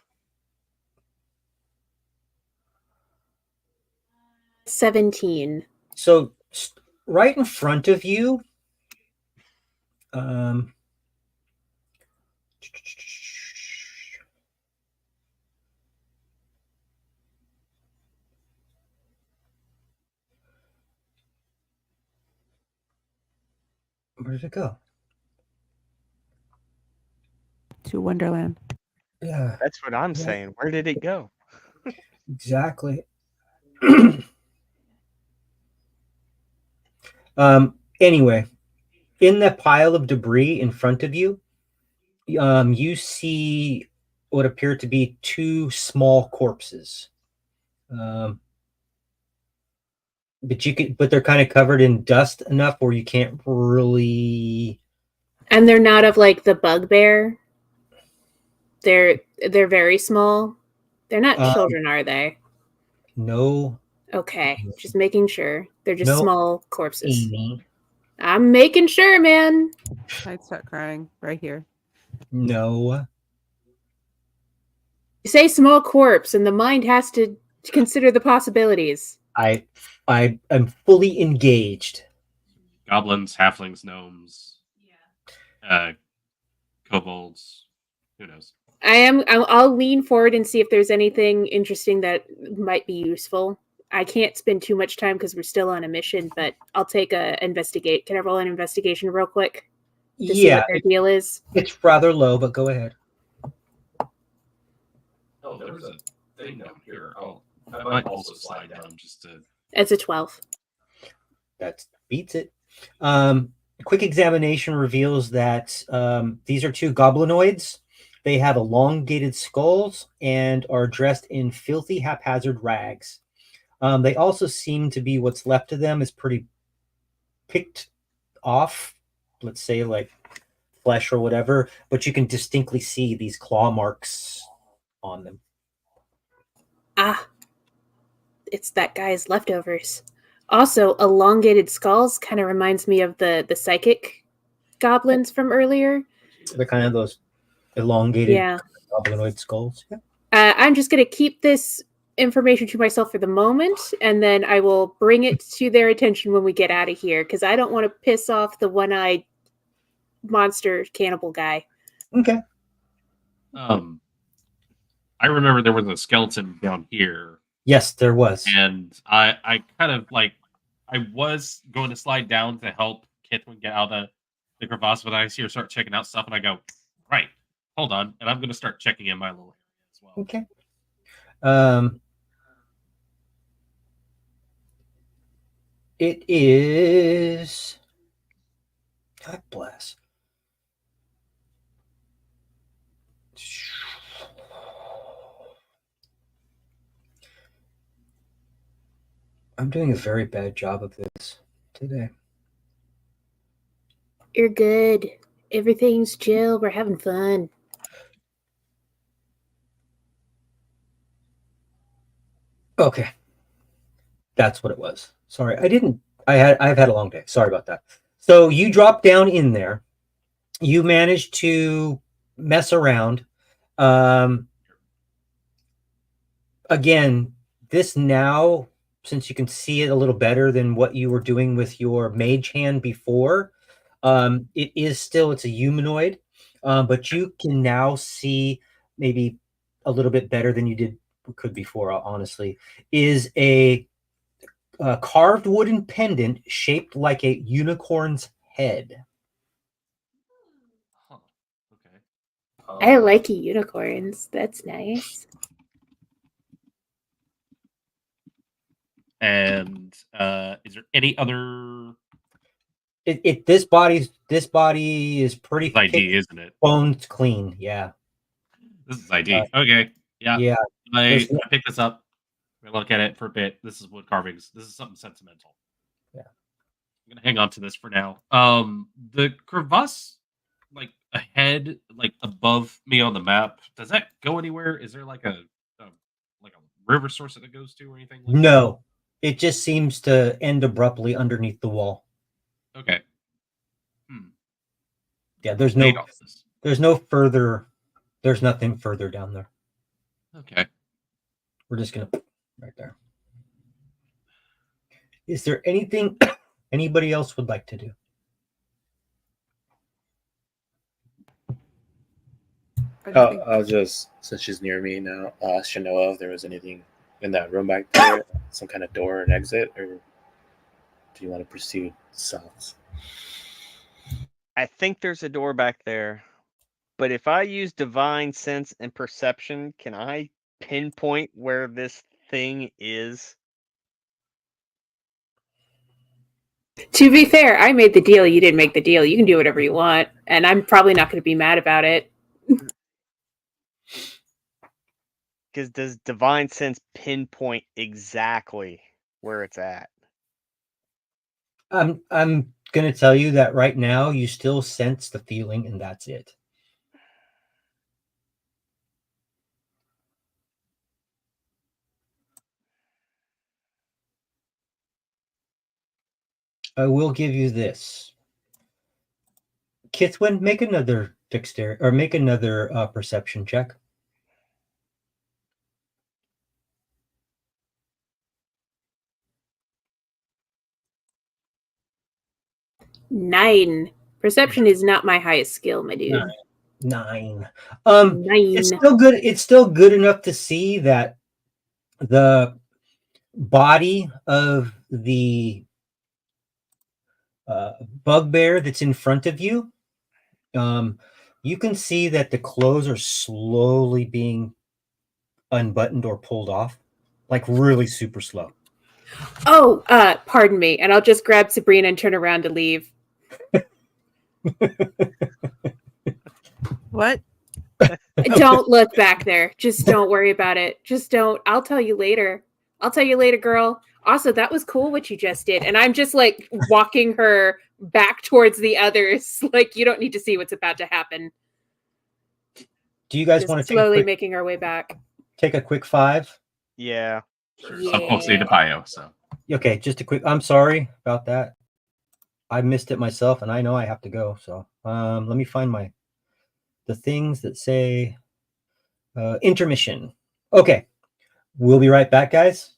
17. So right in front of you, where did it go? To Wonderland. Yeah, That's what I'm saying. Where did it go? exactly. Anyway, in the pile of debris in front of you, you see what appear to be two small corpses. But they're kind of covered in dust enough where you can't really. And they're not of like the bugbear. They're very small. They're not children, are they? No. Okay, just making sure. They're just No. small corpses. Amy. I'm making sure, man. I'd start crying right here. No. You say small corpse, and the mind has to consider the possibilities. I am fully engaged. Goblins, halflings, gnomes, kobolds. Who knows? I'll lean forward and see if there's anything interesting that might be useful. I can't spend too much time because we're still on a mission, but I'll take a investigate. Can I roll an investigation real quick to see what their deal is? It's rather low, but go ahead. Oh, there was a thing down here. I might also slide down just to. It's a 12. That beats it. Quick examination reveals that these are two goblinoids. They have elongated skulls and are dressed in filthy, haphazard rags. They also seem to be, what's left of them is pretty picked off, let's say like flesh or whatever, but you can distinctly see these claw marks on them. Ah, it's that guy's leftovers. Also, elongated skulls kind of reminds me of the psychic goblins from earlier. They're kind of those elongated goblinoid skulls. Yeah. I'm just going to keep this information to myself for the moment, and then I will bring it to their attention when we get out of here, because I don't want to piss off the one-eyed monster cannibal guy. Okay. I remember there was a skeleton down here. Yes, there was. And I kind of like, I was going to slide down to help Kithwin get out of the crevasse, but I see her start checking out stuff, and I go, right, hold on, and I'm going to start checking in my little area as well. Okay. It is. God bless. I'm doing a very bad job of this today. You're good. Everything's chill. We're having fun. Okay. That's what it was. Sorry. I've had a long day. Sorry about that. So you drop down in there. You manage to mess around. Again, this now, since you can see it a little better than what you were doing with your mage hand before, it's a humanoid, but you can now see maybe a little bit better than you could before, honestly, is a carved wooden pendant shaped like a unicorn's head. Huh. Okay. I like unicorns. That's nice. And is there any other? This body is pretty ID, isn't it? bones clean. Yeah. This is ID. Okay. Yeah. Yeah. I picked this up. I look at it for a bit. This is wood carvings. This is something sentimental. Yeah. gonna hang on to this for now. The crevasse, like ahead, like above me on the map, does that go anywhere? Is there like a river source that it goes to or anything like No, it just seems to end abruptly underneath the wall. that? Okay. Yeah, there's Lead no off this. there's no further there's nothing further down there. Okay. We're just gonna right there. Is there anything anybody else would like to do? I just think I'll just, since she's near me now, should know if there was anything in that room back there, some kind of door and exit, or do you want to proceed south? I think there's a door back there. But if I use divine sense and perception, can I pinpoint where this thing is? To be fair, I made the deal. You didn't make the deal. You can do whatever you want, and I'm probably not going to be mad about it. Because does divine sense pinpoint exactly where it's at? I'm gonna tell you that right now you still sense the feeling, and that's it. I will give you this. Kithwin, make another dexterity or make another perception check. Nine. Perception is not my highest skill, my dude. 9. Nine. It's still good. It's still good enough to see that the body of the bugbear that's in front of you, you can see that the clothes are slowly being unbuttoned or pulled off, like really super slow. Oh, pardon me, and I'll just grab Sabrina and turn around to leave. what? Don't look back there. Just don't worry about it. Just don't. I'll tell you later. I'll tell you later, girl. Also, that was cool what you just did. And I'm just like walking her back towards the others. Like, you don't need to see what's about to happen. Do you guys Just want to slowly making our way back. take a quick 5? Yeah. Sure. I'm close to bio, so. Okay, just a quick. I'm sorry about that. I missed it myself, and I know I have to go. So let me find the things that say intermission. Okay, we'll be right back, guys.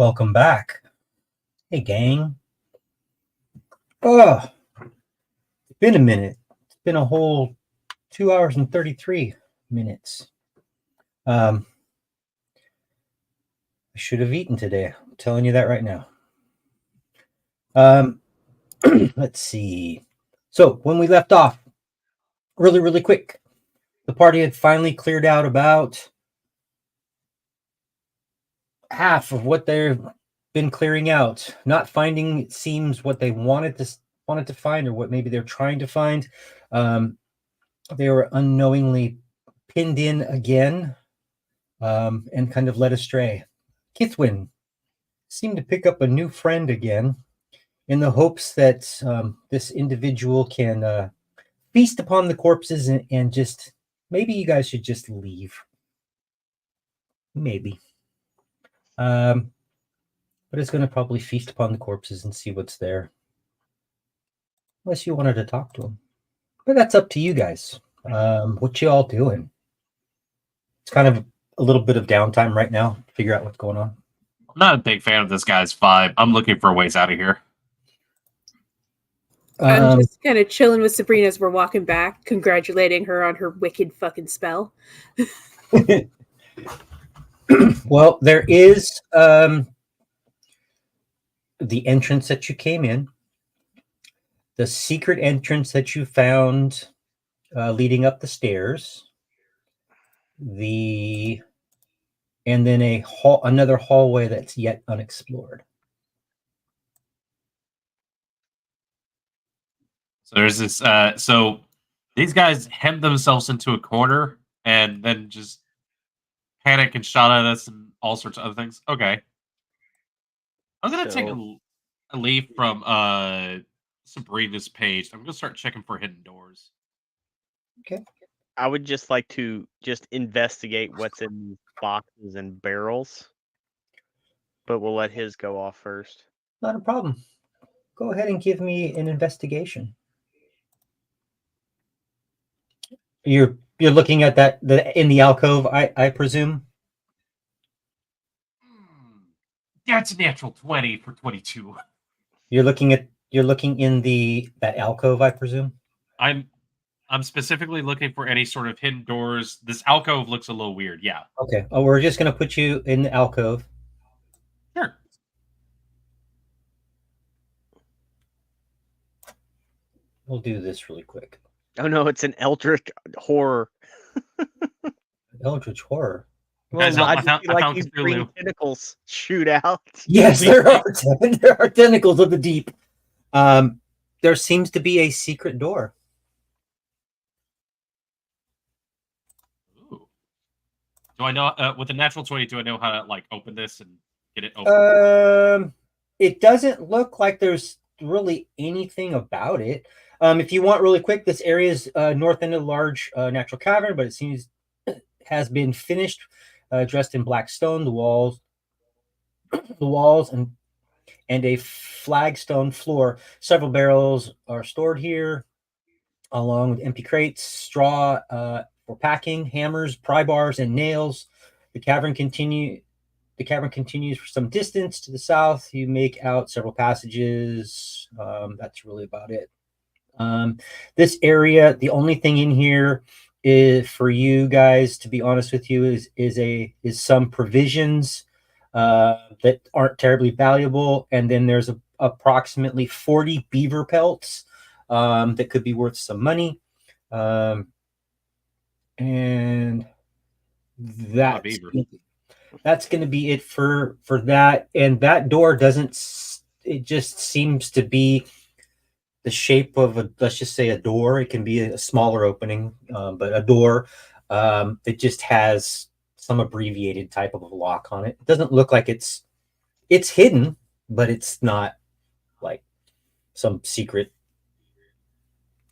Welcome back. Hey, gang. Oh, it's been a minute. It's been a whole 2 hours and 33 minutes. I should have eaten today. I'm telling you that right now. Let's see. So when we left off, really quick, the party had finally cleared out about half of what they've been clearing out, not finding, it seems, what they wanted to find, or what maybe they're trying to find. They were unknowingly pinned in again, and kind of led astray. Kithwin seemed to pick up a new friend again, in the hopes that this individual can feast upon the corpses and just, maybe you guys should just leave. Maybe. But it's going to probably feast upon the corpses and see what's there. Unless you wanted to talk to him. But that's up to you guys. What you all doing? It's kind of a little bit of downtime right now to figure out what's going on. I'm not a big fan of this guy's vibe. I'm looking for ways out of here. I'm just kind of chilling with Sabrina as we're walking back, congratulating her on her wicked fucking spell. Well, there is the entrance that you came in, the secret entrance that you found leading up the stairs, and then another hallway that's yet unexplored. So there's this. So these guys hem themselves into a corner and then just panic and shot at us and all sorts of other things. Okay, I'm gonna take a leaf from Sabrina's page. I'm gonna start checking for hidden doors. Okay. I would just like to just investigate what's in these boxes and barrels, but we'll let his go off first. Not a problem. Go ahead and give me an investigation. You're looking at that in the alcove, I presume. That's a natural 20 for 22. You're looking in that alcove, I presume. I'm specifically looking for any sort of hidden doors. This alcove looks a little weird. Yeah. Okay. Oh, we're just gonna put you in the alcove. Sure. We'll do this really quick. Oh no, it's an eldritch horror. Eldritch horror. Well, Guys, I I found these Cthulhu. green tentacles shoot out. Yes, there are tentacles of the deep. There seems to be a secret door. Ooh. Do I know with the natural 20? Do I know how to open this and get it open? It doesn't look like there's really anything about it. If you want really quick, this area is north end of a large natural cavern, but it seems has been finished, dressed in black stone. The walls and a flagstone floor. Several barrels are stored here, along with empty crates, straw for packing, hammers, pry bars, and nails. The cavern continues for some distance to the south. You make out several passages. That's really about it. This area, the only thing in here is for you guys, to be honest with you, is some provisions that aren't terribly valuable, and then there's approximately 40 beaver pelts that could be worth some money, and that's going to be it for that. And that door it just seems to be the shape of let's just say a door. It can be a smaller opening, but a door. It just has some abbreviated type of a lock on it. It doesn't look like it's hidden, but it's not like some secret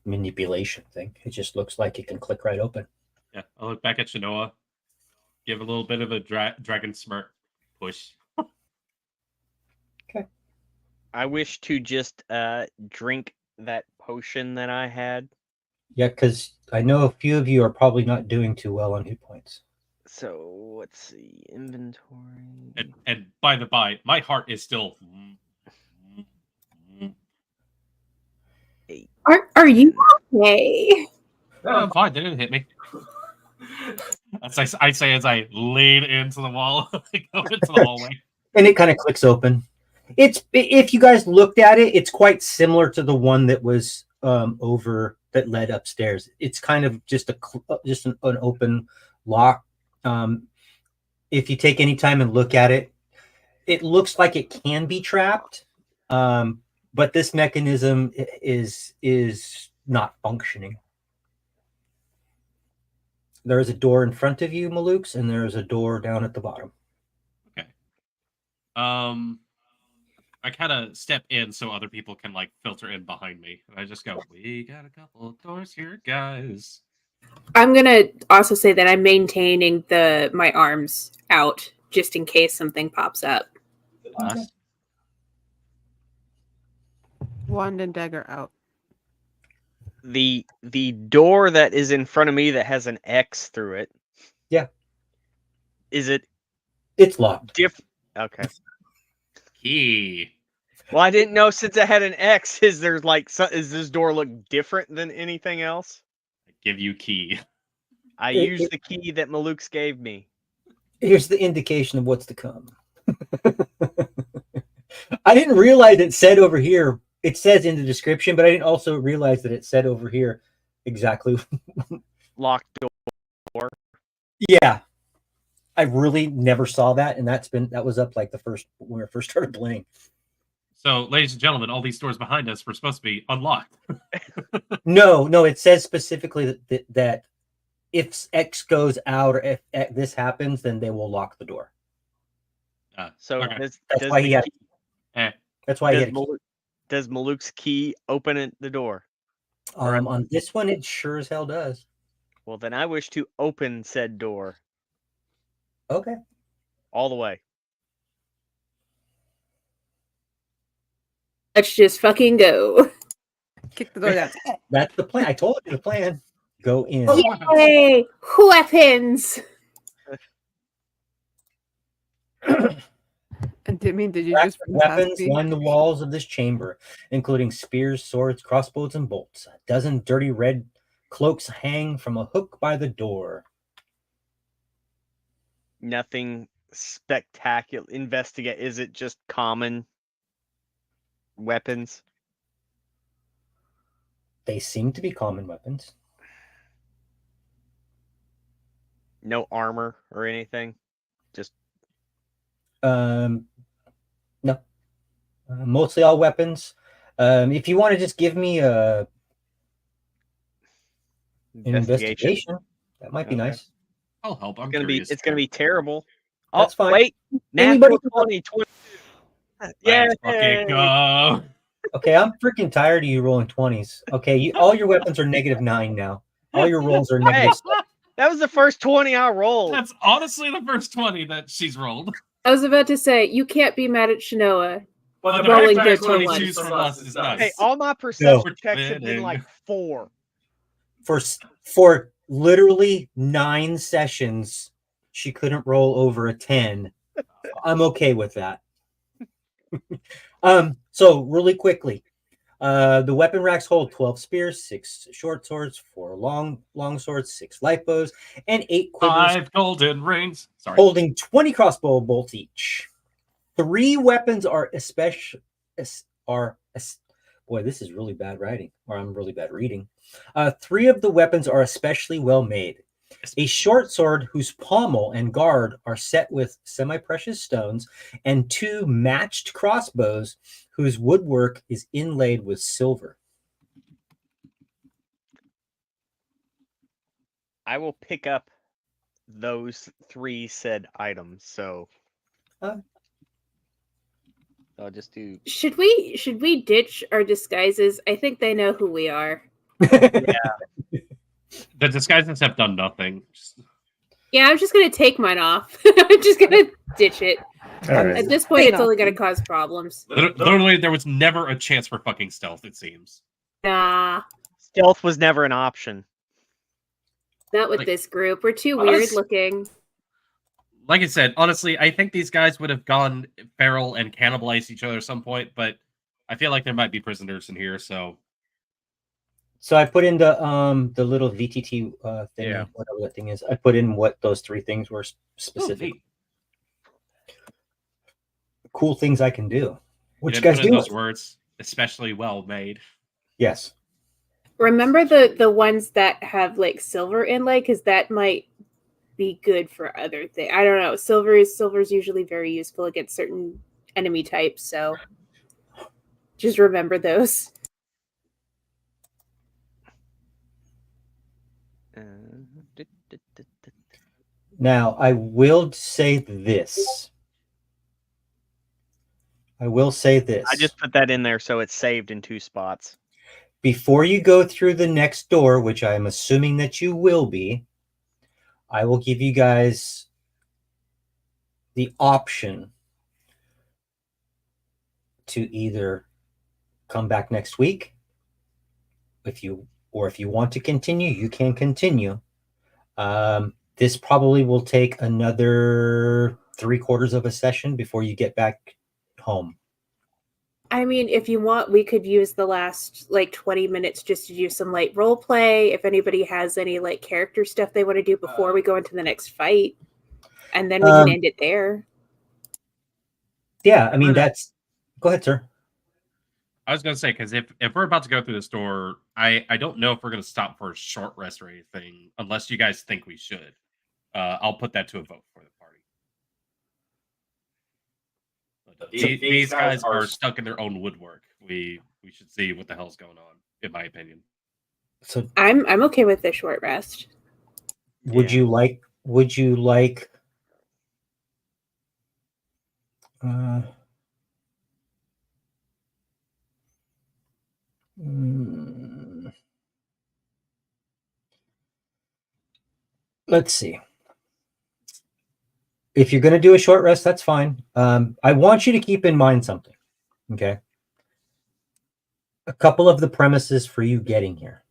manipulation thing. It just looks like it can click right open. Yeah, I'll look back at Shanoa, give a little bit of a dragon smirk push. Okay. I wish to just drink that potion that I had. Yeah, because I know a few of you are probably not doing too well on hit points. So let's see, inventory. And by the by, my heart is still. Are you okay? I'm fine. They didn't hit me. That's I say as I lean into the wall, go into the hallway. And it kind of clicks open. It's, if you guys looked at it, it's quite similar to the one that was over that led upstairs. It's kind of just an open lock. If you take any time and look at it, it looks like it can be trapped, but this mechanism is not functioning. There is a door in front of you, Malukes, and there is a door down at the bottom. Okay. I kind of step in so other people can like filter in behind me, and I just go, "We got a couple of doors here, guys." I'm gonna also say that I'm maintaining my arms out just in case something pops up. Okay. Wand and dagger out. The door that is in front of me that has an X through it. Yeah. Is it? It's locked. Okay. Key. Well, I didn't know since it had an X. Is this door look different than anything else? I give you key. I used the key that Malukes gave me. Here's the indication of what's to come. I didn't realize it said over here. It says in the description, but I didn't also realize that it said over here exactly. Locked door. Yeah, I really never saw that, and that was up like when we first started playing. So, ladies and gentlemen, all these doors behind us were supposed to be unlocked. No, it says specifically that if X goes out or if this happens, then they will lock the door. So okay. That's why he had. That's why he had. Does Maluk's key open the door? On this one, it sure as hell does. Well, then I wish to open said door. Okay. All the way. Let's just fucking go. Kick the door down. That's the plan. I told you the plan. Go in. Yay! Weapons! And did you Cracked just weapons line the walls of this chamber, including spears, swords, crossbows, and bolts. A dozen dirty red cloaks hang from a hook by the door. Nothing spectacular. Investigate. Is it just common weapons? They seem to be common weapons. No armor or anything? Just no. Mostly all weapons. If you want to just give me a investigation, that might be nice. I'll help. I'm it's gonna be terrible. That's fine. Wait, Anybody natural 20. Yeah. Let's fucking go. Okay, I'm freaking tired of you rolling 20s. Okay, all your weapons are -9 now. All your rolls are negative. That was the first 20 I rolled. That's honestly the first 20 that she's rolled. I was about to say, you can't be mad at Shanoa. Well, the rolling very good fact that for she chooses from us is nice. Hey, all my perception No. checks have been like 4. For literally 9 sessions, she couldn't roll over a 10. I'm okay with that. So really quickly, the weapon racks hold 12 spears, 6 short swords, 4 long swords, 6 light bows, and 8 quivers. 5 golden rings. Sorry. Holding 20 crossbow bolts each. 3 weapons are boy, this is really bad writing, or I'm really bad reading. 3 of the weapons are especially well made. A short sword whose pommel and guard are set with semi-precious stones, and 2 matched crossbows whose woodwork is inlaid with silver. I will pick up those 3 said items, so I'll just do. Should we ditch our disguises? I think they know who we are. Yeah. The disguises have done nothing. Yeah, I'm just gonna take mine off. I'm just gonna ditch it. Right. At this point, it's only gonna cause problems. Literally, there was never a chance for fucking stealth, it seems. Nah, Stealth was never an option. not with Like, this group. We're too weird looking. like I said, honestly, I think these guys would have gone feral and cannibalized each other at some point, but I feel like there might be prisoners in here, so So I put in the little VTT thing, Yeah. whatever that thing is. I put in what those 3 things were oh, specific. neat. Cool things I can do. What you didn't guys put in do? those words, especially well made. Yes. Remember the ones that have like silver inlay, because that might be good for other things. I don't know. Silver's usually very useful against certain enemy types, so just remember those. Now I will say this. I just put that in there so it's saved in 2 spots. Before you go through the next door, which I am assuming that you will be, I will give you guys the option to either come back next week, if you want to continue, you can continue. This probably will take another 3/4 of a session before you get back home. I mean, if you want, we could use the last like 20 minutes just to do some light role play. If anybody has any like character stuff they want to do before we go into the next fight, and then we can end it there. Yeah, I mean that's. Go ahead, sir. I was going to say, because if we're about to go through this door, I don't know if we're going to stop for a short rest or anything, unless you guys think we should. I'll put that to a vote for the party. These guys are stuck in their own woodwork. We should see what the hell's going on, in my opinion. So I'm okay with the short rest. Would you like? Let's see. If you're going to do a short rest, that's fine. I want you to keep in mind something. Okay. A couple of the premises for you getting here.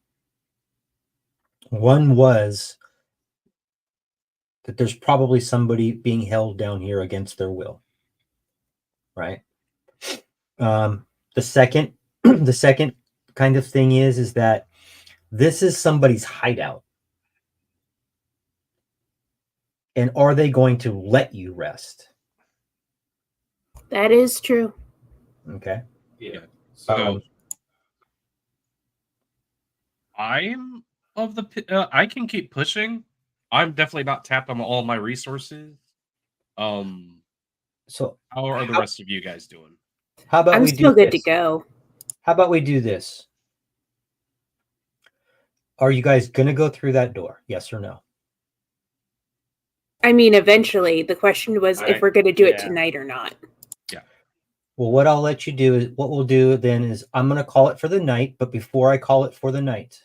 One was that there's probably somebody being held down here against their will. Right. The second kind of thing is that this is somebody's hideout. And are they going to let you rest? That is true. Okay. Yeah. So I'm of the. I can keep pushing. I'm definitely not tapped on all my resources. So how are the rest of you guys doing? How about I'm we still do good this? to go. How about we do this? Are you guys going to go through that door? Yes or no? I mean, eventually. The question was if we're going to do it tonight or not. Yeah. Well, what I'll let you do is what we'll do then is I'm going to call it for the night. But before I call it for the night,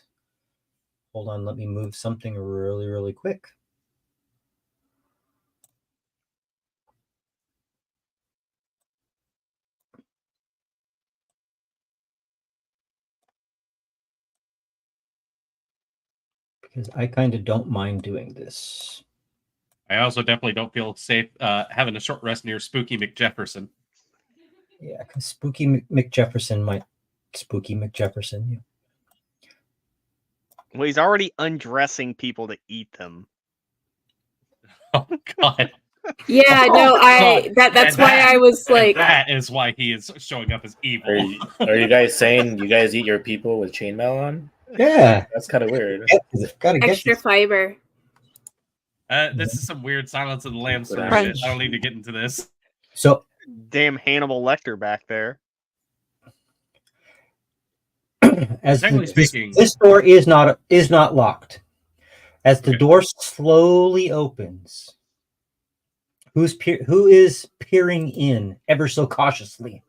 hold on. Let me move something really, really quick. Because I kind of don't mind doing this. I also definitely don't feel safe having a short rest near Spooky McJefferson. Yeah, because Spooky McJefferson might Spooky McJefferson you. Well, he's already undressing people to eat them. Oh God. Yeah, no, that's why I was like, that is why he is showing up as evil. Are you guys saying you guys eat your people with chainmail on? Yeah, that's kind of weird. Gotta get extra fiber. This is some weird Silence of the Lambs shit. Crunch. I don't need to get into this. So Damn Hannibal Lecter back there. as Technically speaking, this door is not locked. As the door slowly opens, who is peering in ever so cautiously?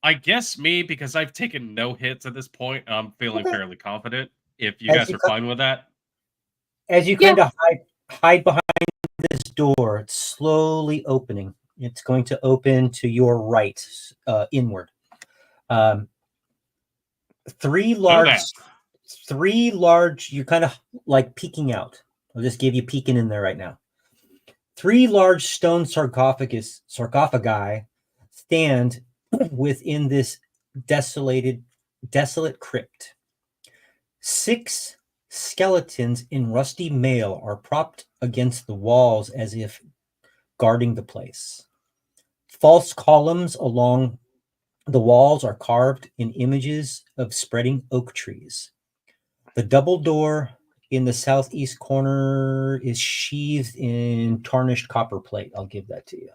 I guess me, because I've taken no hits at this point. I'm feeling fairly confident. If you guys are fine with that, as you kind of hide behind this door, it's slowly opening. It's going to open to your right, inward. Three large. You're kind of like peeking out. I'll just give you peeking in there right now. 3 large stone sarcophagi stand within this desolate crypt. 6 skeletons in rusty mail are propped against the walls as if guarding the place. False columns along the walls are carved in images of spreading oak trees. The double door in the southeast corner is sheathed in tarnished copper plate. I'll give that to you.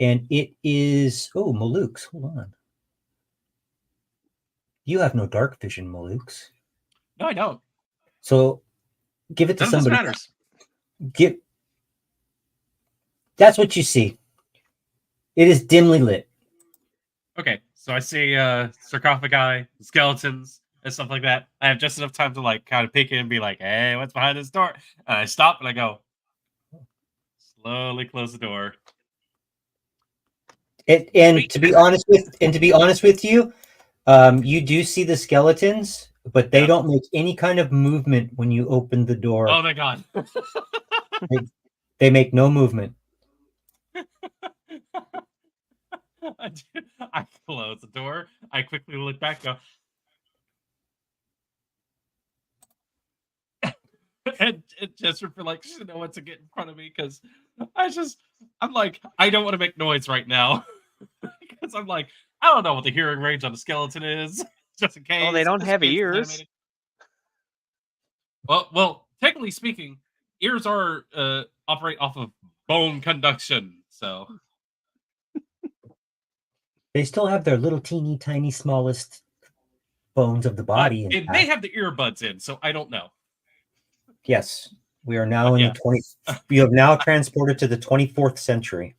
And it is, Malukes. Hold on. You have no dark vision, Malukes. No, I don't. So give it to None of this somebody. matters. That's what you see. It is dimly lit. Okay, so I see sarcophagi, skeletons, and stuff like that. I have just enough time to like kind of peek in and be like, "Hey, what's behind this door?" And I stop and I go, slowly close the door. And to be honest with you, you do see the skeletons, but they don't make any kind of movement when you open the door. Oh my god! They make no movement. I close the door. I quickly look back, go, and just for like Shinoa to get in front of me because I'm like, I don't want to make noise right now because I'm like, I don't know what the hearing range on a skeleton is, just in case. Oh, they don't This have game's ears. animated. Well, technically speaking, ears are operate off of bone conduction, so. They still have their little teeny tiny smallest bones of the body. It may have the earbuds in, so I don't know. Yes, we are now in the 20. We have now transported to the 24th century.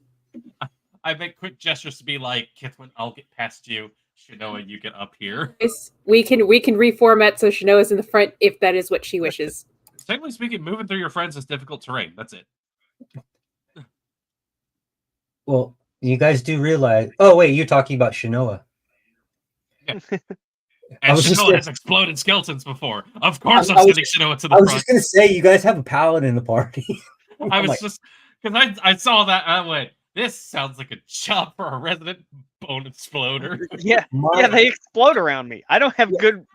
I make quick gestures to be like, Kithwin, I'll get past you. Shinoa, you get up here. We can reformat so Shinoa's in the front if that is what she wishes. Technically speaking, moving through your friends is difficult terrain. That's it. Well, you guys do realize. Oh wait, you're talking about Shinoa. Yeah. And Shinoa has exploded skeletons before. Of course, I'm sending Shinoa to the front. I was just going to say, you guys have a paladin in the party. I was just because I saw that and I went, this sounds like a job for a resident bone exploder. Yeah, they explode around me. I don't have good.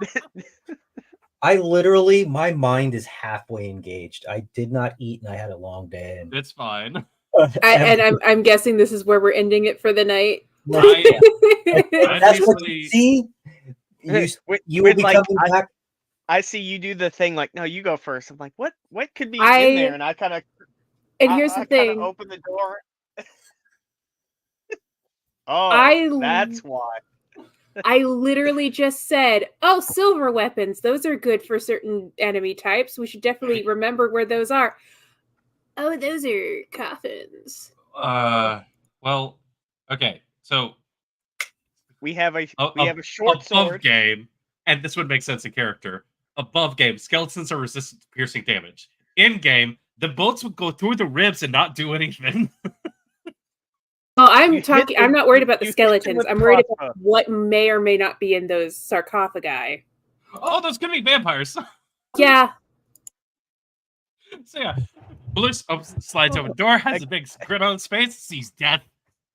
I literally, my mind is halfway engaged. I did not eat, and I had a long day. And it's fine. I'm guessing this is where we're ending it for the night. That's what you see. You will be coming back. I see you do the thing like, no, you go first. I'm like, what could be in there? And I kind of. And here's the thing. Open the door. Oh, that's why. I literally just said, "Oh, silver weapons. Those are good for certain enemy types. We should definitely remember where those are." Oh, those are coffins. Well, okay. So we have a short sword game, and this would make sense in character. Above game, skeletons are resistant to piercing damage. In game, the bolts would go through the ribs and not do anything. Oh, I'm not worried about the skeletons. I'm worried about what may or may not be in those sarcophagi. Oh, those could be vampires. Yeah. So yeah, Blue slides over the door, has a big grin on his face, sees death.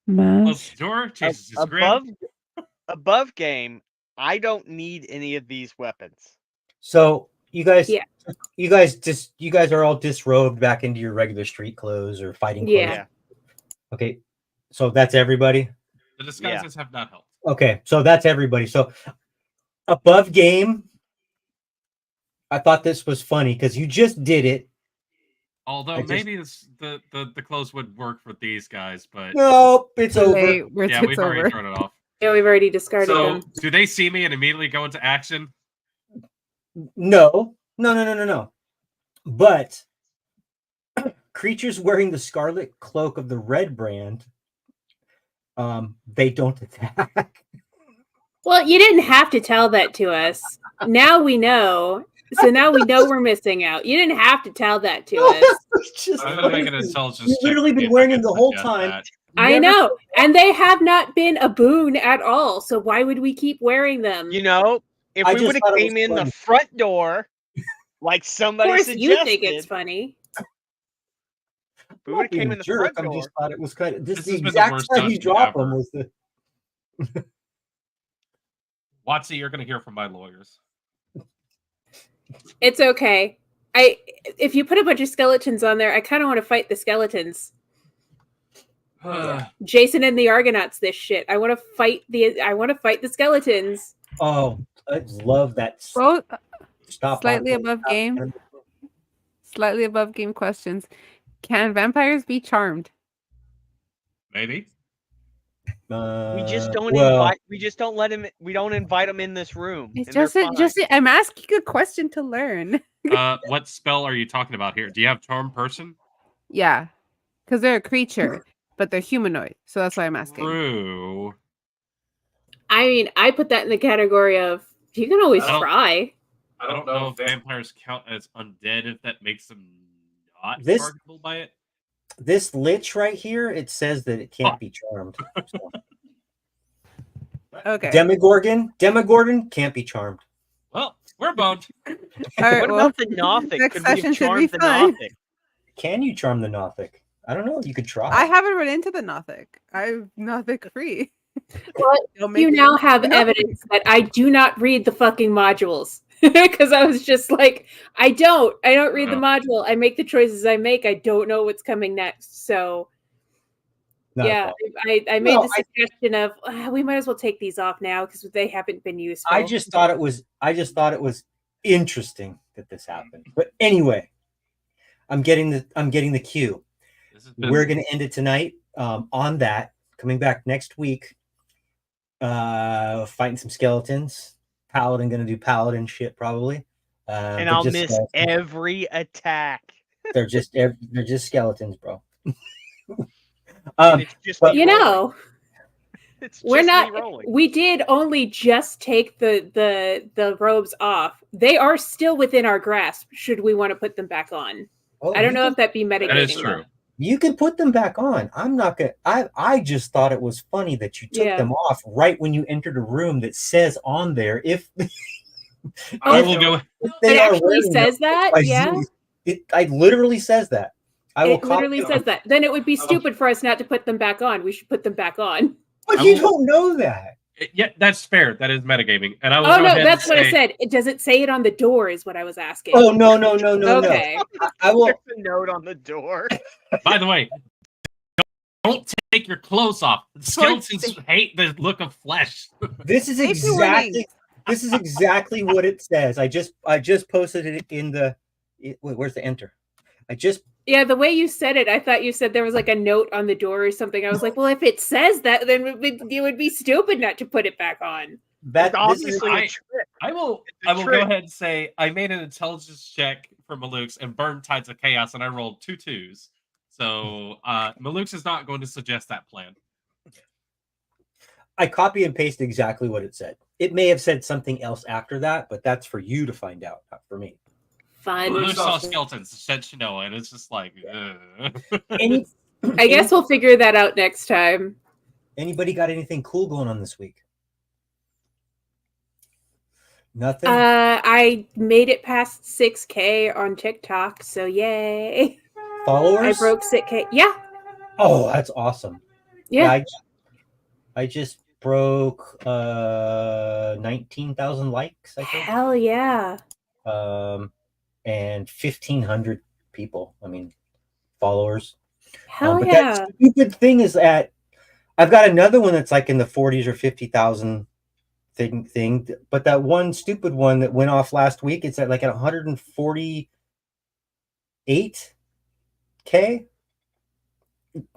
Closes the door, chases his grin. Above game, I don't need any of these weapons. So you guys are all disrobed back into your regular street clothes or fighting clothes. Yeah. Okay. So that's everybody? The disguises have not helped. Okay, so that's everybody. So above game, I thought this was funny because you just did it. Although maybe the clothes would work for these guys, but no, it's over. We've already thrown it off. Yeah, we've already discarded them. Do they see me and immediately go into action? No. But creatures wearing the scarlet cloak of the red brand, they don't attack. Well, you didn't have to tell that to us. Now we know. So now we know we're missing out. You didn't have to tell that to us. I'm gonna make an intelligence. You've literally been wearing them the whole time. I know, and they have not been a boon at all. So why would we keep wearing them? You know, if we would have came in the front door, like somebody suggested. Of course, you think it's funny. We would have being came a in the jerk. front I door. just thought it was kind of This the has been the exact worst time you dungeon drop them ever. was the. Watsy, you're gonna hear from my lawyers. It's okay. If you put a bunch of skeletons on there, I kind of want to fight the skeletons. Jason and the Argonauts. This shit. I want to fight the skeletons. Oh, I love that. Both Stop. slightly above game. Slightly above game questions. Can vampires be charmed? Maybe. We just don't well, invite. We just don't let him. We don't invite them in this room. It's and they're just fine. I'm asking a question to learn. What spell are you talking about here? Do you have charm person? Yeah, because they're a creature, but they're humanoid, so that's why I'm asking. True. I mean, I put that in the category of you can always I don't- try. I don't know if vampires count as undead if that makes them not This- targetable by it. this lich right here, it says that it can't be charmed. So. Okay. Demogorgon can't be charmed. Well, we're boned. All right. What Well, about the Nothic? next Could we have session should be charmed the fun. Nothic? Can you charm the Nothic? I don't know. You could try. I haven't run into the Nothic. I'm Nothic free. Well, Don't make you it now have Nothic. evidence that I do not read the fucking modules because I was just like, I don't read the module. I make the choices I make. I don't know what's coming next. So Not a yeah, problem. I made No, the suggestion of we might as well take these off now because they haven't been useful. I just thought it was interesting that this happened. But anyway, I'm getting the cue. This has been- We're gonna end it tonight. On that, coming back next week, fighting some skeletons. Paladin gonna do paladin shit probably. And they're I'll just miss skeletons. every attack. They're just skeletons, bro. And it's just but- me you rolling. know, It's we're just not. me rolling. We did only just take the robes off. They are still within our grasp. Should we want to put them back on? Oh, I don't you know can- if that be mitigating. That is true. You can put them back on. I'm not gonna. I just thought it was funny that you took Yeah. them off right when you entered a room that says on there if I Oh, will go. if they It are actually wearing says that. them. Yeah, It literally says that. I will it literally copy says that. Then it would be I will- stupid for us not to put them back on. We should put them back on. But I you will- don't know that. Yeah, that's fair. That is metagaming, and I will Oh go no, ahead that's and what I say, said. Does it say it on the door? Is what I was asking. Oh no. Okay. I will. There's a note on the door. By the way, don't take your clothes off. Skeletons hate the look of flesh. This is Safety warning. exactly what it says. I just posted it in the. Wait, where's the enter? Yeah, the way you said it, I thought you said there was like a note on the door or something. I was like, well, if it says that, then you would be stupid not to put it back on. This is Obviously, I- a trick. I will a go trick. ahead and say I made an intelligence check for Maluk's and burned Tides of Chaos, and I rolled 2 2s. So Maluk's is not going to suggest that plan. I copy and paste exactly what it said. It may have said something else after that, but that's for you to find out, not for me. Fun. Maluk saw skeletons, said Shinoa, and it's just like, Any, I guess we'll figure that out next time. anybody got anything cool going on this week? Nothing. I made it past 6K on TikTok, so yay! Followers? I broke 6K. Yeah, Oh, that's awesome. yeah. I just broke 19,000 likes, I think. Hell yeah! And 1,500 people. I mean, followers. Hell But yeah! that stupid thing is that I've got another one that's like in the 40s or 50,000 thing. But that one stupid one that went off last week, it's at like at 148K.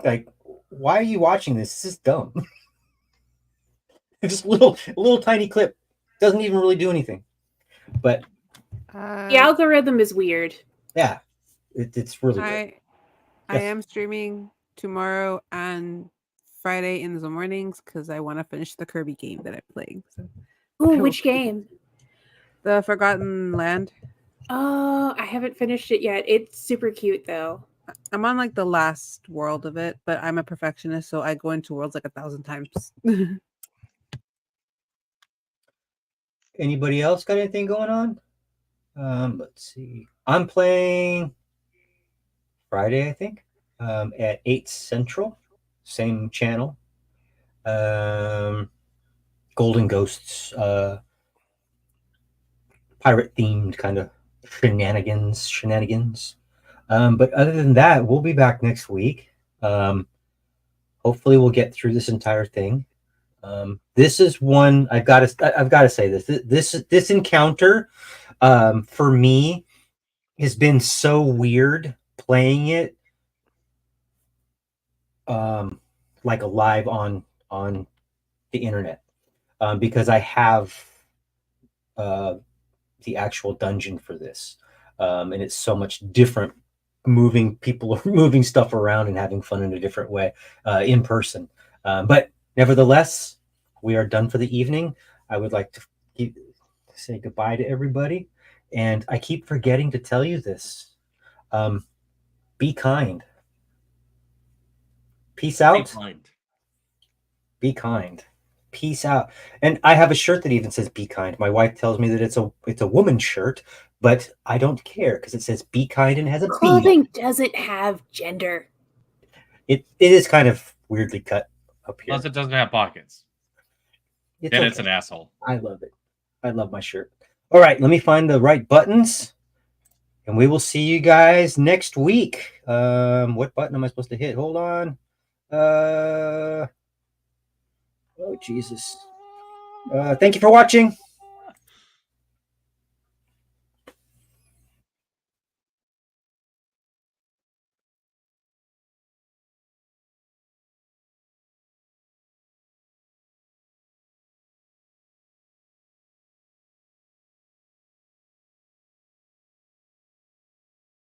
Like, why are you watching this? This is dumb. Just a little tiny clip. Doesn't even really do anything. But The algorithm is weird. yeah, it's really good. I Yes. am streaming tomorrow and Friday in the mornings because I want to finish the Kirby game that I'm playing. So Ooh, which game? the Forgotten Land. Oh, I haven't finished it yet. It's super cute though. I'm on like the last world of it, but I'm a perfectionist, so I go into worlds like 1,000 times. Anybody else got anything going on? Let's see. I'm playing Friday, I think. at 8 Central, same channel. Golden Ghosts, pirate themed kind of shenanigans. But other than that, we'll be back next week. Hopefully, we'll get through this entire thing. This is one I've got to say this encounter for me has been so weird playing it like live on the internet, because I have the actual dungeon for this, and it's so much different moving stuff around and having fun in a different way in person. But nevertheless, we are done for the evening. I would like to say goodbye to everybody, and I keep forgetting to tell you this. Be kind. Peace out. Be kind. Peace out. And I have a shirt that even says "Be kind." My wife tells me that it's a woman's shirt, but I don't care because it says "Be kind" and has a Clothing B. doesn't have gender. It is kind of weirdly cut up here. Plus, it doesn't have pockets. Then it's an asshole. I love it. I love my shirt. All right, let me find the right buttons, and we will see you guys next week. What button am I supposed to hit? Hold on. Oh, Jesus. Thank you for watching.